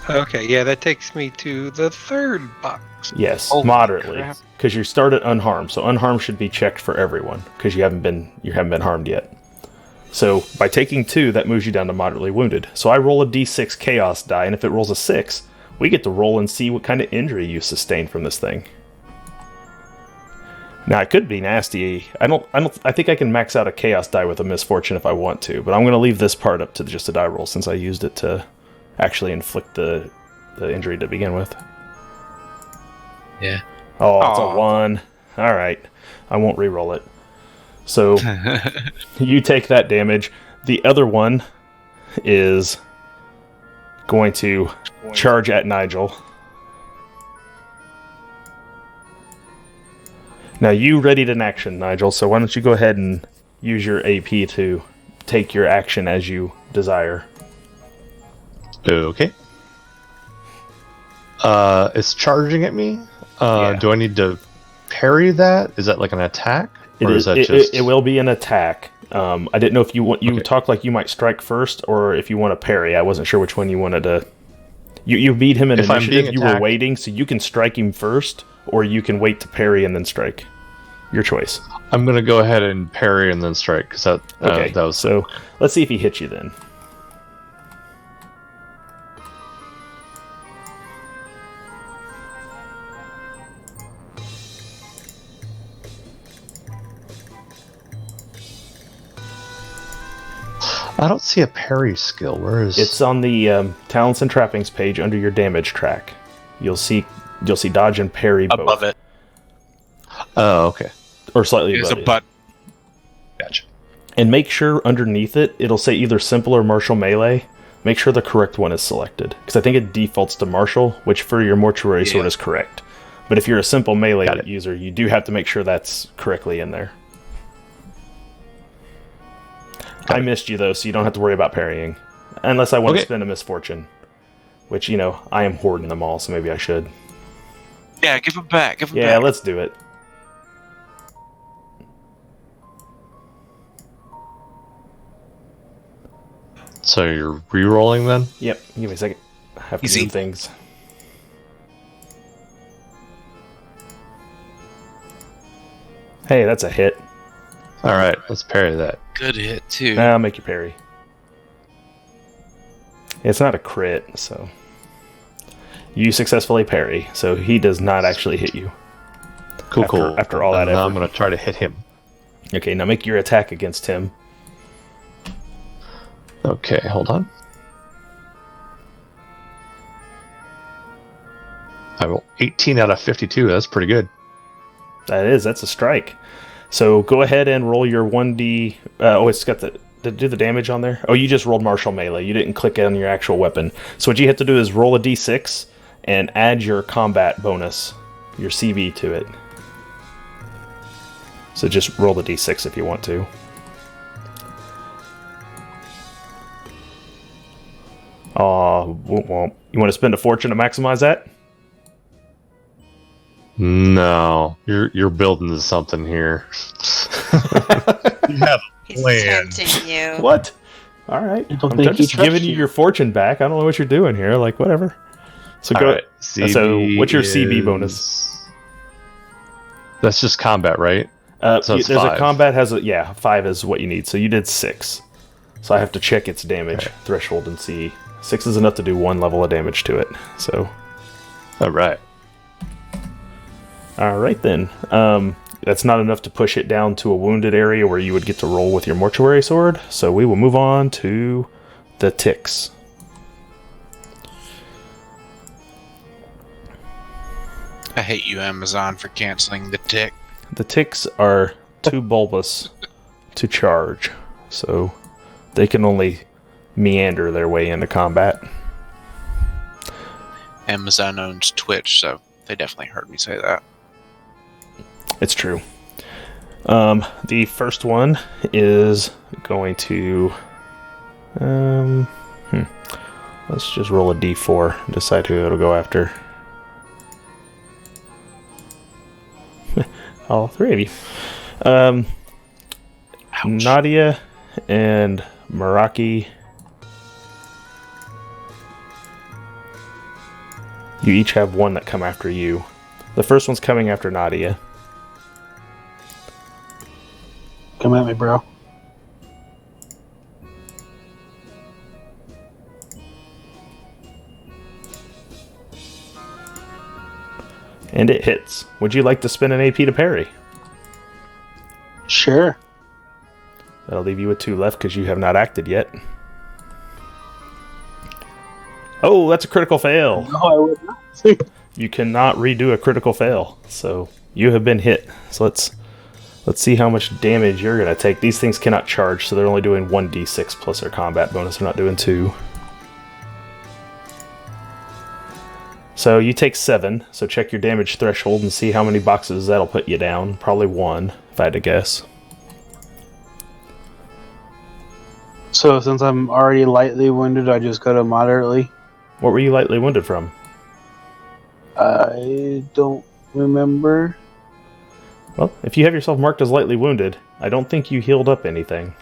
Okay, yeah, that takes me to the third box. Yes, Holy moderately, crap. because you start at unharmed. So unharmed should be checked for everyone because you haven't been harmed yet. So by taking 2, that moves you down to moderately wounded. So I roll a d6 chaos die, and if it rolls a 6, we get to roll and see what kind of injury you sustained from this thing. Now it could be nasty. I think I can max out a chaos die with a misfortune if I want to, but I'm going to leave this part up to just a die roll since I used it to actually inflict the injury to begin with. Yeah. Oh, it's a 1. All right, I won't re-roll it. So you take that damage. The other one is going to charge at Nigel. Now you readied an action, Nigel, so why don't you go ahead and use your AP to take your action as you desire. Okay. It's charging at me. Yeah. Do I need to parry that? Is that like an attack? It will be an attack. I didn't know if you talked like you might strike first, or if you want to parry. I wasn't sure which one you wanted to. You beat him in If I'm being initiative. You were attacked- waiting, so you can strike him first, or you can wait to parry and then strike. Your choice. I'm gonna go ahead and parry and then strike because that was So let's see if he hits you then. I don't see a parry skill. Where is It's on the talents and trappings page under your damage track. You'll see dodge and parry both. Above it. Oh, okay. Or slightly There's above a it. button. Gotcha. And make sure underneath it, it'll say either simple or martial melee. Make sure the correct one is selected. Because I think it defaults to martial, which for your mortuary sword is correct. But if you're a simple melee user, you do have to make sure that's correctly in there. I missed you, though, so you don't have to worry about parrying. Unless I want to spend a misfortune. Which, you know, I am hoarding them all, so maybe I should. Yeah, give them back. Give them back. Yeah, let's do it. So you're re-rolling then? Yep, give me a second. I have to Easy. do things. Hey, that's a hit. Alright, let's parry that. Good hit, too. I'll make you parry. It's not a crit, so... You successfully parry, so he does not actually hit you. Cool. After all that Now effort. I'm going to try to hit him. Okay, now make your attack against him. Okay, hold on. I roll 18 out of 52. That's pretty good. That's a strike. So go ahead and roll your 1d... it's got the... Did it do the damage on there? Oh, you just rolled martial melee. You didn't click on your actual weapon. So what you have to do is roll a d6 and add your combat bonus, your CV, to it. So just roll the d6 if you want to. Womp. You want to spend a fortune to maximize that? No, you're building something here. You have a He's plan. tempting you. What? All right. don't I'm think he just trusts giving you you. your fortune back. I don't know what you're doing here. Like, whatever. So go. Alright, So what's your CB is- bonus? That's just combat, right? So it's There's 5. a combat has a 5 is what you need. So you did 6. So I have to check its damage threshold and see 6 is enough to do 1 level of damage to it. So Alright. all right then. That's not enough to push it down to a wounded area where you would get to roll with your mortuary sword. So we will move on to the ticks. I hate you, Amazon, for canceling the tick. The ticks are too bulbous to charge, so they can only meander their way into combat. Amazon owns Twitch, so they definitely heard me say that. It's true. The first one is going to... Let's just roll a d4 and decide who it'll go after. All 3 of you. Ouch. Nadia and Meraki. You each have one that come after you. The first one's coming after Nadia. Come at me, bro. And it hits. Would you like to spend an AP to parry? Sure. That'll leave you with 2 left because you have not acted yet. Oh, that's a critical fail. No, I would not. You cannot redo a critical fail. So you have been hit. So let's see how much damage you're going to take. These things cannot charge, so they're only doing 1d6 plus their combat bonus. They're not doing 2. So you take 7. So check your damage threshold and see how many boxes that'll put you down. Probably 1, if I had to guess. So since I'm already lightly wounded, I just go to moderately. What were you lightly wounded from? I don't remember. Well, if you have yourself marked as lightly wounded, I don't think you healed up anything.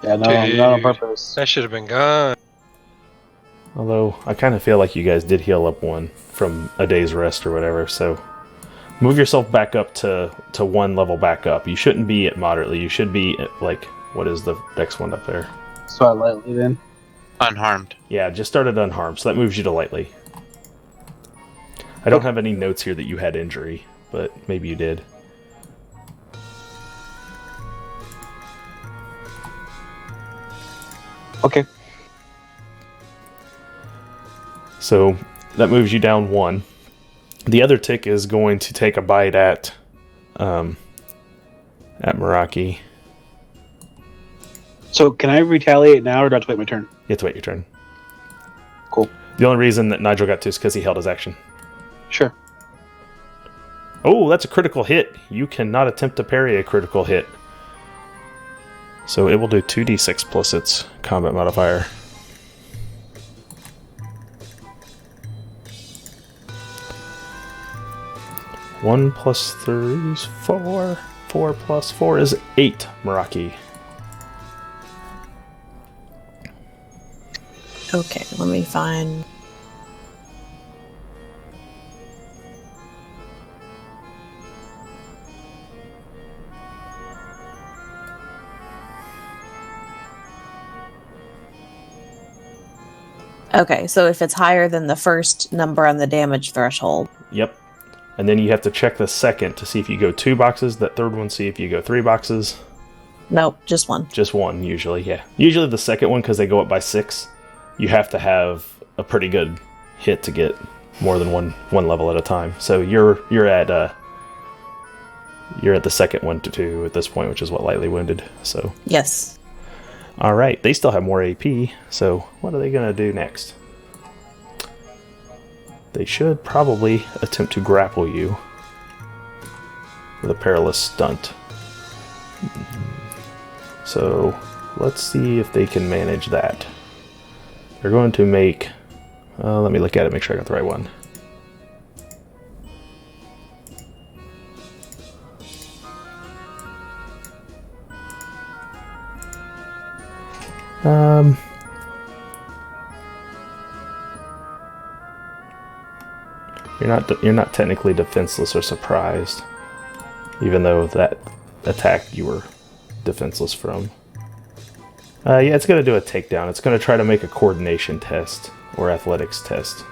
Yeah, no, not on purpose. That should have been gone. Although, I kind of feel like you guys did heal up 1 from a day's rest or whatever, so... Move yourself back up to 1 level back up. You shouldn't be at moderately. You should be at, like... What is the next one up there? So I lightly then. Unharmed. Yeah, just started unharmed, so that moves you to lightly. I don't have any notes here that you had injury, but maybe you did. Okay. So that moves you down 1. The other tick is going to take a bite at Meraki. So can I retaliate now, or do I have to wait my turn? You have to wait your turn. Cool. The only reason that Nigel got to is because he held his action. Sure. Oh, that's a critical hit. You cannot attempt to parry a critical hit. So it will do 2d6 plus its combat modifier. One plus 3 is 4. 4 plus 4 is 8, Meraki. Okay, let me find. Okay, so if it's higher than the first number on the damage threshold. Yep. And then you have to check the second to see if you go 2 boxes. That third one, see if you go 3 boxes. Nope, just one. Just one, usually, yeah. Usually the second one, because they go up by 6, you have to have a pretty good hit to get more than one level at a time. So you're at the second one to 2 at this point, which is what lightly wounded. So Yes. all right, they still have more AP. So what are they gonna do next? They should probably attempt to grapple you with a perilous stunt. So let's see if they can manage that. They're going to make... let me look at it, make sure I got the right one. You're not technically defenseless or surprised, even though that attack you were defenseless from. Yeah, it's going to do a takedown. It's going to try to make a coordination test or athletics test.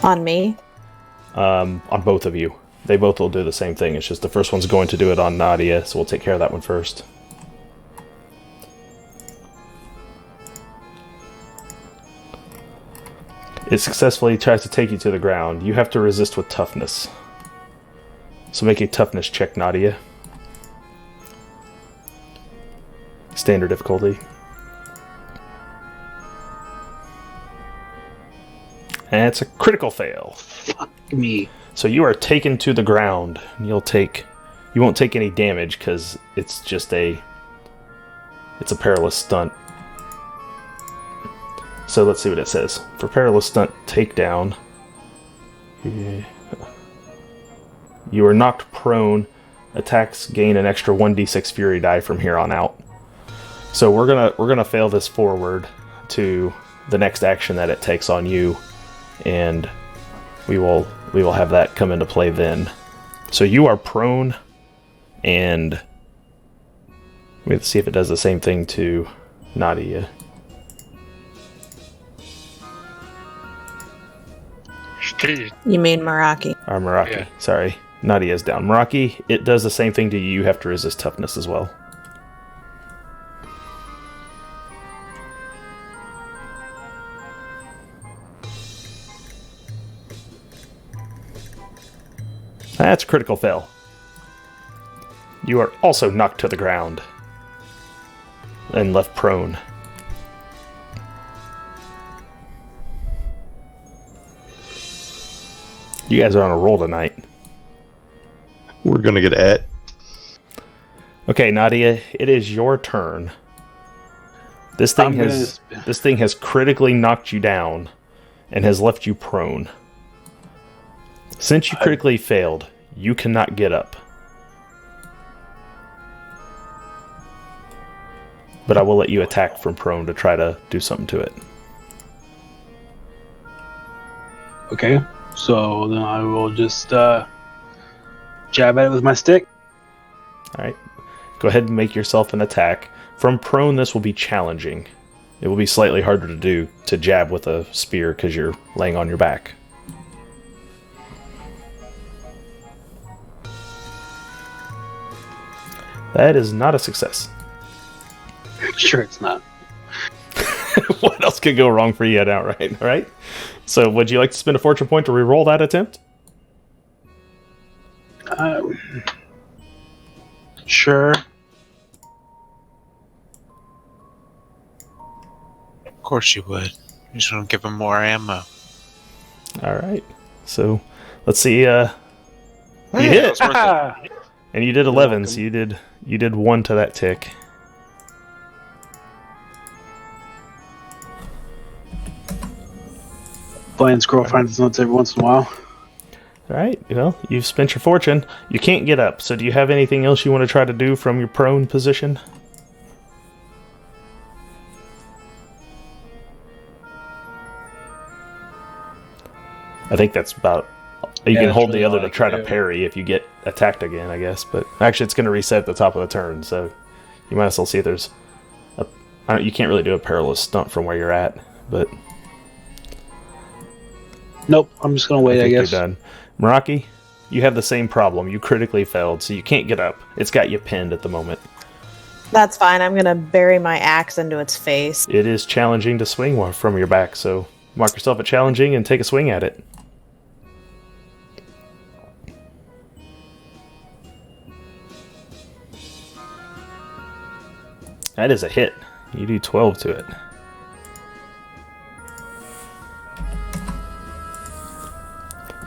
On me? On both of you. They both will do the same thing. It's just the first one's going to do it on Nadia, so we'll take care of that one first. It successfully tries to take you to the ground. You have to resist with toughness. So make a toughness check, Nadia. Standard difficulty. And it's a critical fail. Fuck me. So you are taken to the ground. You won't take any damage because it's just it's a perilous stunt. So let's see what it says. For perilous stunt takedown, you are knocked prone. Attacks gain an extra 1d6 fury die from here on out. So we're gonna fail this forward to the next action that it takes on you, and we will have that come into play then. So you are prone, and we have to see if it does the same thing to Nadia. You mean Meraki? Or Meraki, Yeah. sorry. Nadia's down. Meraki, it does the same thing to you. You have to resist toughness as well. That's a critical fail. You are also knocked to the ground and left prone. You guys are on a roll tonight. We're gonna get at. Okay, Nadia, it is your turn. This thing has critically knocked you down and has left you prone. Since you critically failed, you cannot get up. But I will let you attack from prone to try to do something to it. Okay, so then I will just jab at it with my stick. Alright. Go ahead and make yourself an attack. From prone, this will be challenging. It will be slightly harder to do to jab with a spear because you're laying on your back. That is not a success. Sure, it's not. What else could go wrong for you at outright, right? So would you like to spend a fortune point to reroll that attempt? Sure. course you would. You just want to give him more ammo. All right. So let's see. You hit, It's worth it. and you did 11. So you did 1 to that tick. Blind squirrel finds his notes every once in a while. All right. Well, you've spent your fortune. You can't get up. So do you have anything else you want to try to do from your prone position? I think that's about. You Yeah, can that's hold really the other all to I try can to do. parry if you get attacked again, I guess. But actually, it's going to reset at the top of the turn, so you might as well see if there's. You can't really do a perilous stunt from where you're at, but Nope, I'm just gonna wait, I think guess. you're done. Meraki, you have the same problem. You critically failed, so you can't get up. It's got you pinned at the moment. That's fine. I'm gonna bury my axe into its face. It is challenging to swing one from your back, so mark yourself at challenging and take a swing at it. That is a hit. You do 12 to it.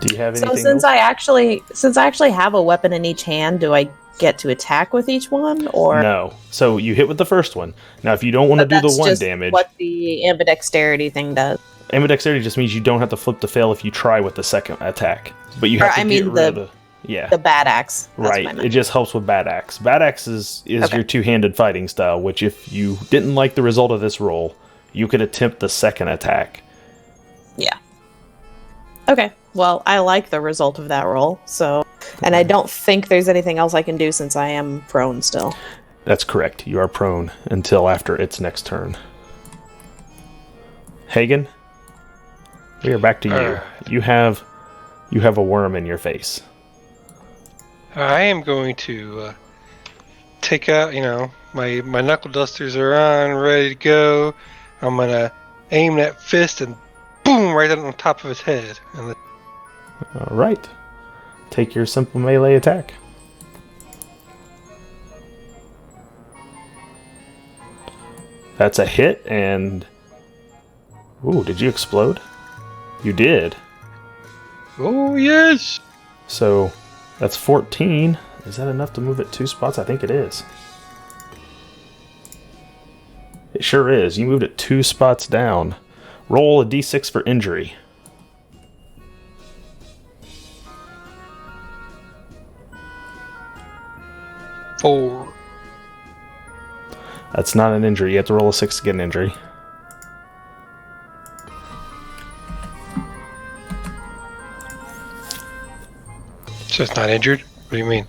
Do you have anything So since else? I actually have a weapon in each hand, do I get to attack with each one, or No. So you hit with the first one. Now, if you don't want to But do the that's 1 just damage, what the ambidexterity thing does? ambidexterity just means you don't have to flip to fail if you try with the second attack. But you Or, have to I get mean, rid of the... Yeah. The bad axe. That's Right. what I It meant. just helps with bad axe. Bad axe is Okay. your two-handed fighting style, which if you didn't like the result of this roll, you could attempt the second attack. Yeah. Okay. Well, I like the result of that roll, so, and I don't think there's anything else I can do since I am prone still. That's correct. You are prone until after its next turn. Hagen, we are back to you. You have a worm in your face. I am going to take out, my knuckle dusters are on, ready to go. I'm going to aim that fist and boom, right on top of his head. And All right. Take your simple melee attack. That's a hit, and... Ooh, did you explode? You did. oh, yes! So, that's 14. Is that enough to move it 2 spots? I think it is. It sure is. You moved it 2 spots down. Roll a d6 for injury. Four. That's not an injury. You have to roll a 6 to get an injury. So it's not injured? What do you mean?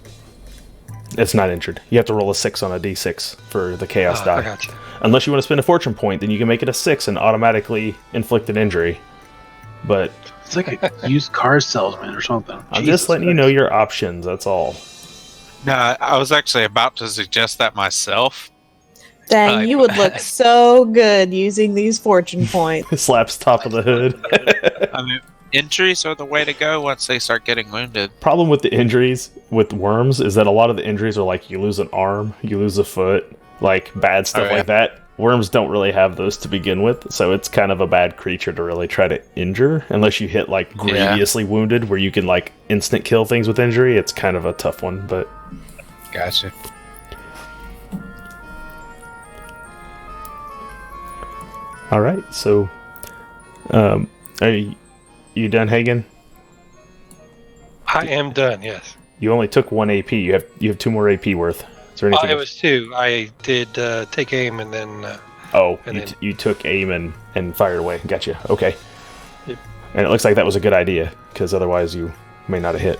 It's not injured. You have to roll a 6 on a d6 for the chaos I die. gotcha. Unless you want to spend a fortune point, then you can make it a 6 and automatically inflict an injury. But It's like a used car salesman or something. I'm Jesus just letting you know your options, that's all. No, I was actually about to suggest that myself. Dang, you would look so good using these fortune points. Slaps top of the hood. I mean, injuries are the way to go once they start getting wounded. Problem with the injuries with worms is that a lot of the injuries are like you lose an arm, you lose a foot, like bad stuff yeah. like that. Worms don't really have those to begin with, so it's kind of a bad creature to really try to injure unless you hit like grievously wounded where you can like instant kill things with injury. It's kind of a tough one, but Gotcha. all right. So, are you done, Hagen? I am done, yes. You only took 1 AP. You have 2 more AP worth. Is there anything? It was 2. I did take aim and then... You took aim and fired away. Gotcha. Okay. Yep. And it looks like that was a good idea, because otherwise you may not have hit.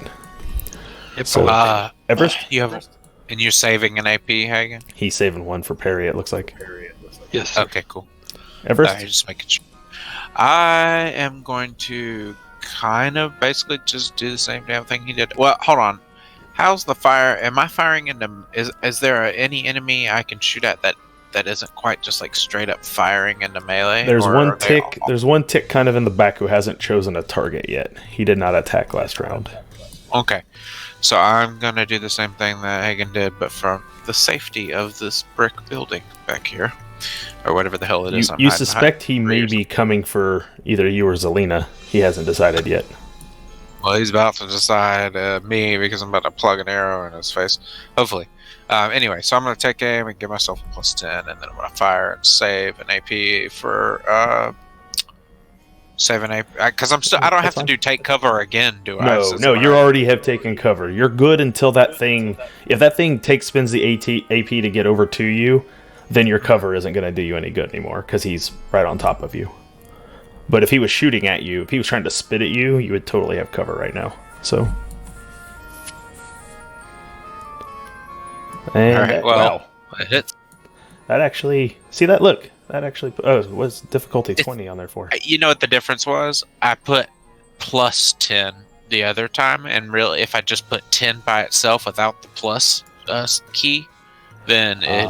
Yep. So, Everest? You have, and you're saving an AP, Hagen? He's saving 1 for parry, it looks like. Yes, sir. Okay, cool. Everest? Sorry, just making sure. I am going to kind of basically just do the same damn thing he did. Well, hold on. How's the fire? Am I firing into? Is there any enemy I can shoot at that isn't quite just like straight up firing into melee? There's or one are they tick. all- There's one tick kind of in the back who hasn't chosen a target yet. He did not attack last round. Okay, so I'm gonna do the same thing that Hagen did, but from the safety of this brick building back here. or whatever the hell it is. I'm You hiding suspect he behind may trees. be coming for either you or Zelina. He hasn't decided yet. Well, he's about to decide me because I'm about to plug an arrow in his face. Hopefully. Anyway, so I'm going to take aim and give myself a +10, and then I'm going to fire and save an AP for save an AP because I don't have to do take cover again, do I? No, you already have taken cover. You're good until that thing. If that thing spends the AP to get over to you, then your cover isn't going to do you any good anymore because he's right on top of you. But if he was shooting at you, if he was trying to spit at you, you would totally have cover right now. So. And All right, well, it hits. That actually, see that? Look, that actually. Oh, it was difficulty 20 on there for. You know what the difference was? I put +10 the other time, and really, if I just put 10 by itself without the plus key, then it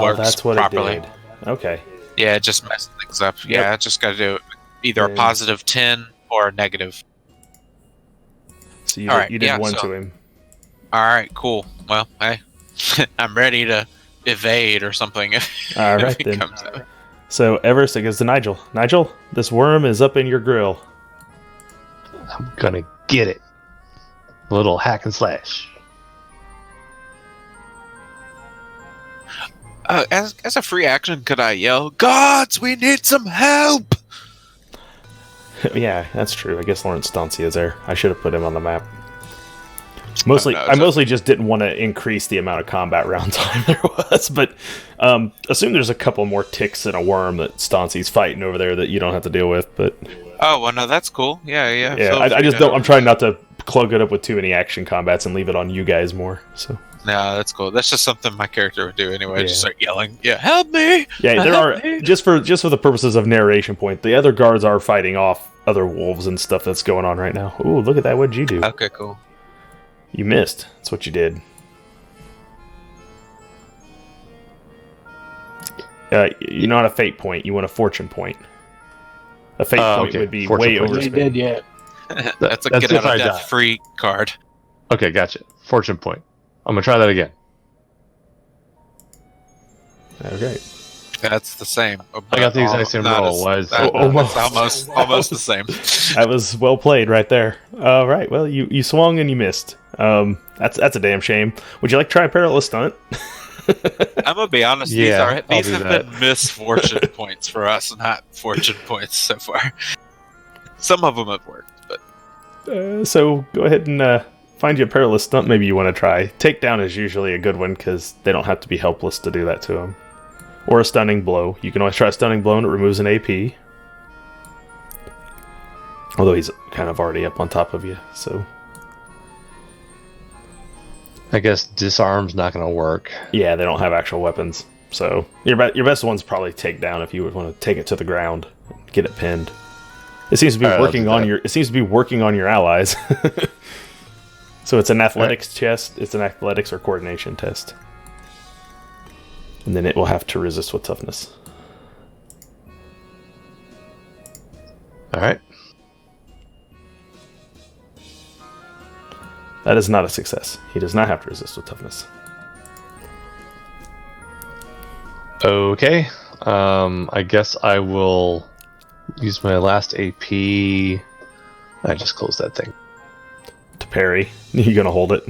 works that's what properly. it did. Okay. Yeah, it just messed things up. Yeah, I just got to do either a +10 or a negative. So you All did, right, you did yeah, one so- to him. All right, cool. Well, hey, I'm ready to evade or something. If, All if right, it then. comes out. So Everest, it goes to Nigel. Nigel, this worm is up in your grill. I'm gonna get it. A little hack and slash. As a free action, could I yell, "Gods, we need some help"? Yeah, that's true. I guess Lawrence Stancia is there. I should have put him on the map. Mostly, no, I mostly just didn't want to increase the amount of combat round time there was. But assume there's a couple more ticks and a worm that Stancia's fighting over there that you don't have to deal with. But Oh, well, no, that's cool. Yeah. yeah, feel I free just to- don't. I'm trying not to clog it up with too many action combats and leave it on you guys more. So No, that's cool. That's just something my character would do anyway. Yeah. Just start yelling, "Yeah, help me!" yeah, there Help are me!" just for the purposes of narration point. The other guards are fighting off other wolves and stuff that's going on right now. Ooh, look at that! What'd you do? Okay, cool. You missed. That's what you did. You're not a fate point. You want a fortune point. A fate point okay. would be Fortune way point. over. You did, yeah. That's a that's get if out I of die. death free card. Okay, gotcha. Fortune point. I'm gonna try that again. Okay. That's the same. I got the exact same roll. Why is that? It's almost the same. That was well played right there. All right. Well, you swung and you missed. That's a damn shame. Would you like to try a perilous stunt? I'm gonna be honest. Yeah, I'll these do have that. been misfortune points for us, not fortune points so far. Some of them have worked, but So go ahead and find you a perilous stunt. Maybe you want to try. Takedown is usually a good one because they don't have to be helpless to do that to them. Or a stunning blow. You can always try a stunning blow and it removes an AP. Although he's kind of already up on top of you, so... I guess disarm's not gonna work. Yeah, they don't have actual weapons. So your best one's probably takedown if you would want to take it to the ground, get it pinned. It seems to be All right, I'll working do on that. your. It seems to be working on your allies. So it's an athletics test. It's an athletics or coordination test, and then it will have to resist with toughness. All right. That is not a success. He does not have to resist with toughness. Okay. I guess I will use my last AP. I just closed that thing. To parry, you gonna hold it?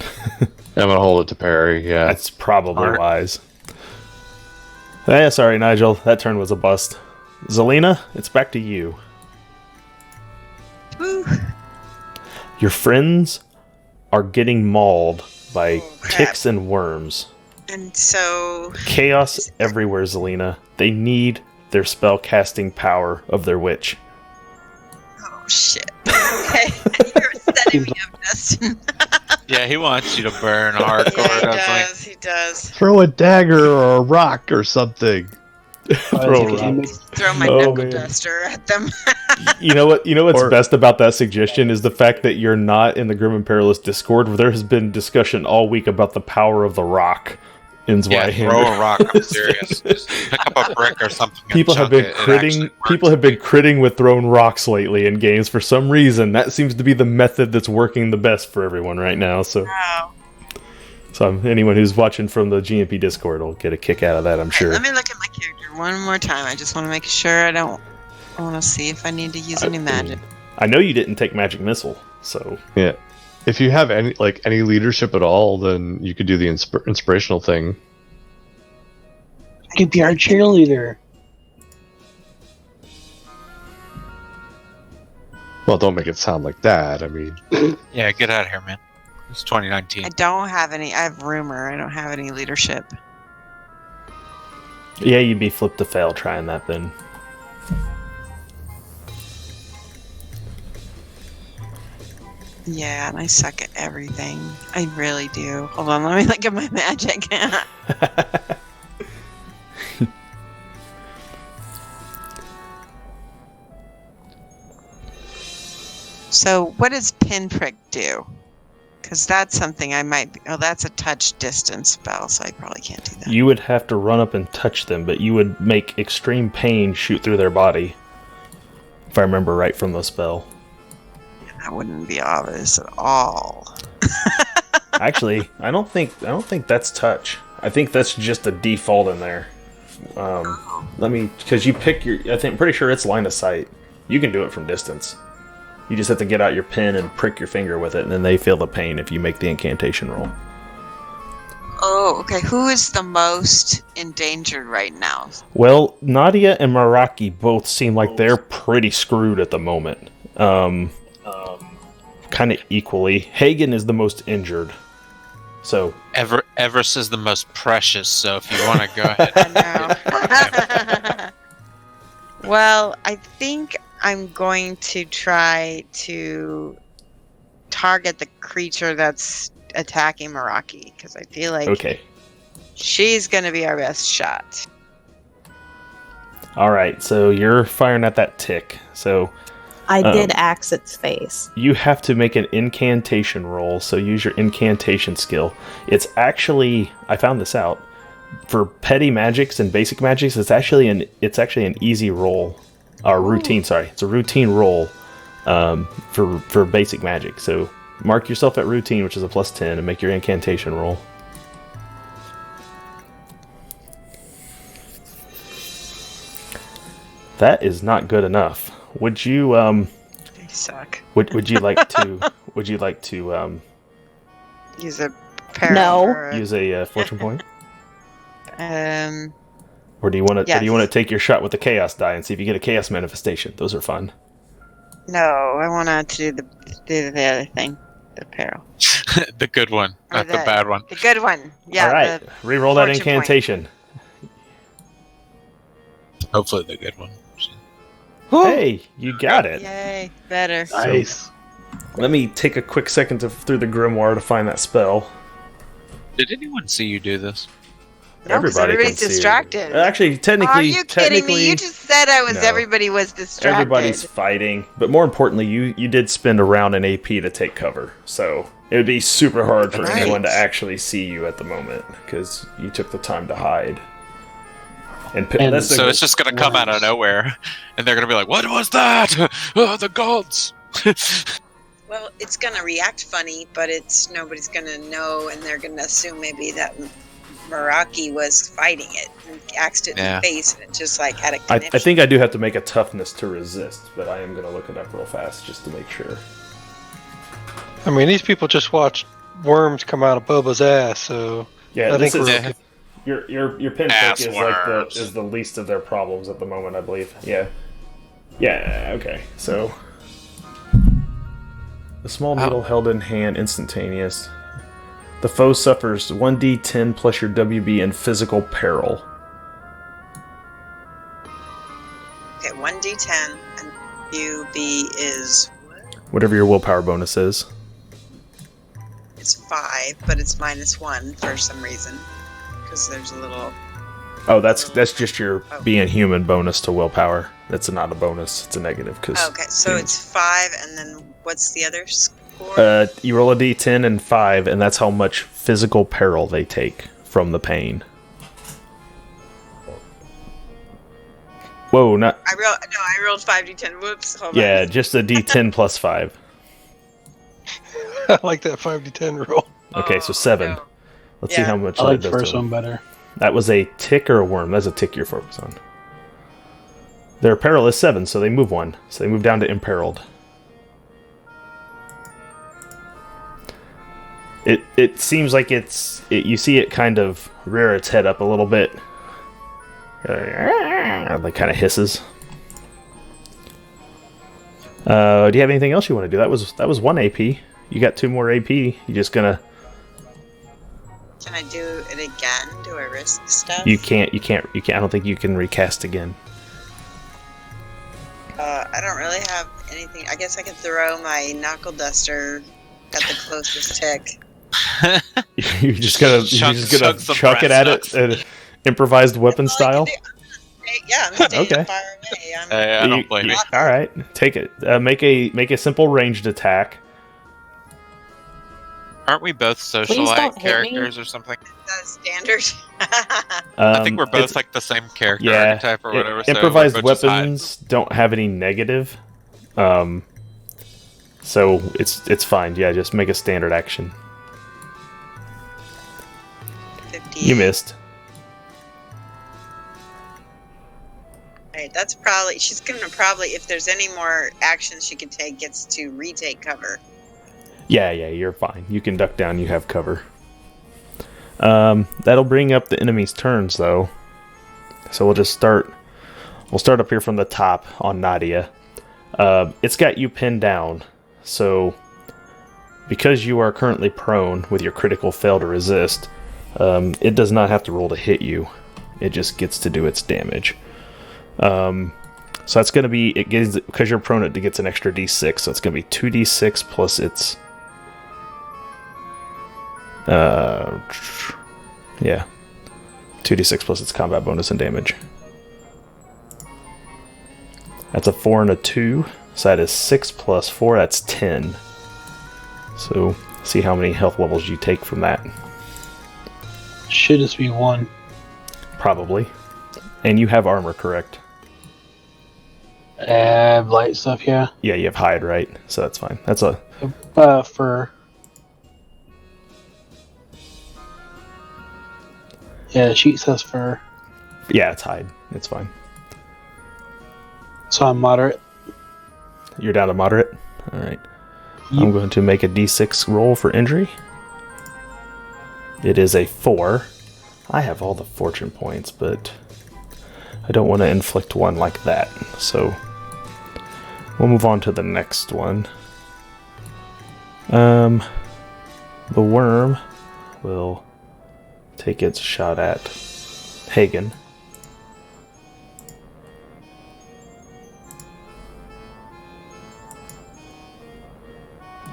I'm gonna hold it to parry. Yeah. That's probably Alright. wise. Sorry, Nigel. That turn was a bust. Zelina, it's back to you. Woo. Your friends are getting mauled by Crap. ticks and worms. And so, Chaos everywhere, Zelina. They need their spell casting power of their witch. oh shit. Okay, you're setting me up, Dustin. yeah, he wants you to burn hardcore. Yeah, he doesn't he? does. He does. Throw a dagger or a rock or something. Throw a rock. Throw my Oh, knuckle man. duster at them. You know what? You know what's Or- best about that suggestion is the fact that you're not in the Grim and Perilous Discord, where there has been discussion all week about the power of the rock in Yeah, Zweihander. throw a rock. I'm serious. Just pick up a brick or something. and People have chunk been it. It actually critting. works. People have been critting with thrown rocks lately in games for some reason. That seems to be the method that's working the best for everyone right now. So Wow. So anyone who's watching from the GMP Discord will get a kick out of that, I'm sure. Let me look at my character one more time. I just want to make sure I want to see if I need to use any magic. I know you didn't take magic missile, so Yeah. If you have any leadership at all, then you could do the inspirational thing. I could be our cheerleader. Well, don't make it sound like that. I mean, Yeah, get out of here, man. It's 2019. I don't have any. I have rumor. I don't have any leadership. yeah, you'd be flipped to fail trying that then. Yeah, and I suck at everything. I really do. Hold on, let me look at my magic. So, what does pinprick do? Because that's something I might be. Oh, that's a touch distance spell, so I probably can't do that. You would have to run up and touch them, but you would make extreme pain shoot through their body. If I remember right from the spell. That wouldn't be obvious at all. Actually, I don't think that's touch. I think that's just a default in there. Let me, because you pick your. I'm pretty sure it's line of sight. You can do it from distance. You just have to get out your pin and prick your finger with it, and then they feel the pain if you make the incantation roll. Oh, okay. Who is the most endangered right now? Well, Nadia and Maraki both seem like they're pretty screwed at the moment. Kind of equally. Hagen is the most injured. So Everest is the most precious, so if you want to go ahead. I know. Well, I think I'm going to try to target the creature that's attacking Maraki, because I feel like she's going to be our best shot. Alright, so you're firing at that tick. So I did axe its face. you have to make an incantation roll, so use your incantation skill. It's actually, I found this out, for petty magics and basic magics, it's actually an easy roll. Or routine, sorry. It's a routine roll for basic magic. So mark yourself at routine, which is a +10, and make your incantation roll. That is not good enough. Would you They suck. would you like to Use a parry. No. or a- use a fortune point? Or do you want to yes. take your shot with the chaos die and see if you get a chaos manifestation? Those are fun. No, I want to do the other thing. The peril. The good one, Or not the bad one. The good one. Yeah. All right, reroll that fortune point. incantation. Hopefully the good one. Hey, you got it. Yay. Better. Nice. Let me take a quick second through the grimoire to find that spell. Did anyone see you do this? No, 'cause Everybody everybody's can see it. distracted. Actually, technically, Are you kidding me? You just said no. everybody was distracted. everybody's fighting. But more importantly, you did spend a round in AP to take cover, so it would be super hard for Right. anyone to actually see you at the moment because you took the time to hide. And that's So it's just gonna come out of nowhere, and they're gonna be like, "What was that? Oh, the gods!" Well, it's gonna react funny, but nobody's gonna know, and they're gonna assume maybe that Maraki was fighting it and axed it in the face, and it just like had a connection. I think I do have to make a toughness to resist, but I am going to look it up real fast just to make sure. I mean, these people just watched worms come out of Bubba's ass, so Yeah, I this think is your pinprick Ass is worms. is the least of their problems at the moment, I believe. Yeah. Yeah. Okay. So the small needle held in hand, instantaneous. The foe suffers 1d10 plus your WB in physical peril. Okay, 1d10 and UB is what? Whatever your willpower bonus is. It's 5, but it's -1 for some reason because there's a little. Oh, that's just your being human bonus to willpower. That's not a bonus. It's a negative. Okay, so it's 5, and then what's the other score? You roll a d10 and 5, and that's how much physical peril they take from the pain. Whoa, not. I rolled 5d10. Whoops. Hold Yeah, on. just a d10 plus 5. I like that 5 to 10 roll. Okay, so 7. No. Let's see how much I like that the does first to him. one better. That was a tick or a worm? That's a tick you're focused on. Their peril is 7, so they move 1. So they move down to imperiled. It seems like you see it kind of rear its head up a little bit. Like kind of hisses. Do you have anything else you want to do? That was 1 AP. You got 2 more AP. You just gonna... Can I do it again? Do I risk stuff? You can't. I don't think you can recast again. I don't really have anything. I guess I could throw my knuckle duster at the closest tick. You're just gonna chuck it at it, improvised weapon style. Yeah, I'm staying Okay. far away. I don't blame you. All right, take it. Make a simple ranged attack. Aren't we both don't socialite hit characters or something? That's standard. I think we're both it's- like the same character yeah, archetype or whatever. so improvised we're both just high. weapons don't have any negative, so it's fine. Yeah, just make a standard action. 50. You missed. Right, that's probably... She's gonna probably, if there's any more actions she can take, gets to retake cover. Yeah, you're fine. You can duck down. You have cover. That'll bring up the enemy's turns, though. So we'll just start. We'll start up here from the top on Nadia. It's got you pinned down. So because you are currently prone with your critical fail to resist, it does not have to roll to hit you. It just gets to do its damage. So that's going to be... It gets, because you're prone, it gets an extra d6. So it's going to be 2d6 plus its... yeah. 2d6 plus its combat bonus and damage. That's a 4 and a 2. So that is 6 plus 4. That's 10. So, see how many health levels you take from that. Should just be 1. Probably. And you have armor, correct? Light stuff, yeah. Yeah, you have hide, right? So that's fine. That's a... Fur. Yeah, the sheet says fur. Yeah, it's hide. It's fine. So I'm moderate. You're down to moderate? Alright. I'm going to make a d6 roll for injury. It is a 4. I have all the fortune points, but I don't want to inflict one like that. So we'll move on to the next one. The worm will take its shot at Hagen.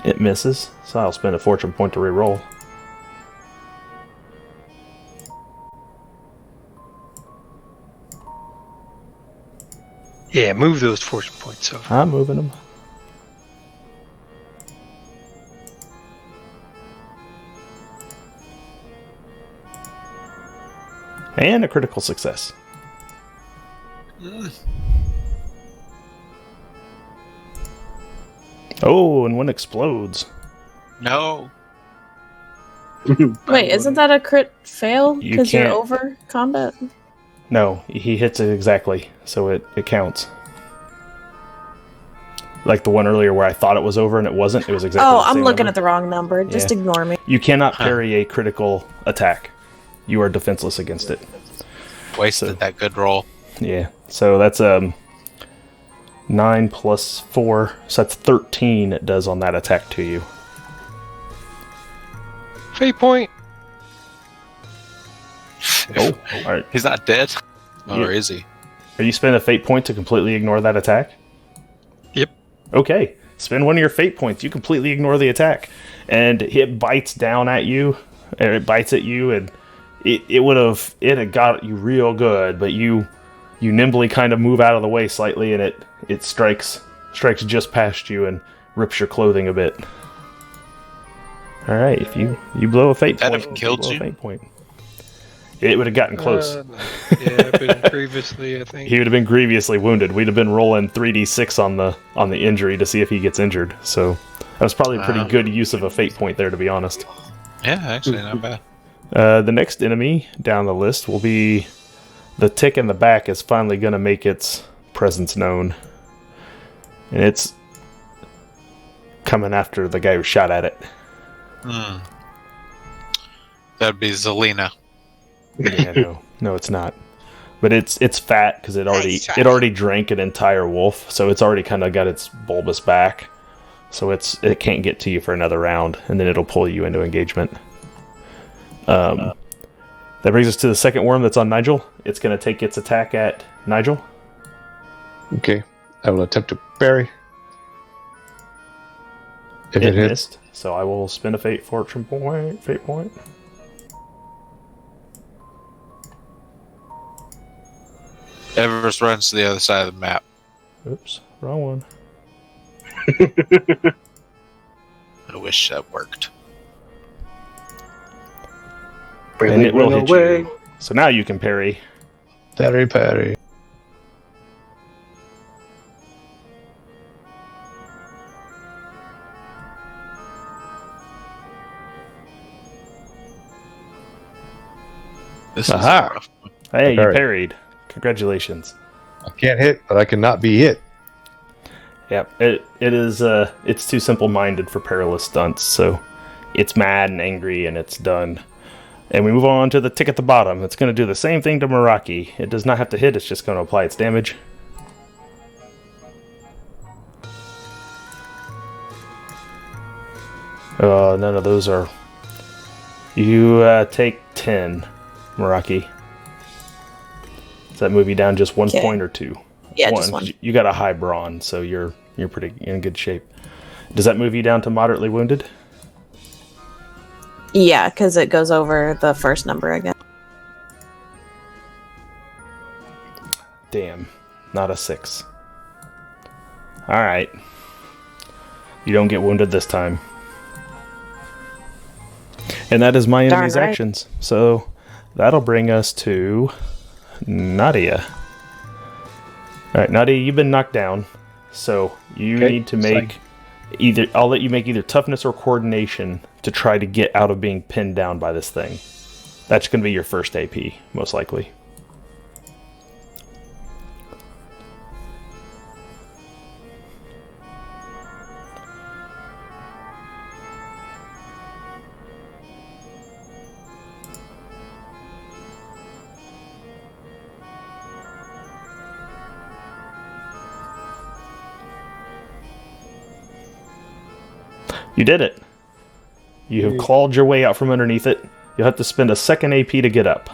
It misses, so I'll spend a fortune point to reroll. Yeah, move those fortune points over. I'm moving them. And a critical success. Oh, and one explodes. No. Wait, isn't that a crit fail? You Because you're can't- over combat? No, he hits it exactly, so it counts. Like the one earlier where I thought it was over and it wasn't. It was exactly Oh, the same I'm looking number. at the wrong number. Just Yeah. ignore me. You cannot parry a critical attack. You are defenseless against it. Wasted So- that good roll. Yeah, so that's 9 plus 4, so that's 13 it does on that attack to you. Fate point. Oh, alright. He's not dead? Yeah. Or is he? Are you spend a fate point to completely ignore that attack? Yep. Okay, spend one of your fate points. You completely ignore the attack. And it bites down at you, or it bites at you, and it had got you real good, but you nimbly kind of move out of the way slightly, and it strikes just past you and rips your clothing a bit. All right, if you blow a fate That'd point, have killed blow a you? fate point. It would have gotten close. Yeah, but previously, I think. He would have been grievously wounded. We'd have been rolling 3d6 on the injury to see if he gets injured. So that was probably a pretty Wow. good use of a fate point there, to be honest. Yeah, actually, not bad. The next enemy down the list will be the tick in the back is finally going to make its presence known. And it's coming after the guy who shot at it. That'd be Zelina. Yeah, no, it's not. But it's fat because it already drank an entire wolf, so it's already kind of got its bulbous back. So it can't get to you for another round, and then it'll pull you into engagement. That brings us to the second worm that's on Nigel. It's going to take its attack at Nigel. Okay. I will attempt to parry. If it hits. Missed, so I will spend a fate point. Everest runs to the other side of the map. Oops, wrong one. I wish that worked. And it will hit you. So now you can parry. Parry. This is Aha. rough. Hey, you Parry. parried. Congratulations. I can't hit, but I cannot be hit. Yep, it is. It's too simple-minded for perilous stunts, so it's mad and angry, and it's done. And we move on to the tick at the bottom. It's going to do the same thing to Meraki. It does not have to hit. It's just going to apply its damage. None of those are. You take 10, Meraki. Does that move you down just 1 Okay. point or 2? Yeah, just one. You got a high brawn, so you're pretty in good shape. Does that move you down to moderately wounded? Yeah, because it goes over the first number again. Damn, not a 6. All right, you don't get wounded this time. And that is my Darn enemy's right. actions. So that'll bring us to Nadia. All right, Nadia, you've been knocked down, so you Okay, need to make either. I'll let you make either toughness or coordination to try to get out of being pinned down by this thing. That's going to be your first AP, most likely. You did it. You have clawed your way out from underneath it. You'll have to spend a second AP to get up.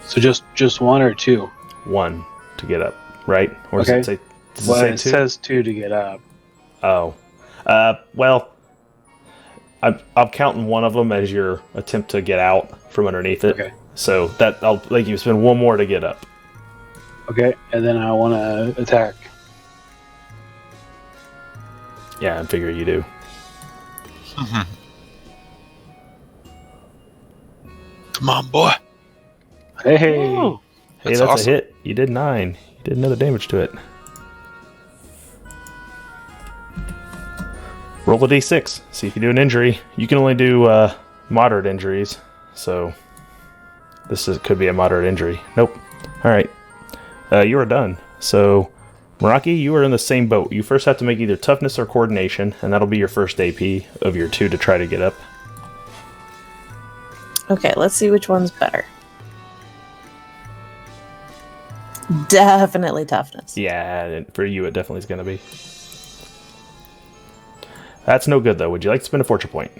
So just one or two? 1 to get up, right? Or Okay. does it Well, say it 2? says 2 to get up. Oh. Well, I'm counting one of them as your attempt to get out from underneath it. Okay. So that I'll let you spend 1 more to get up. Okay, and then I want to attack. Yeah, I figure you do. Come on, boy. Hey, Hey, That's that's awesome. a hit. You did 9. You did another damage to it. Roll a d6. See if you do an injury. You can only do moderate injuries, so could be a moderate injury. Nope. All right. You are done. So, Meraki, you are in the same boat. You first have to make either toughness or coordination, and that'll be your first AP of your 2 to try to get up. Okay, let's see which one's better. Definitely toughness. Yeah, and for you, it definitely is going to be. That's no good, though. Would you like to spend a fortune point?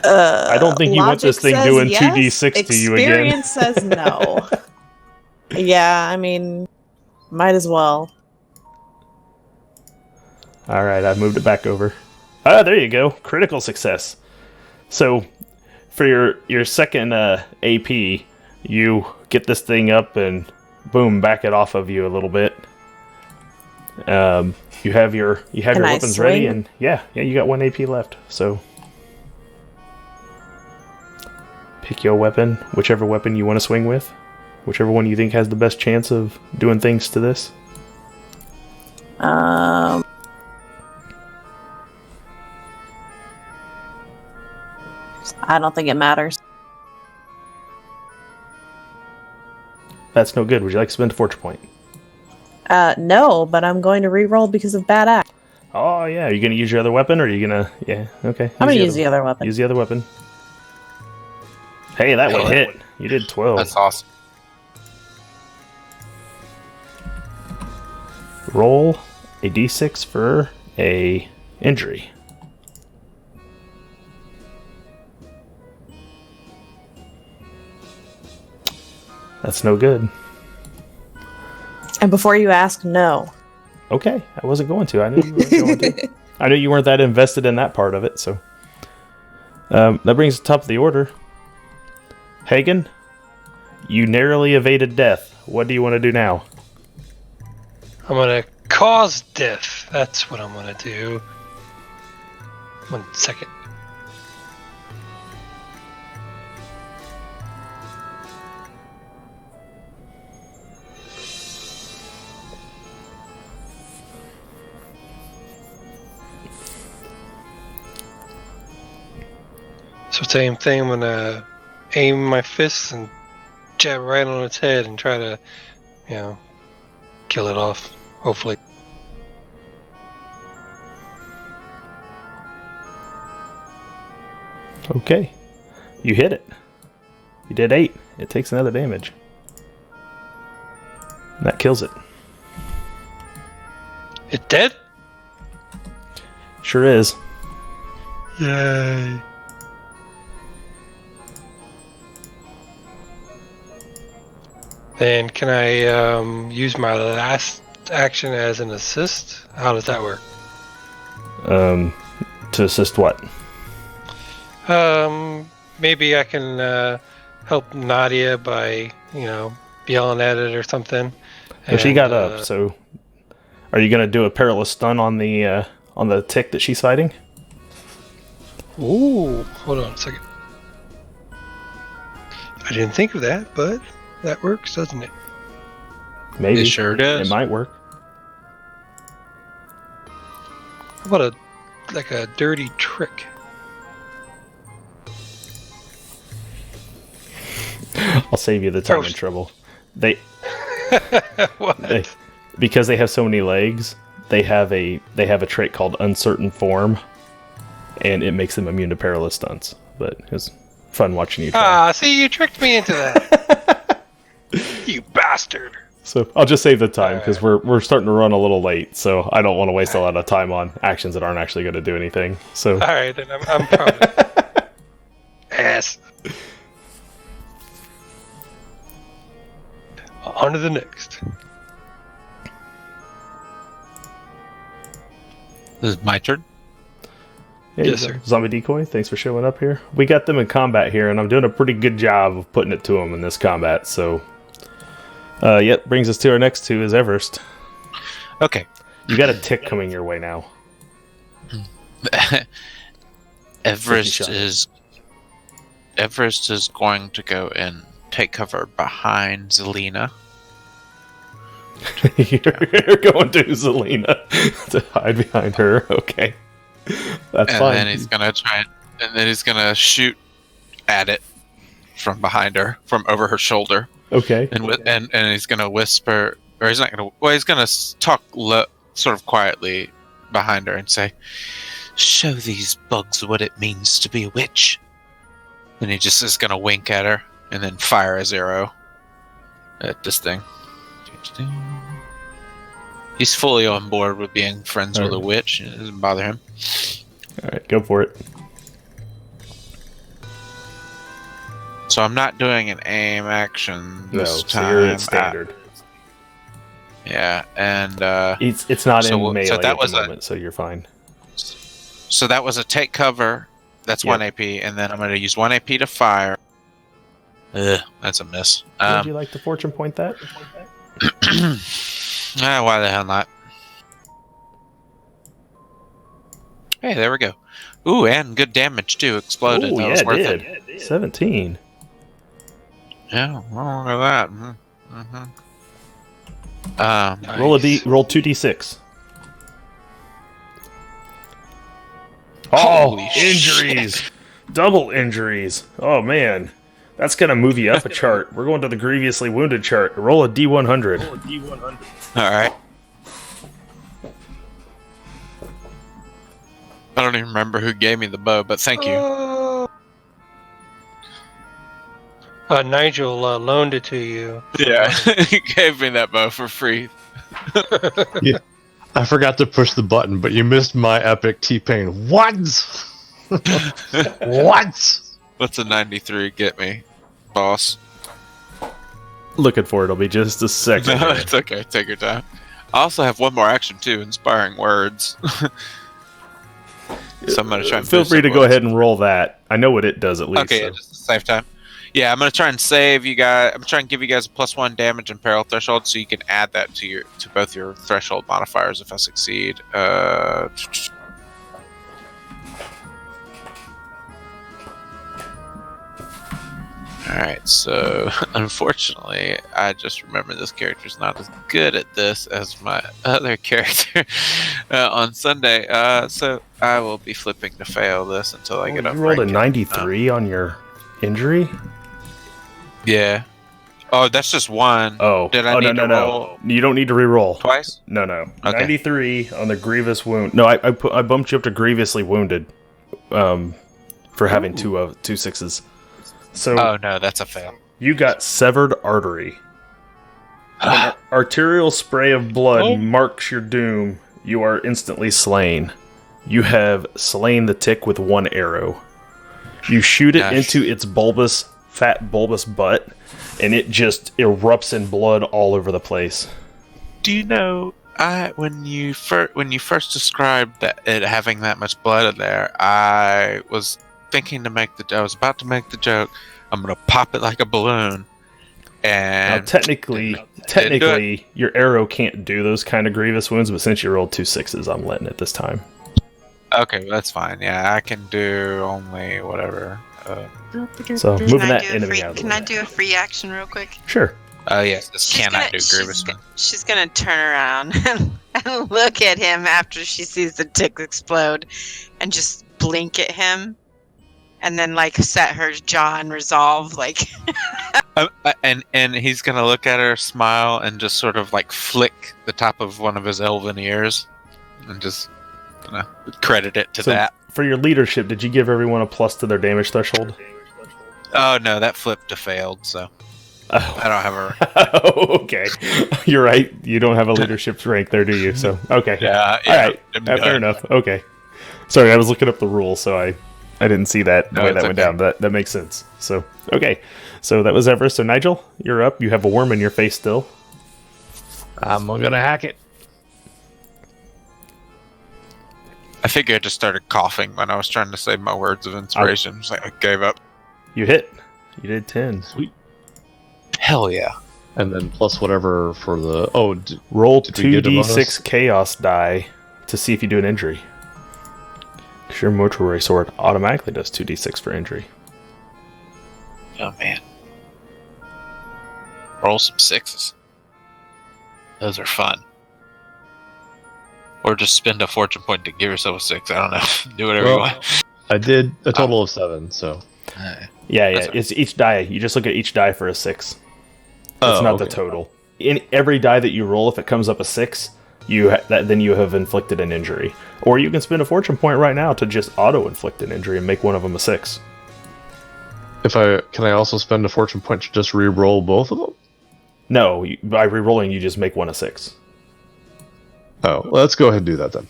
I don't think you want this thing Logic doing says 2d6 to you again. Experience says no. Yeah, I mean, might as well. All right, I've moved it back over. Ah, there you go. Critical success. So, for your second AP, you get this thing up and boom, back it off of you a little bit. You have your Can I weapons ready, swing? and yeah, you got 1 AP left. So, pick your weapon, whichever weapon you want to swing with, whichever one you think has the best chance of doing things to this. I don't think it matters. That's no good. Would you like to spend a fortune point? No, but I'm going to re-roll because of bad act. Oh, yeah. Are you going to use your other weapon, or are you going to... Yeah, okay. I'm going to use the other weapon. Use the other weapon. Hey, that one hit. You did 12. That's awesome. Roll a d6 for a injury. That's no good. And before you ask, no. Okay, I wasn't going to. I knew you weren't going to. I knew you weren't that invested in that part of it, so... that brings us to the top of the order. Hagen, you narrowly evaded death. What do you want to do now? I'm gonna cause death. That's what I'm gonna do. 1 second. So same thing, I'm gonna aim my fists and jab right on its head and try to, kill it off, hopefully. Okay. You hit it. You did 8. It takes another damage. And that kills it. It dead? Sure is. Yay. And can I use my last action as an assist? How does that work? To assist what? Maybe I can help Nadia by, yelling at it or something. Well, she got up, so... Are you going to do a perilous stun on the tick that she's fighting? Ooh, hold on a second. I didn't think of that, but that works, doesn't it? Maybe. It sure does. It might work. How about a dirty trick? I'll save you the time and trouble. What? Because they have so many legs, they have a trait called Uncertain Form, and it makes them immune to perilous stunts. But it was fun watching you try. See, you tricked me into that. You bastard. So I'll just save the time because we're starting to run a little late, so I don't want to waste a lot of time on actions that aren't actually going to do anything. So all right, then I'm proud. Ass. On to the next. This is my turn. Hey, Yes, sir. Zombie Decoy, thanks for showing up here. We got them in combat here, and I'm doing a pretty good job of putting it to them in this combat. So, brings us to our next two is Everest. Okay. You got a tick coming your way now. Everest is going to go and take cover behind Zelina. You're going to Zelina to hide behind her. Okay, that's fine. And then he's gonna he's gonna shoot at it from behind her, from over her shoulder. Okay. And he's gonna whisper, or he's not gonna. Well, he's gonna talk sort of quietly behind her and say, "Show these bugs what it means to be a witch." And he just is gonna wink at her and then fire his arrow at this thing. He's fully on board with being friends with a witch. It doesn't bother him. Alright, go for it. So I'm not doing an aim action this time. So you're at standard. Yeah, and it's not in melee so that at was the moment, so you're fine. So that was a take cover. That's 1 AP, and then I'm going to use 1 AP to fire. Ugh, that's a miss. Would you like to fortune point that? Why the hell not? Hey, there we go. Ooh, and good damage too. Exploded. Ooh, that yeah, was worth it it. did. 17. Yeah, well, look at that. Nice. Roll 2d6. Holy injuries. shit. Double injuries. Oh, man. That's going to move you up a chart. We're going to the grievously wounded chart. Roll a D100. Alright. I don't even remember who gave me the bow, but thank you. Nigel loaned it to you. Yeah, he gave me that bow for free. Yeah. I forgot to push the button, but you missed my epic T-Pain. What? What? What's a 93 get me, boss? Looking for it. It'll be just a second. No, it's okay. Take your time. I also have one more action too, inspiring words. So I'm gonna try and Feel boost free to it go once. ahead and roll that. I know what it does at least. Okay, so. yeah, just to save time. Yeah, I'm gonna try and save you guys. I'm trying to give you guys a +1 damage and peril threshold, so you can add that to both your threshold modifiers if I succeed. Alright, so unfortunately, I just remember this character's not as good at this as my other character on Sunday. So I will be flipping to fail this until I get up. You rolled a 93 on your injury? Yeah. Oh, that's just one. Oh, Did I need to roll You don't need to re-roll. twice? No. Okay. 93 on the grievous wound. No, I bumped you up to grievously wounded for having two sixes. So Oh no, that's a fail. you got severed artery. An arterial spray of blood marks your doom. You are instantly slain. You have slain the tick with one arrow. You shoot it into its fat bulbous butt, and it just erupts in blood all over the place. Do you know, when you first described that it having that much blood in there, I was about to make the joke. I'm gonna pop it like a balloon. And Now, technically, your arrow can't do those kind of grievous wounds, but since you rolled 2 6s, I'm letting it this time. okay, well, that's fine. Yeah, I can do only whatever. So moving that enemy out of the Can way. I do a free action real quick? Sure. Yes, this cannot do grievous wounds. She's gonna turn around and look at him after she sees the tick explode, and just blink at him, and then like set her jaw and resolve. Like, And he's gonna look at her, smile, and just sort of like flick the top of one of his elven ears, and just credit it to So, that. for your leadership, did you give everyone a plus to their damage threshold? Oh no, that flipped to failed. So Oh. I don't have a. Oh, okay. You're right. You don't have a leadership rank there, do you? So, okay. Yeah. All right. I'm Fair done. enough. Okay. Sorry, I was looking up the rules, so I didn't see that the No, way it's that went okay. down. That makes sense. So, okay. So that was Everest. So, Nigel, you're up. You have a worm in your face still. I'm gonna hack it. I think I just started coughing when I was trying to say my words of inspiration. It's like I gave up. You hit. You did 10. Sweet. Hell yeah. And then plus whatever for the... Oh, Roll Did we get a 2d6 bonus? chaos die to see if you do an injury. 'Cause your mortuary sword automatically does 2d6 for injury. Oh man. Roll some 6s. Those are fun. Or just spend a fortune point to give yourself a 6. I don't know. Do whatever you Well, want. I did a total of 7, so... Yeah. That's right. It's each die. You just look at each die for a 6. It's Oh, not the okay. total. In every die that you roll, if it comes up a 6, then you have inflicted an injury. Or you can spend a fortune point right now to just auto-inflict an injury and make one of them a 6. Can I also spend a fortune point to just re-roll both of them? No, by re-rolling, you just make one a 6. Oh, well, let's go ahead and do that then.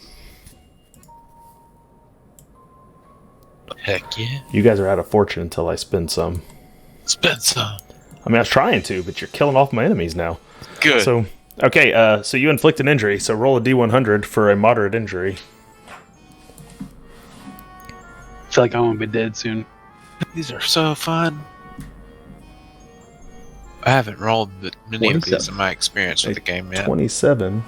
Heck yeah. You guys are out of fortune until I spend some. Spend some. I mean, I was trying to, but you're killing off my enemies now. Good. So, okay, so you inflict an injury, so roll a d100 for a moderate injury. I feel like I'm gonna be dead soon. These are so fun. I haven't rolled many of these 27. in my experience with the game yet. 27.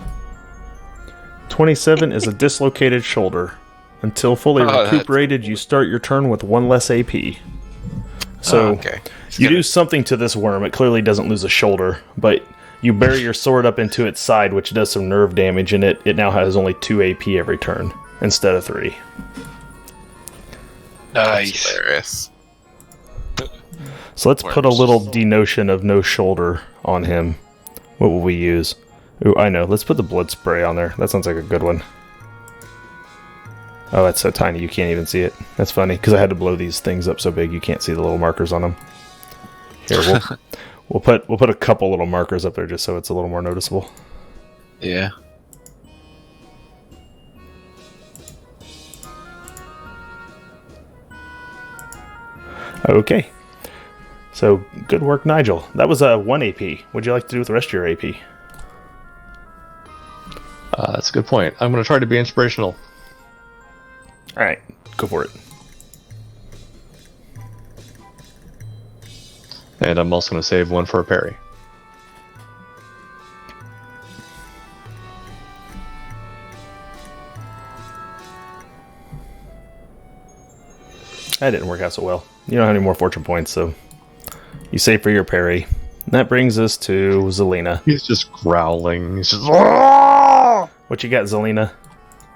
27 is a dislocated shoulder. Until fully Oh, that's recuperated, you start your turn with 1 less AP. So, okay. you do something to this worm. It clearly doesn't lose a shoulder, but you bury your sword up into its side, which does some nerve damage, and it now has only 2 AP every turn instead of 3. Nice. Hilarious. So let's put a little denotion of no shoulder on him. What will we use? Ooh, I know. Let's put the blood spray on there. That sounds like a good one. Oh, that's so tiny you can't even see it. That's funny, because I had to blow these things up so big you can't see the little markers on them. Here, we'll put a couple little markers up there just so it's a little more noticeable. Yeah. Okay. So, good work, Nigel. That was a 1 AP. What'd you like to do with the rest of your AP? That's a good point. I'm going to try to be inspirational. Alright, go for it. And I'm also going to save one for a parry. That didn't work out so well. You don't have any more fortune points, so you save for your parry. And that brings us to Zelina. He's just growling. He's just... What you got, Zelina?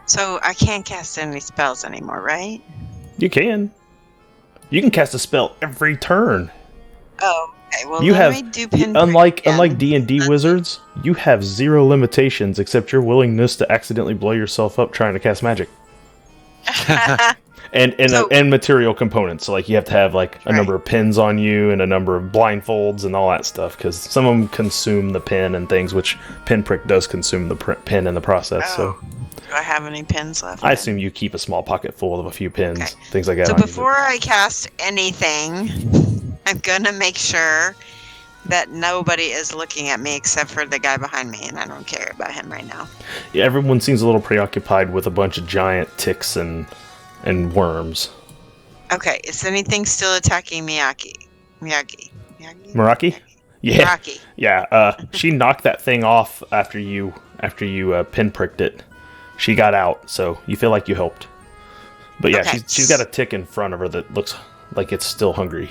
So I can't cast any spells anymore, right? You can. You can cast a spell every turn. Oh, okay. Well, You let have, me do pinprick unlike again. D&D wizards, you have 0 limitations except your willingness to accidentally blow yourself up trying to cast magic. And material components. So, like, you have to have, like, a number of pins on you and a number of blindfolds and all that stuff, because some of them consume the pin and things, which pinprick does consume the pin in the process. So, do I have any pins left? I assume you keep a small pocket full of a few pins, Okay. things like that. So on you, before I cast anything, I'm gonna make sure that nobody is looking at me except for the guy behind me, and I don't care about him right now. yeah, everyone seems a little preoccupied with a bunch of giant ticks and worms. Okay, is anything still attacking Miyagi? Meraki? Yeah. Miyagi. Yeah, she knocked that thing off after you pinpricked it. She got out, so you feel like you helped. But yeah, Okay. she's got a tick in front of her that looks like it's still hungry.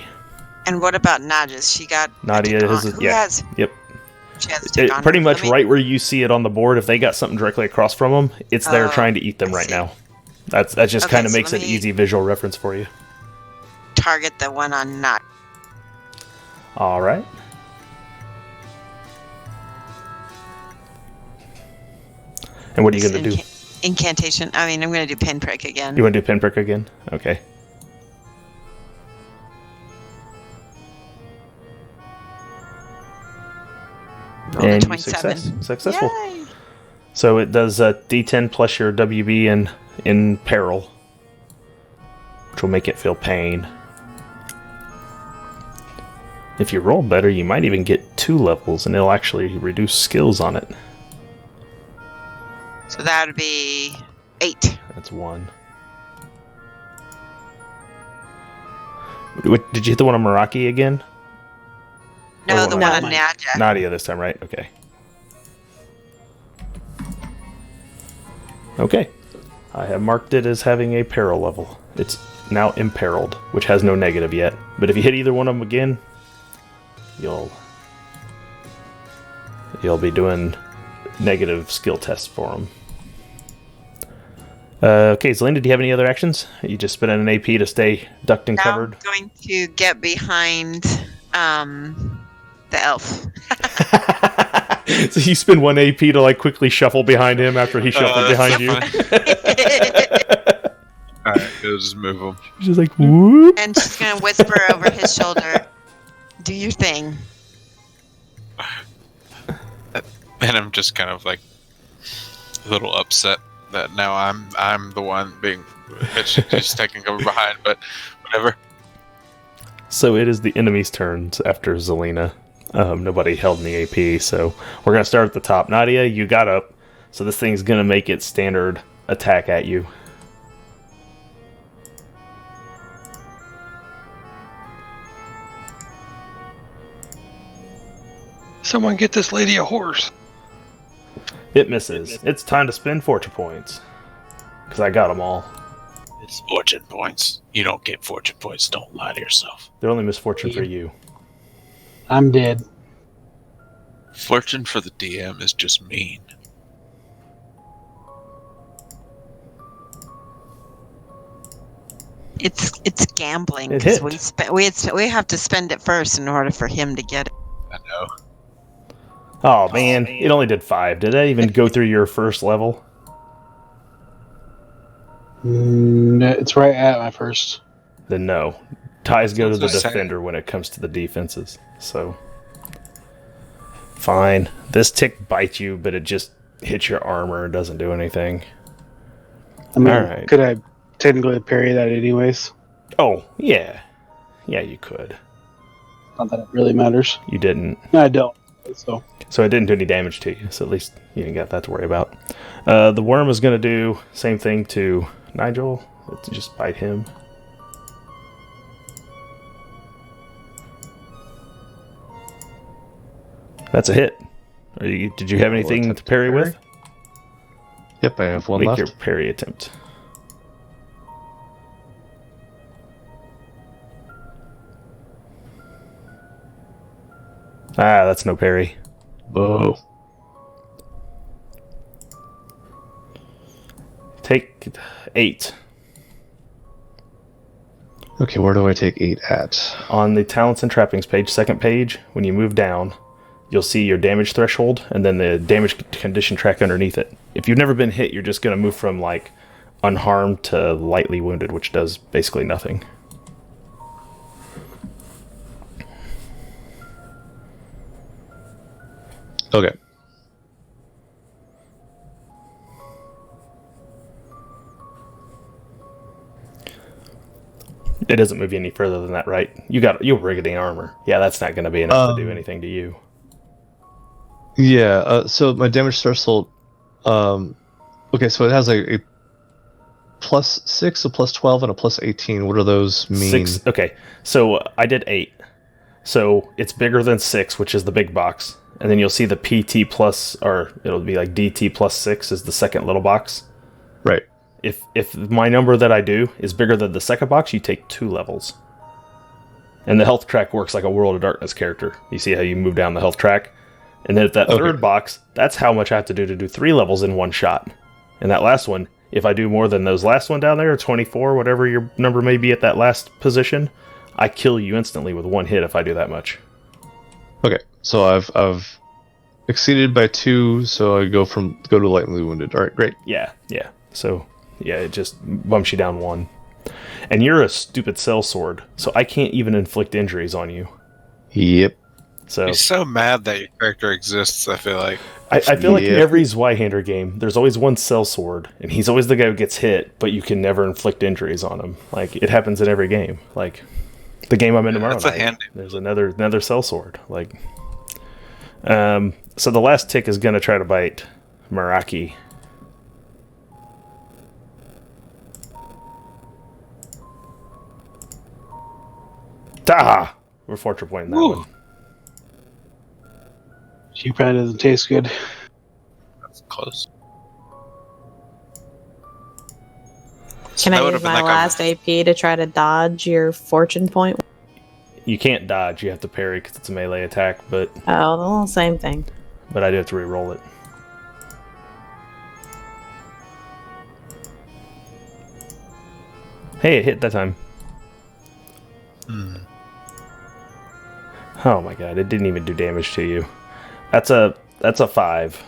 And what about Nadia's? She got Nadia a tick has on. a, Who yeah. has? Yep. She has a tick on Pretty her. much Let me right where you see it on the board. If they got something directly across from them, it's there trying to eat them I right see. now. That just Okay, kind of so makes let an me- easy visual reference for you. target the one on Nadia. All right. And what are you going to do? Incantation. I mean, I'm going to do pinprick again. You want to do pinprick again? Okay. Roll a And you 27. successful. Yay! So it does D10 plus your WB in peril, which will make it feel pain. If you roll better, you might even get 2 levels, and it'll actually reduce skills on it. So that would be 8. That's 1. Did you hit the one on Meraki again? No, Or the one one on on Nadia. Nadia this time, right? Okay. Okay. I have marked it as having a peril level. It's now imperiled, which has no negative yet. But if you hit either one of them again, you'll be doing negative skill tests for them. Okay, Zelina, do you have any other actions? You just spent an AP to stay ducked and Now covered? I'm going to get behind the elf. So you spend 1 AP to like quickly shuffle behind him after he shuffled behind you. Alright, we'll just move him. She's like, whoop. And she's going to whisper over his shoulder, "Do your thing." And I'm just kind of like a little upset that now I'm the one being just taking cover behind, but whatever. So it is the enemy's turns after Zelina. Nobody held in the AP, so we're going to start at the top. Nadia, you got up, so this thing's going to make its standard attack at you. Someone get this lady a horse. It misses. It's time to spend fortune points. Because I got them all. It's fortune points. You don't get fortune points. Don't lie to yourself. They're only misfortune for you. I'm dead. Fortune for the DM is just mean. It's gambling It because hit. we have to spend it first in order for him to get it. I know. Oh man, it only did 5. Did that even go through your first level? It's right at my first. Then no. Ties go to the That's what I said. defender when it comes to the defenses. So fine. This tick bites you, but it just hits your armor and doesn't do anything. I mean, Alright. could I technically parry that anyways? Oh, yeah. Yeah, you could. Not that it really matters. You didn't. No, I don't. So it didn't do any damage to you, so at least you didn't got that to worry about. The worm is going to do same thing to Nigel. Let's just bite him. That's a hit. Did you have anything to parry with? Yep, I have one Make left. your parry attempt. Ah, that's no parry. Whoa. Take 8. Okay, where do I take 8 at? On the Talents and Trappings page, second page, when you move down, you'll see your damage threshold and then the damage condition track underneath it. If you've never been hit, you're just going to move from like unharmed to lightly wounded, which does basically nothing. Okay. It doesn't move you any further than that, right? You're rigging armor. Yeah, that's not going to be enough to do anything to you. Yeah, so my damage threshold, okay, so it has a plus 6, a plus 12, and a plus 18. What do those mean? 6. Okay, so I did 8. So it's bigger than 6, which is the big box. And then you'll see the PT plus, or it'll be like DT plus 6 is the second little box. Right. If my number that I do is bigger than the second box, you take 2 levels. And the health track works like a World of Darkness character. You see how you move down the health track? And then at that third box, that's how much I have to do 3 levels in one shot. And that last one, if I do more than those last one down there, 24, whatever your number may be at that last position, I kill you instantly with 1 hit if I do that much. Okay, so I've exceeded by 2, so I go to lightly wounded. All right, great. Yeah. So, yeah, it just bumps you down 1. And you're a stupid sellsword, so I can't even inflict injuries on you. Yep. So He's so mad that your character exists, I feel like. I feel like in every Zweihander game, there's always one sellsword, and he's always the guy who gets hit, but you can never inflict injuries on him. Like, it happens in every game. Like, the game I'm in tomorrow That's a night, handy. there's another sellsword. Like, so the last tick is going to try to bite Meraki. Taha! We're fortune pointing that one. she probably doesn't taste good. That's close. Can That I would've use been my like a- last AP to try to dodge your fortune point? You can't dodge, you have to parry because it's a melee attack, but Oh, well, same thing. I do have to re-roll it. Hey, it hit that time. Oh my god, it didn't even do damage to you. That's a 5.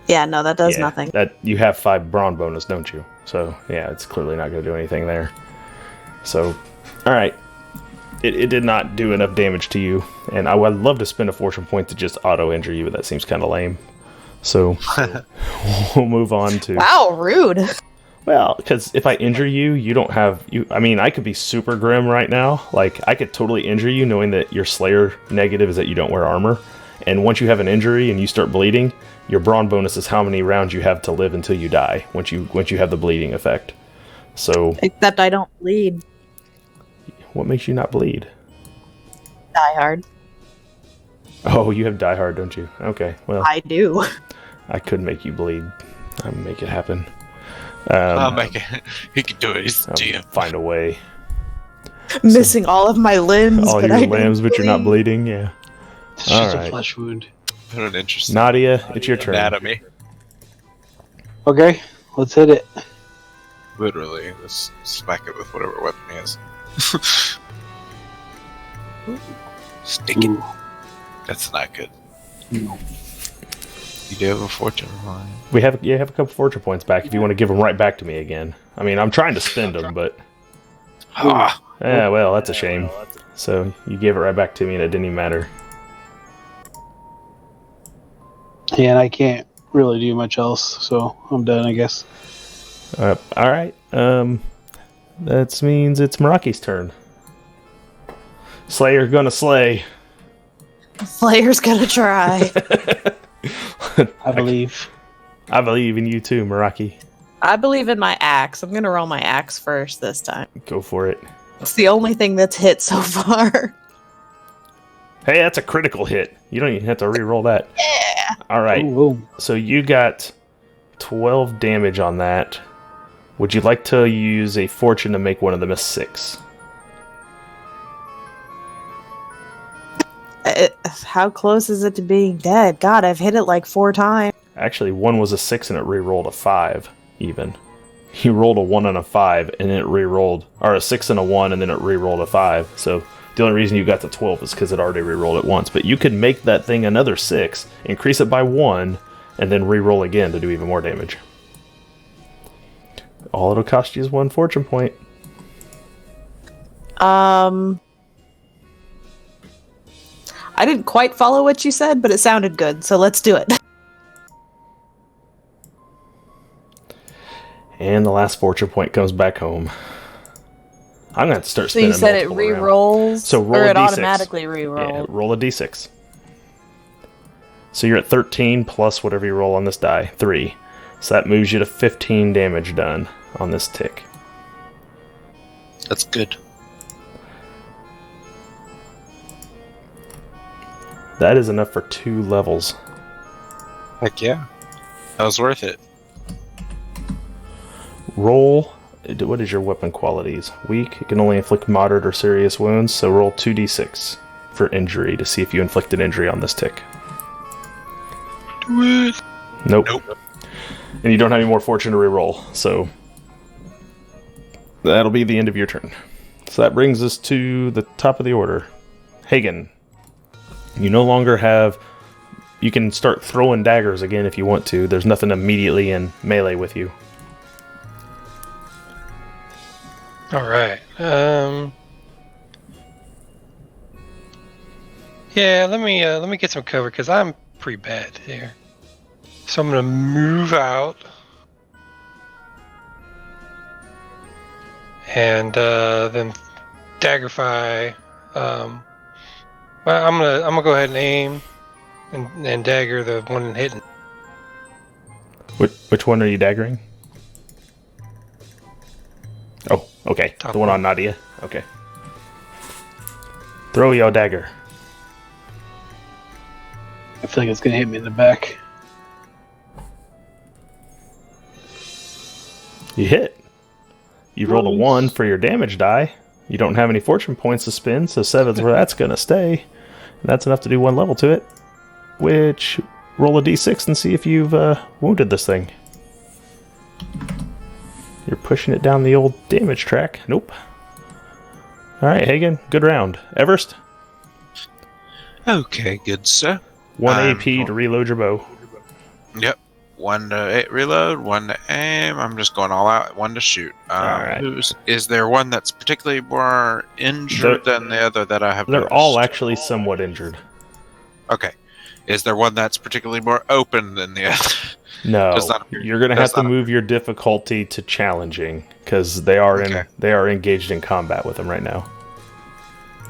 Yeah, no, that does Yeah, nothing. That you have 5 brawn bonus, don't you? So yeah, it's clearly not going to do anything there. So, all right, it did not do enough damage to you, and I would love to spend a fortune point to just auto injure you, but that seems kind of lame. So we'll move on to Wow, rude. well, because if I injure you, you don't have you. I mean, I could be super grim right now. Like I could totally injure you, knowing that your Slayer negative is that you don't wear armor, and once you have an injury and you start bleeding, your brawn bonus is how many rounds you have to live until you die. Once you have the bleeding effect. So Except I don't bleed. what makes you not bleed? Die hard. Oh, you have Die Hard, don't you? Okay, well, I do. I could make you bleed. I'll make it happen. I'll make it. He can do it. He's I'll GM. find a way. Missing all of my limbs. All but your I limbs, don't but you're not bleed. bleeding. Yeah. It's All just right. a flesh wound. What an interesting Nadia, it's your turn. anatomy. Okay, let's hit it. Literally, just smack it with whatever weapon he has. Stick it. Ooh. That's not good. No. You do have a fortune line. You have a couple fortune points back if you want to give them right back to me again. I mean, I'm trying to spend them, but yeah, well, that's a shame. So you gave it right back to me, and it didn't even matter. Yeah, and I can't really do much else, so I'm done, I guess. All right. That means it's Meraki's turn. Slayer gonna slay. Slayer's gonna try. I believe. I believe in you too, Meraki. I believe in my axe. I'm gonna roll my axe first this time. Go for it. It's the only thing that's hit so far. Hey, that's a critical hit. You don't even have to re-roll that. Yeah. All right. Ooh. So you got 12 damage on that. Would you like to use a fortune to make one of them a 6? How close is it to being dead? God, I've hit it like 4 times. Actually, one was a 6 and it re-rolled a 5, even. You rolled a 1 and a 5, and it re-rolled... Or a 6 and a 1, and then it re-rolled a 5. So the only reason you got to 12 is because it already re-rolled it once. But you could make that thing another 6, increase it by 1, and then re-roll again to do even more damage. All it'll cost you is 1 fortune point. I didn't quite follow what you said, but it sounded good, so let's do it. And the last fortune point comes back home. I'm going to have to start So spinning you said it multiple around. re-rolls? So roll or a it d6. automatically Yeah, re-rolls? roll a d6. So you're at 13 plus whatever you roll on this die. 3. So that moves you to 15 damage done on this tick. That's good. That is enough for 2 levels. Heck yeah. That was worth it. Roll... What is your weapon qualities? Weak. It can only inflict moderate or serious wounds, so roll 2d6 for injury to see if you inflicted injury on this tick. Do it. Nope. Nope. And you don't have any more fortune to reroll, so that'll be the end of your turn. So that brings us to the top of the order. Hagen, you no longer have... You can start throwing daggers again if you want to. There's nothing immediately in melee with you. All right. Yeah, let me get some cover because I'm pretty bad here. So I'm gonna move out, and then daggerfy. Well, I'm gonna go ahead and aim, and dagger the one hitting. Which one are you daggering? Oh, okay. Top The one one. on Nadia. Okay. Throw your dagger. I feel like it's gonna hit me in the back. You hit. You rolled a 1 for your damage die. You don't have any fortune points to spend, so 7's where that's going to stay. And that's enough to do 1 level to it. Which, roll a d6 and see if you've wounded this thing. You're pushing it down the old damage track. Nope. Alright, Hagen, good round. Everest? Okay, good sir. 1 AP to reload your bow. Yep. 1 to reload, 1 to aim. I'm just going all out. 1 to shoot. Alright. Is there one that's particularly more injured than the other that I have They're noticed? all actually somewhat injured. Okay. Is there one that's particularly more open than the other? No, Does not appear- you're going to have does to not move your difficulty to challenging because they are Okay. they are engaged in combat with them right now.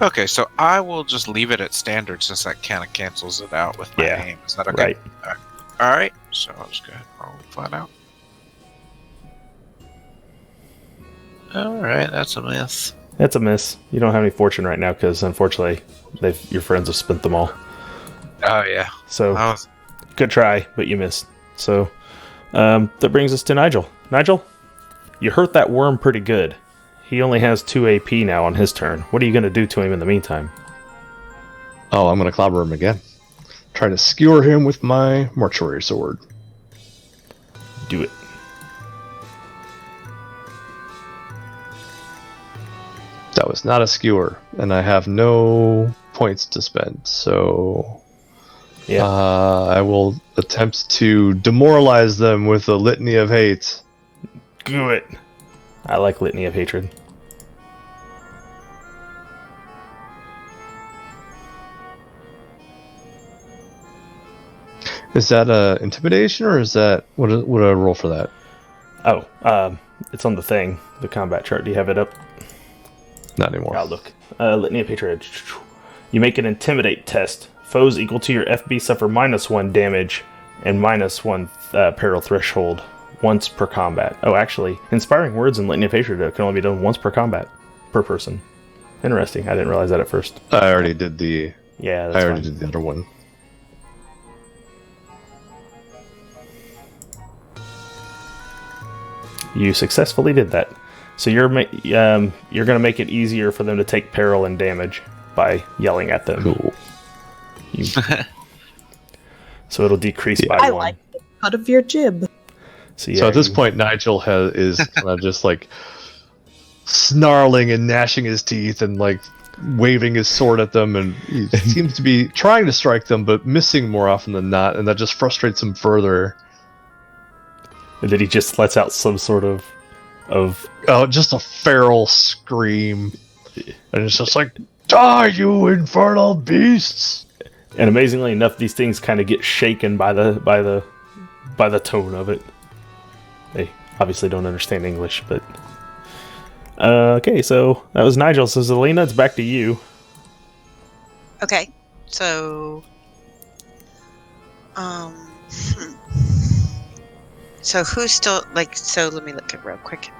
Okay, so I will just leave it at standard since that kind of cancels it out with my Yeah, aim. Is that okay? Right. Alright, so I'll just go ahead and roll flat out. Alright, that's a miss. That's a miss. You don't have any fortune right now because unfortunately, your friends have spent them all. Oh, yeah. So I was, good try, but you missed. So that brings us to Nigel. Nigel, you hurt that worm pretty good. He only has 2 AP now on his turn. What are you going to do to him in the meantime? Oh, I'm going to clobber him again. Try to skewer him with my mortuary sword. Do it. That was not a skewer, and I have no points to spend, so Yeah. I will attempt to demoralize them with a litany of hate. Do it. I like Litany of Hatred. Is that intimidation, or is that what do I roll for that? Oh, it's on the thing, the combat chart. Do you have it up? Not anymore. I'll look. Litany of Hatred. You make an Intimidate test. Foes equal to your FB suffer -1 damage and -1 peril threshold once per combat. Oh, actually, Inspiring Words in Litany of Hatred can only be done once per combat, per person. Interesting. I didn't realize that at first. I already did the. Yeah, that's I already fine. did the other one. You successfully did that. So you're going to make it easier for them to take peril and damage by yelling at them. Cool. So it'll decrease by I 1. like the cut of your jib. So, So at this point, Nigel is kind of just like snarling and gnashing his teeth and like waving his sword at them, and he seems to be trying to strike them but missing more often than not, and that just frustrates him further. and then he just lets out some sort of Oh, just a feral scream, and it's just like, "Die, you infernal beasts!" and amazingly enough, these things kind of get shaken by the tone of it. They obviously don't understand English, but okay. So that was Nigel. So Zelina, it's back to you. Okay, so so who's still like? So let me look at real quick.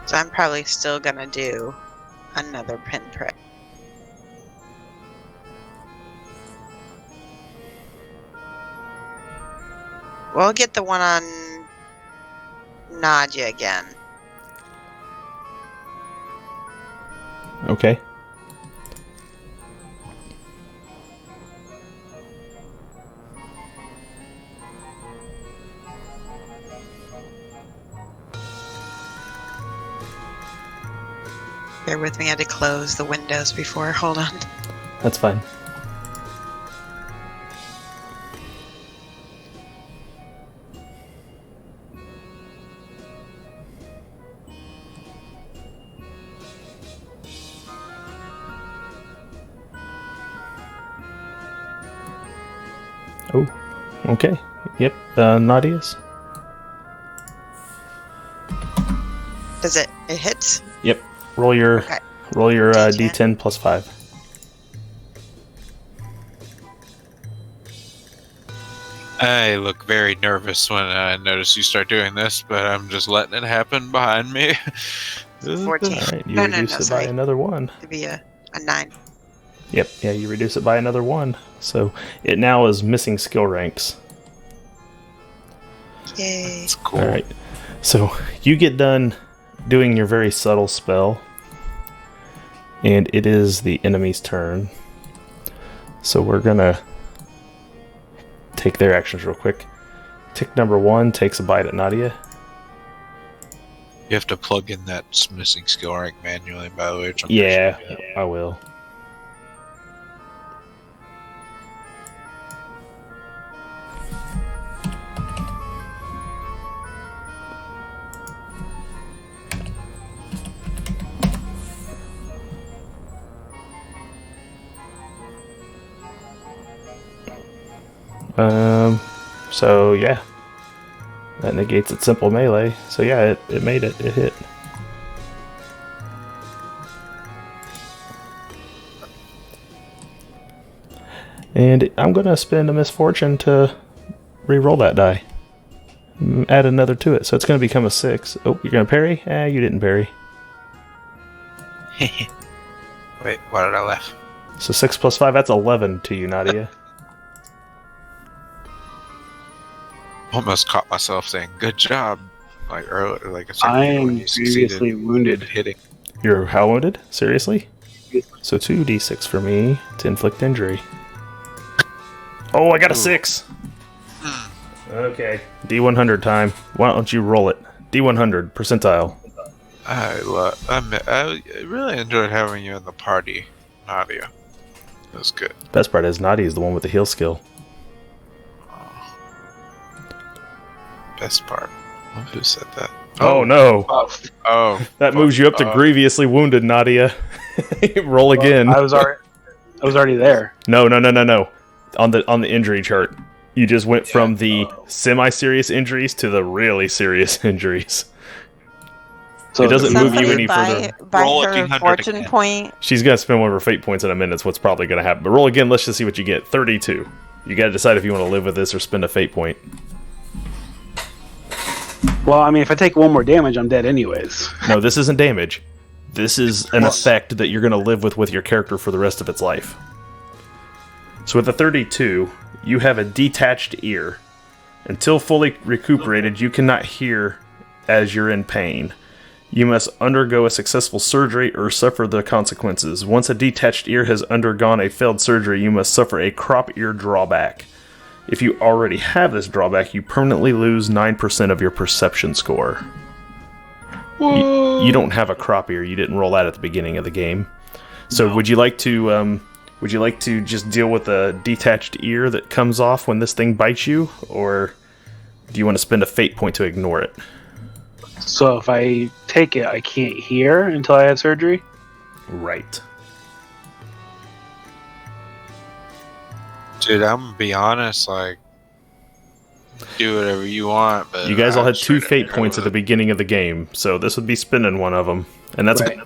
So I'm probably still gonna do another pinprick. We'll get the one on Nadia again. Okay. Bear with me, I had to close the windows before. Hold on. That's fine. Oh, okay. Yep, Nadia's. Does it hits? Yep. Roll your Okay. D10. D10 plus 5. I look very nervous when I notice you start doing this, but I'm just letting it happen behind me. 14. All right, you No, reduce it by sorry. another 1. It'd be a 9. Yep, yeah, you reduce it by another 1. So it now is missing skill ranks. Yay. It's cool. All right. So you get done doing your very subtle spell, and it is the enemy's turn. So we're gonna take their actions real quick. Tick number 1 takes a bite at Nadia. You have to plug in that missing skill rank manually, by the way. which I'm Yeah, pretty sure, I will. So yeah, that negates its simple melee. So yeah, it made it. It hit. And I'm gonna spend a misfortune to re-roll that die. Add another to it, so it's gonna become a 6. Oh, you're gonna parry? You didn't parry. Wait, why did I laugh? So 6 plus 5, that's 11 to you, Nadia. Almost caught myself saying "good job," like earlier, like a second I ago when am you succeeded seriously wounded. hitting. You're how wounded? Seriously? So 2d6 for me to inflict injury. Oh, I got a 6! Okay. D100 time. Why don't you roll it? D100 percentile. I really enjoyed having you in the party, Nadia. It was good. Best part is Nadia is the one with the heal skill. Best part. Who said that? Oh no! Oh, That moves you up to grievously wounded, Nadia. Roll again. I was already there. No. On the injury chart, you just went from the semi-serious injuries to the really serious injuries. So It doesn't move you any Somebody further. by Roll a her D100 fortune again. point. She's gonna spend one of her fate points in a minute. That's what's probably gonna happen. But roll again. Let's just see what you get. 32. You gotta decide if you want to live with this or spend a fate point. Well, I mean, if I take one more damage, I'm dead anyways. No, this isn't damage. This is an effect that you're going to live with your character for the rest of its life. So with the 32, you have a detached ear. Until fully recuperated, you cannot hear as you're in pain. You must undergo a successful surgery or suffer the consequences. Once a detached ear has undergone a failed surgery, you must suffer a crop ear drawback. If you already have this drawback, you permanently lose 9% of your perception score. You don't have a crop ear. You didn't roll that at the beginning of the game. So would you like to just deal with a detached ear that comes off when this thing bites you, or do you want to spend a fate point to ignore it? So if I take it, I can't hear until I have surgery? Right. dude, I'm gonna be honest. Like, do whatever you want. But You guys all had 2 straight fate up points at the beginning of the game, so this would be spending one of them, and that's Right.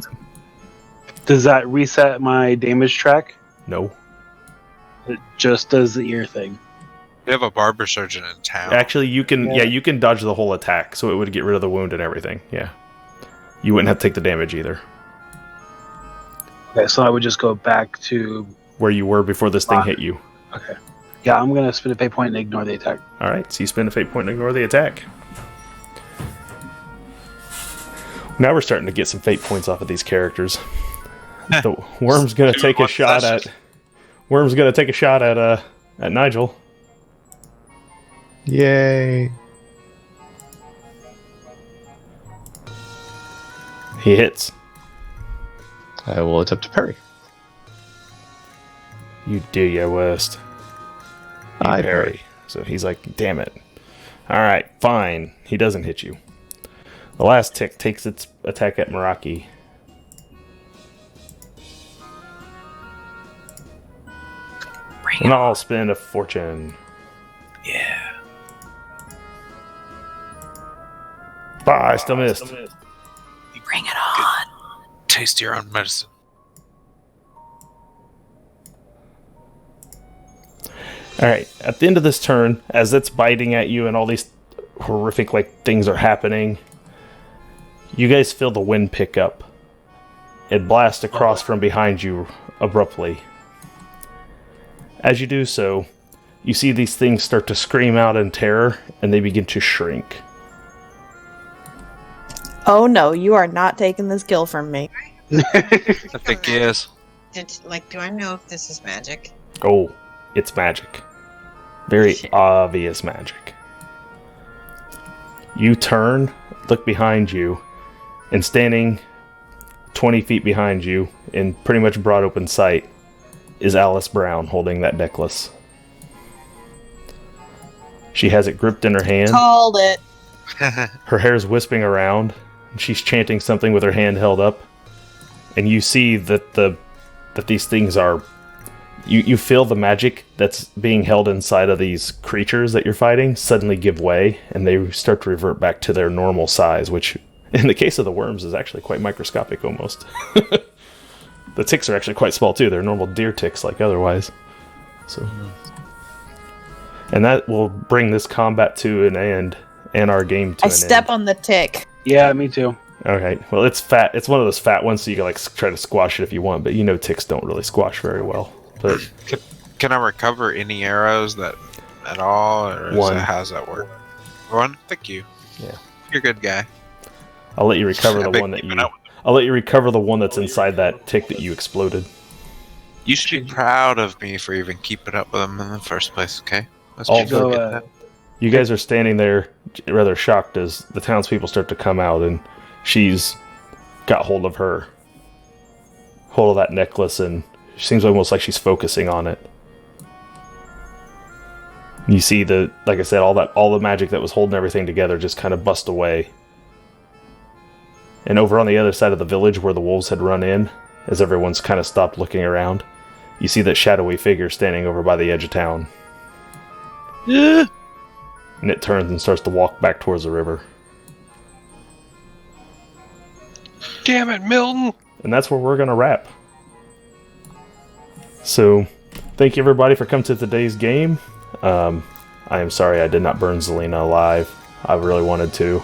Does that reset my damage track? no. It just does the ear thing. We have a barber surgeon in town. Actually, you can Yeah. you can dodge the whole attack, so it would get rid of the wound and everything. Yeah, you wouldn't have to take the damage either, Okay, so I would just go back to. where you were before this thing hit you. Okay. Yeah, I'm gonna spend a fate point and ignore the attack. All right, so you spend a fate point and ignore the attack. Now we're starting to get some fate points off of these characters. The worm's gonna take a shot at. Worm's gonna take a shot at Nigel. Yay! He hits. I will attempt to parry. You do your worst. You I parry. So he's like, damn it. Alright, fine. He doesn't hit you. The last tick takes its attack at Meraki. And I'll spend a fortune. Yeah. Bah, I still missed. Bring it on. Taste your own medicine. Alright, at the end of this turn, as it's biting at you and all these horrific things are happening, you guys feel the wind pick up. It blasts across from behind you abruptly. As you do so, you see these things start to scream out in terror, and they begin to shrink. Oh no, you are not taking this kill from me. I think he is. Do I know if this is magic? Oh, it's magic. Very obvious magic. You turn, look behind you, and standing 20 feet behind you, in pretty much broad open sight, is Alice Brown holding that necklace. She has it gripped in her hand. Called it. Her hair's wisping around. And she's chanting something with her hand held up. And you see that that these things are... You feel the magic that's being held inside of these creatures that you're fighting suddenly give way, and they start to revert back to their normal size, which, in the case of the worms, is actually quite microscopic almost. The ticks are actually quite small too. They're normal deer ticks like otherwise. So, and that will bring this combat to an end and our game to I an step end. on the tick. Yeah, me too. Okay, well it's fat. It's one of those fat ones, so you can try to squash it if you want. But ticks don't really squash very well. But Can I recover any arrows that at all, or One. how does that work? One. Thank you. Yeah. You're a good guy. I'll let you recover the I've been one that keeping you. up with I'll let you recover the one that's inside that tick that you exploded. You should be proud of me for even keeping up with them in the first place. Okay. Let's Oh, just So, forget that. You guys are standing there rather shocked as the townspeople start to come out, and she's got hold of that necklace, and it seems almost like she's focusing on it. You see like I said, all the magic that was holding everything together just kind of bust away. And over on the other side of the village where the wolves had run in, as everyone's kind of stopped looking around, you see that shadowy figure standing over by the edge of town. Yeah. And it turns and starts to walk back towards the river. Damn it, Milton! And that's where we're going to wrap. So, thank you everybody for coming to today's game. I am sorry I did not burn Zelina alive. I really wanted to.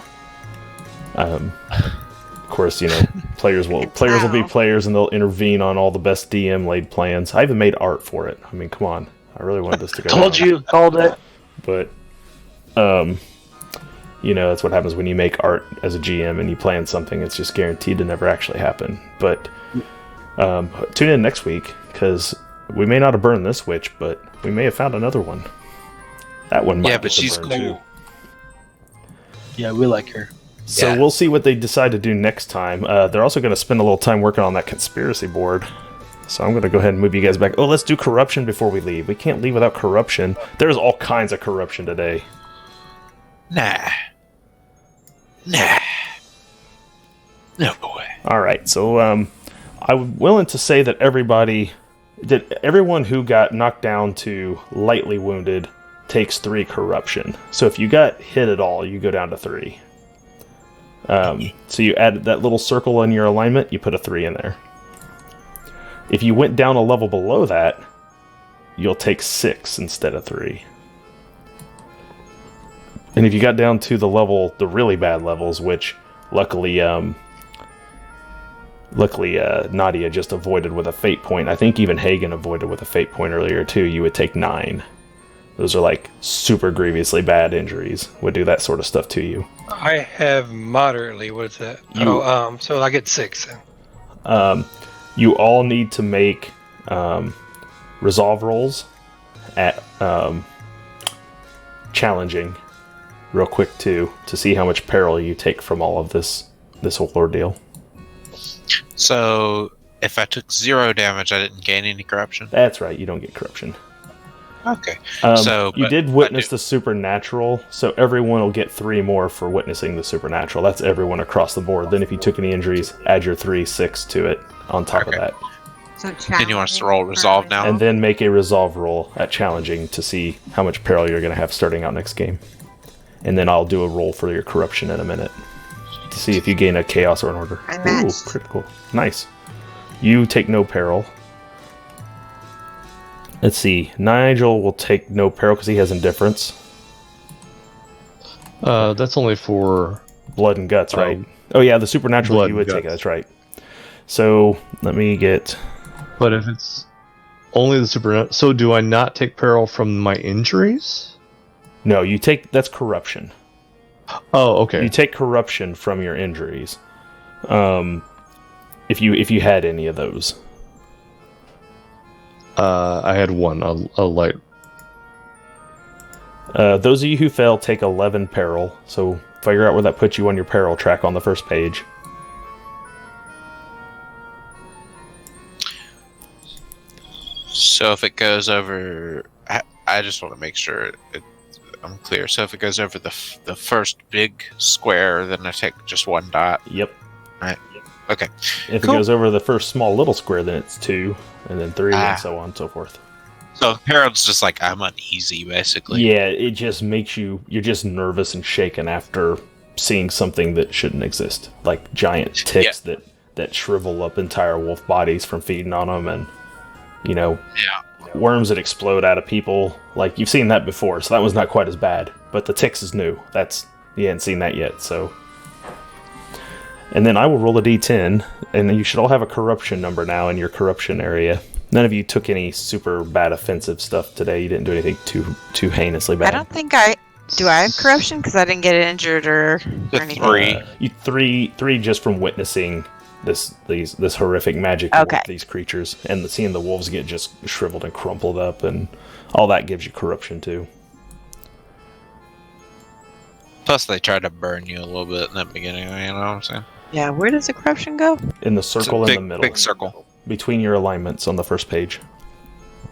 Of course, players will be players, and they'll intervene on all the best DM laid plans. I even made art for it. I mean, come on. I really wanted this to go Told down. you, called it. But, that's what happens when you make art as a GM and you plan something. It's just guaranteed to never actually happen. But tune in next week, because we may not have burned this witch, but we may have found another one. That one might Yeah, but get to she's burn, cool. too. Yeah, we like her. So Yeah. we'll see what they decide to do next time. They're also going to spend a little time working on that conspiracy board. So I'm going to go ahead and move you guys back. Oh, let's do corruption before we leave. We can't leave without corruption. There's all kinds of corruption today. Nah. No boy. All right, so I'm willing to say that everyone who got knocked down to lightly wounded takes 3 corruption. So if you got hit at all, you go down to 3. So you add that little circle in your alignment, you put a 3 in there. If you went down a level below that, you'll take 6 instead of 3. And if you got down to the really bad levels, which luckily Nadia just avoided with a fate point. I think even Hagen avoided with a fate point earlier too. You would take 9. Those are like super grievously bad injuries. Would do that sort of stuff to you. I have moderately. What's that? So I get 6. You all need to make resolve rolls at challenging real quick too, to see how much peril you take from all of this whole ordeal. So, if I took 0 damage, I didn't gain any corruption? That's right, you don't get corruption. Okay. You did witness the supernatural, so everyone will get 3 more for witnessing the supernatural. That's everyone across the board. Then if you took any injuries, add your 3/6 to it on top of that. So Then you want us to roll resolve now? And then make a resolve roll at challenging to see how much peril you're going to have starting out next game. And then I'll do a roll for your corruption in a minute to see if you gain a chaos or an order. I Ooh, matched. critical. Nice. You take no peril. Let's see. Nigel will take no peril because he has indifference. That's only for Blood and guts, right? Oh yeah, the supernatural blood you would and take. guts. That's right. So let me get. But if it's only the supernatural, so do I not take peril from my injuries? No, you take. That's corruption. Oh, okay. You take corruption from your injuries. If you had any of those. I had one, a light. Those of you who fail take 11 peril. So figure out where that puts you on your peril track on the first page. So if it goes over... I just want to make sure I'm clear. So if it goes over the first big square, then I take just 1 dot. Yep. Right. Okay. If Cool. it goes over the first small little square, then it's 2, and then 3, and so on and so forth. So Harold's just like, I'm uneasy, basically. Yeah, it just makes you're just nervous and shaken after seeing something that shouldn't exist. Like giant ticks that shrivel up entire wolf bodies from feeding on them, and, worms that explode out of people. Like, you've seen that before, so that was not quite as bad. But the ticks is new. You hadn't seen that yet, so... And then I will roll a d10, and then you should all have a corruption number now in your corruption area. None of you took any super bad offensive stuff today. You didn't do anything too heinously bad. I don't think do I have corruption because I didn't get injured or anything. 3. You three just from witnessing this horrific magic Okay. with these creatures, and seeing the wolves get just shriveled and crumpled up, and all that gives you corruption too. Plus, they tried to burn you a little bit in the beginning. You know what I'm saying? Yeah, where does the corruption go? In the It's a circle big, in the middle. big circle. Between your alignments on the first page.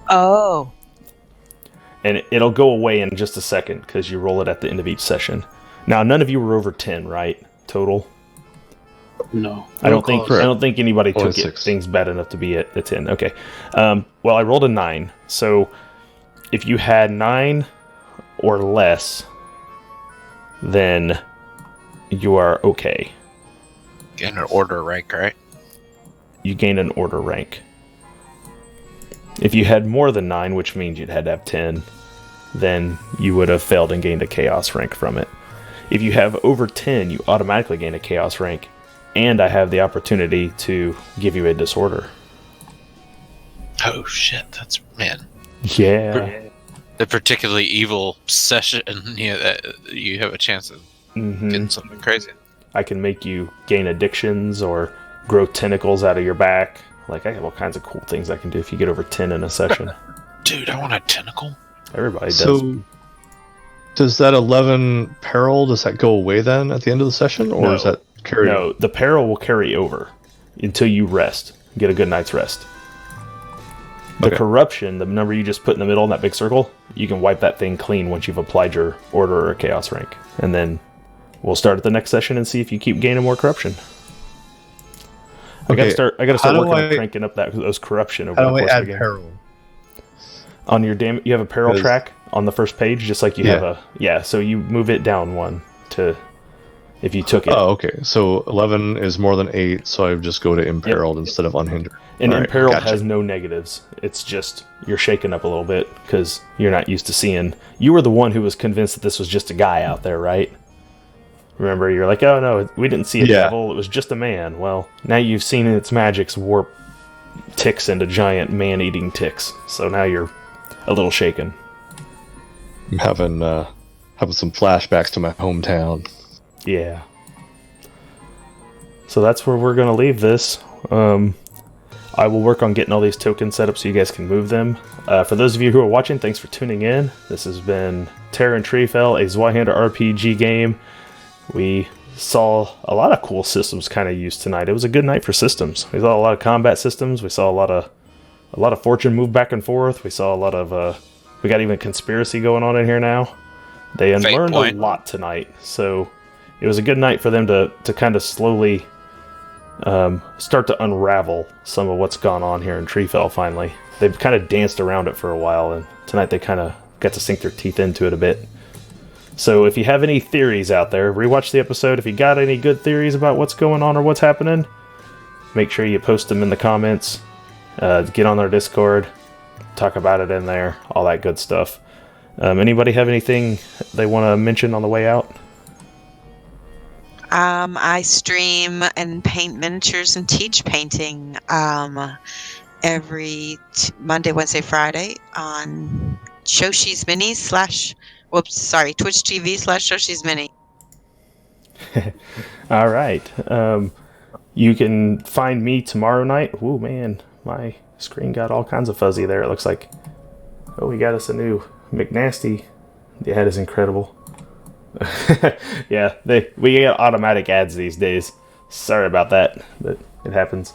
Oh. And it'll go away in just a second because you roll it at the end of each session. Now, none of you were over 10, right? Total? No. I don't think anybody Only took it, 6. things bad enough to be at the 10. Okay. Well, I rolled a 9. So if you had 9 or less, then you are okay. Getting an order rank, right? You gain an order rank. If you had more than 9, which means you'd had to have 10, then you would have failed and gained a chaos rank from it. If you have over 10, you automatically gain a chaos rank, and I have the opportunity to give you a disorder. Oh shit! That's man. Yeah. The particularly evil session. You have a chance of getting something crazy. I can make you gain addictions or grow tentacles out of your back. Like, I have all kinds of cool things I can do if you get over 10 in a session. Dude, I want a tentacle. Everybody does. So, does that 11 peril, does that go away then at the end of the session? Or No. is that carried? No, the peril will carry over until you rest. Get a good night's rest. The Okay. corruption, the number you just put in the middle in that big circle, you can wipe that thing clean once you've applied your order or chaos rank. And then we'll start at the next session and see if you keep gaining more corruption. I gotta start How do working on I- cranking up those corruption over How the do I course of add the game. peril? On your you have a peril 'Cause- track on the first page, just like you have so you move it down one to if you took it. Oh, okay. So 11 is more than 8, so I just go to imperiled instead of unhindered. And Alright, Imperiled gotcha. has no negatives. It's just you're shaken up a little bit because you're not used to seeing. You were the one who was convinced that this was just a guy out there, right? Remember, you're like, oh no, we didn't see a Yeah. devil. It was just a man. Well, now you've seen its magics warp ticks into giant man-eating ticks. So now you're a little shaken. I'm having some flashbacks to my hometown. Yeah. So that's where we're gonna leave this. I will work on getting all these tokens set up so you guys can move them. For those of you who are watching, thanks for tuning in. This has been Terra and Treefell, a Zweihander RPG game. We saw a lot of cool systems kind of used tonight. It was a good night for systems. We saw a lot of combat systems. We saw a lot of fortune move back and forth. We saw a lot of we got even conspiracy going on in here now. They Fate learned point. a lot tonight, so it was a good night for them to kind of slowly start to unravel some of what's gone on here in Treefell. Finally, they've kind of danced around it for a while, and tonight they kind of got to sink their teeth into it a bit. So if you have any theories out there, rewatch the episode. If you got any good theories about what's going on or what's happening, make sure you post them in the comments. Get on our Discord, talk about it in there, all that good stuff. Anybody have anything they want to mention on the way out? I stream and paint miniatures and teach painting every Monday, Wednesday, Friday on Shoshi's Mini Twitch TV/Shoshi's Mini. All right. You can find me tomorrow night. Ooh, man, my screen got all kinds of fuzzy there. It looks like, oh, we got us a new McNasty. The ad is incredible. Yeah, we get automatic ads these days. Sorry about that, but it happens.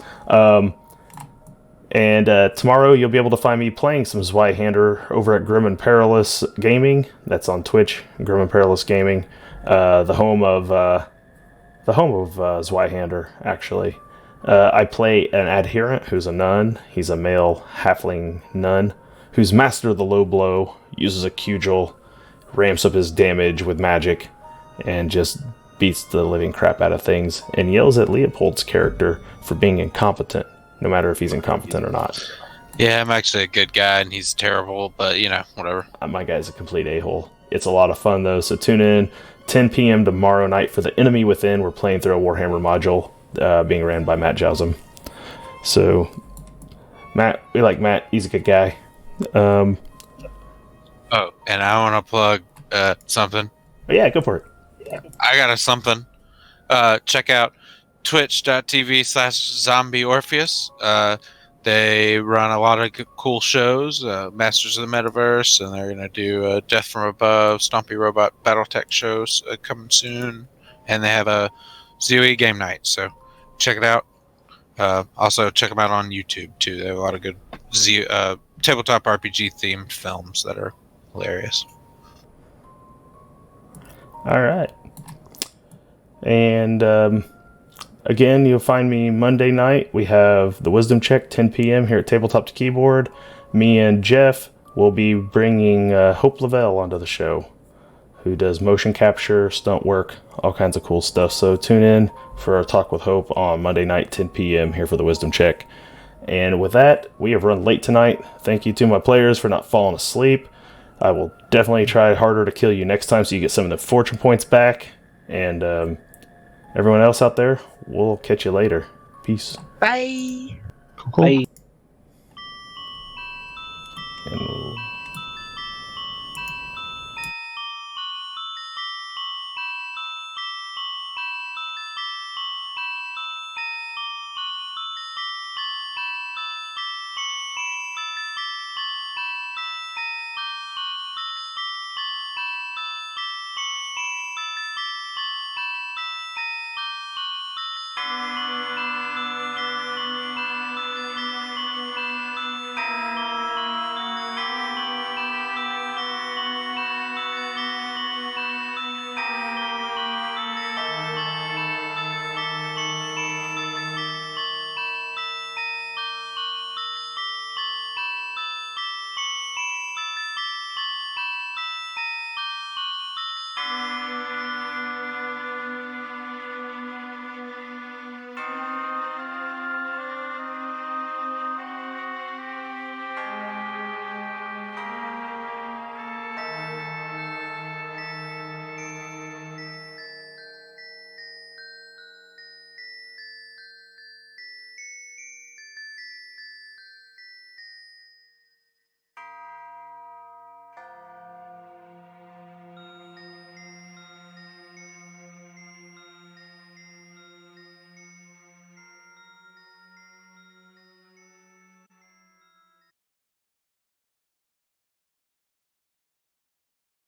And tomorrow you'll be able to find me playing some Zweihander over at Grim and Perilous Gaming. That's on Twitch, Grim and Perilous Gaming, the home of Zweihander, actually. I play an adherent who's a nun. He's a male halfling nun who's master of the low blow, uses a cudgel, ramps up his damage with magic, and just beats the living crap out of things, and yells at Leopold's character for being incompetent, no matter if he's incompetent or not. Yeah, I'm actually a good guy, and he's terrible, but, whatever. My guy's a complete a-hole. It's a lot of fun, though, so tune in 10 p.m. tomorrow night for The Enemy Within. We're playing through a Warhammer module being ran by Matt Jousm. So, Matt, we like Matt. He's a good guy. Oh, and I want to plug something. Yeah, go for it. I got a something. Check out twitch.tv/zombieorpheus. They run a lot of cool shows, Masters of the Metaverse, and they're going to do Death from Above, Stompy Robot Battletech shows coming soon. And they have a ZOE game night, so check it out. Also, check them out on YouTube, too. They have a lot of good tabletop RPG themed films that are hilarious. All right. And again, you'll find me Monday night. We have the Wisdom Check, 10 p.m. here at Tabletop to Keyboard. Me and Jeff will be bringing Hope Lavelle onto the show, who does motion capture, stunt work, all kinds of cool stuff. So tune in for our talk with Hope on Monday night, 10 p.m. here for the Wisdom Check. And with that, we have run late tonight. Thank you to my players for not falling asleep. I will definitely try harder to kill you next time so you get some of the fortune points back. And everyone else out there, we'll catch you later. Peace. Bye. Cool. Bye.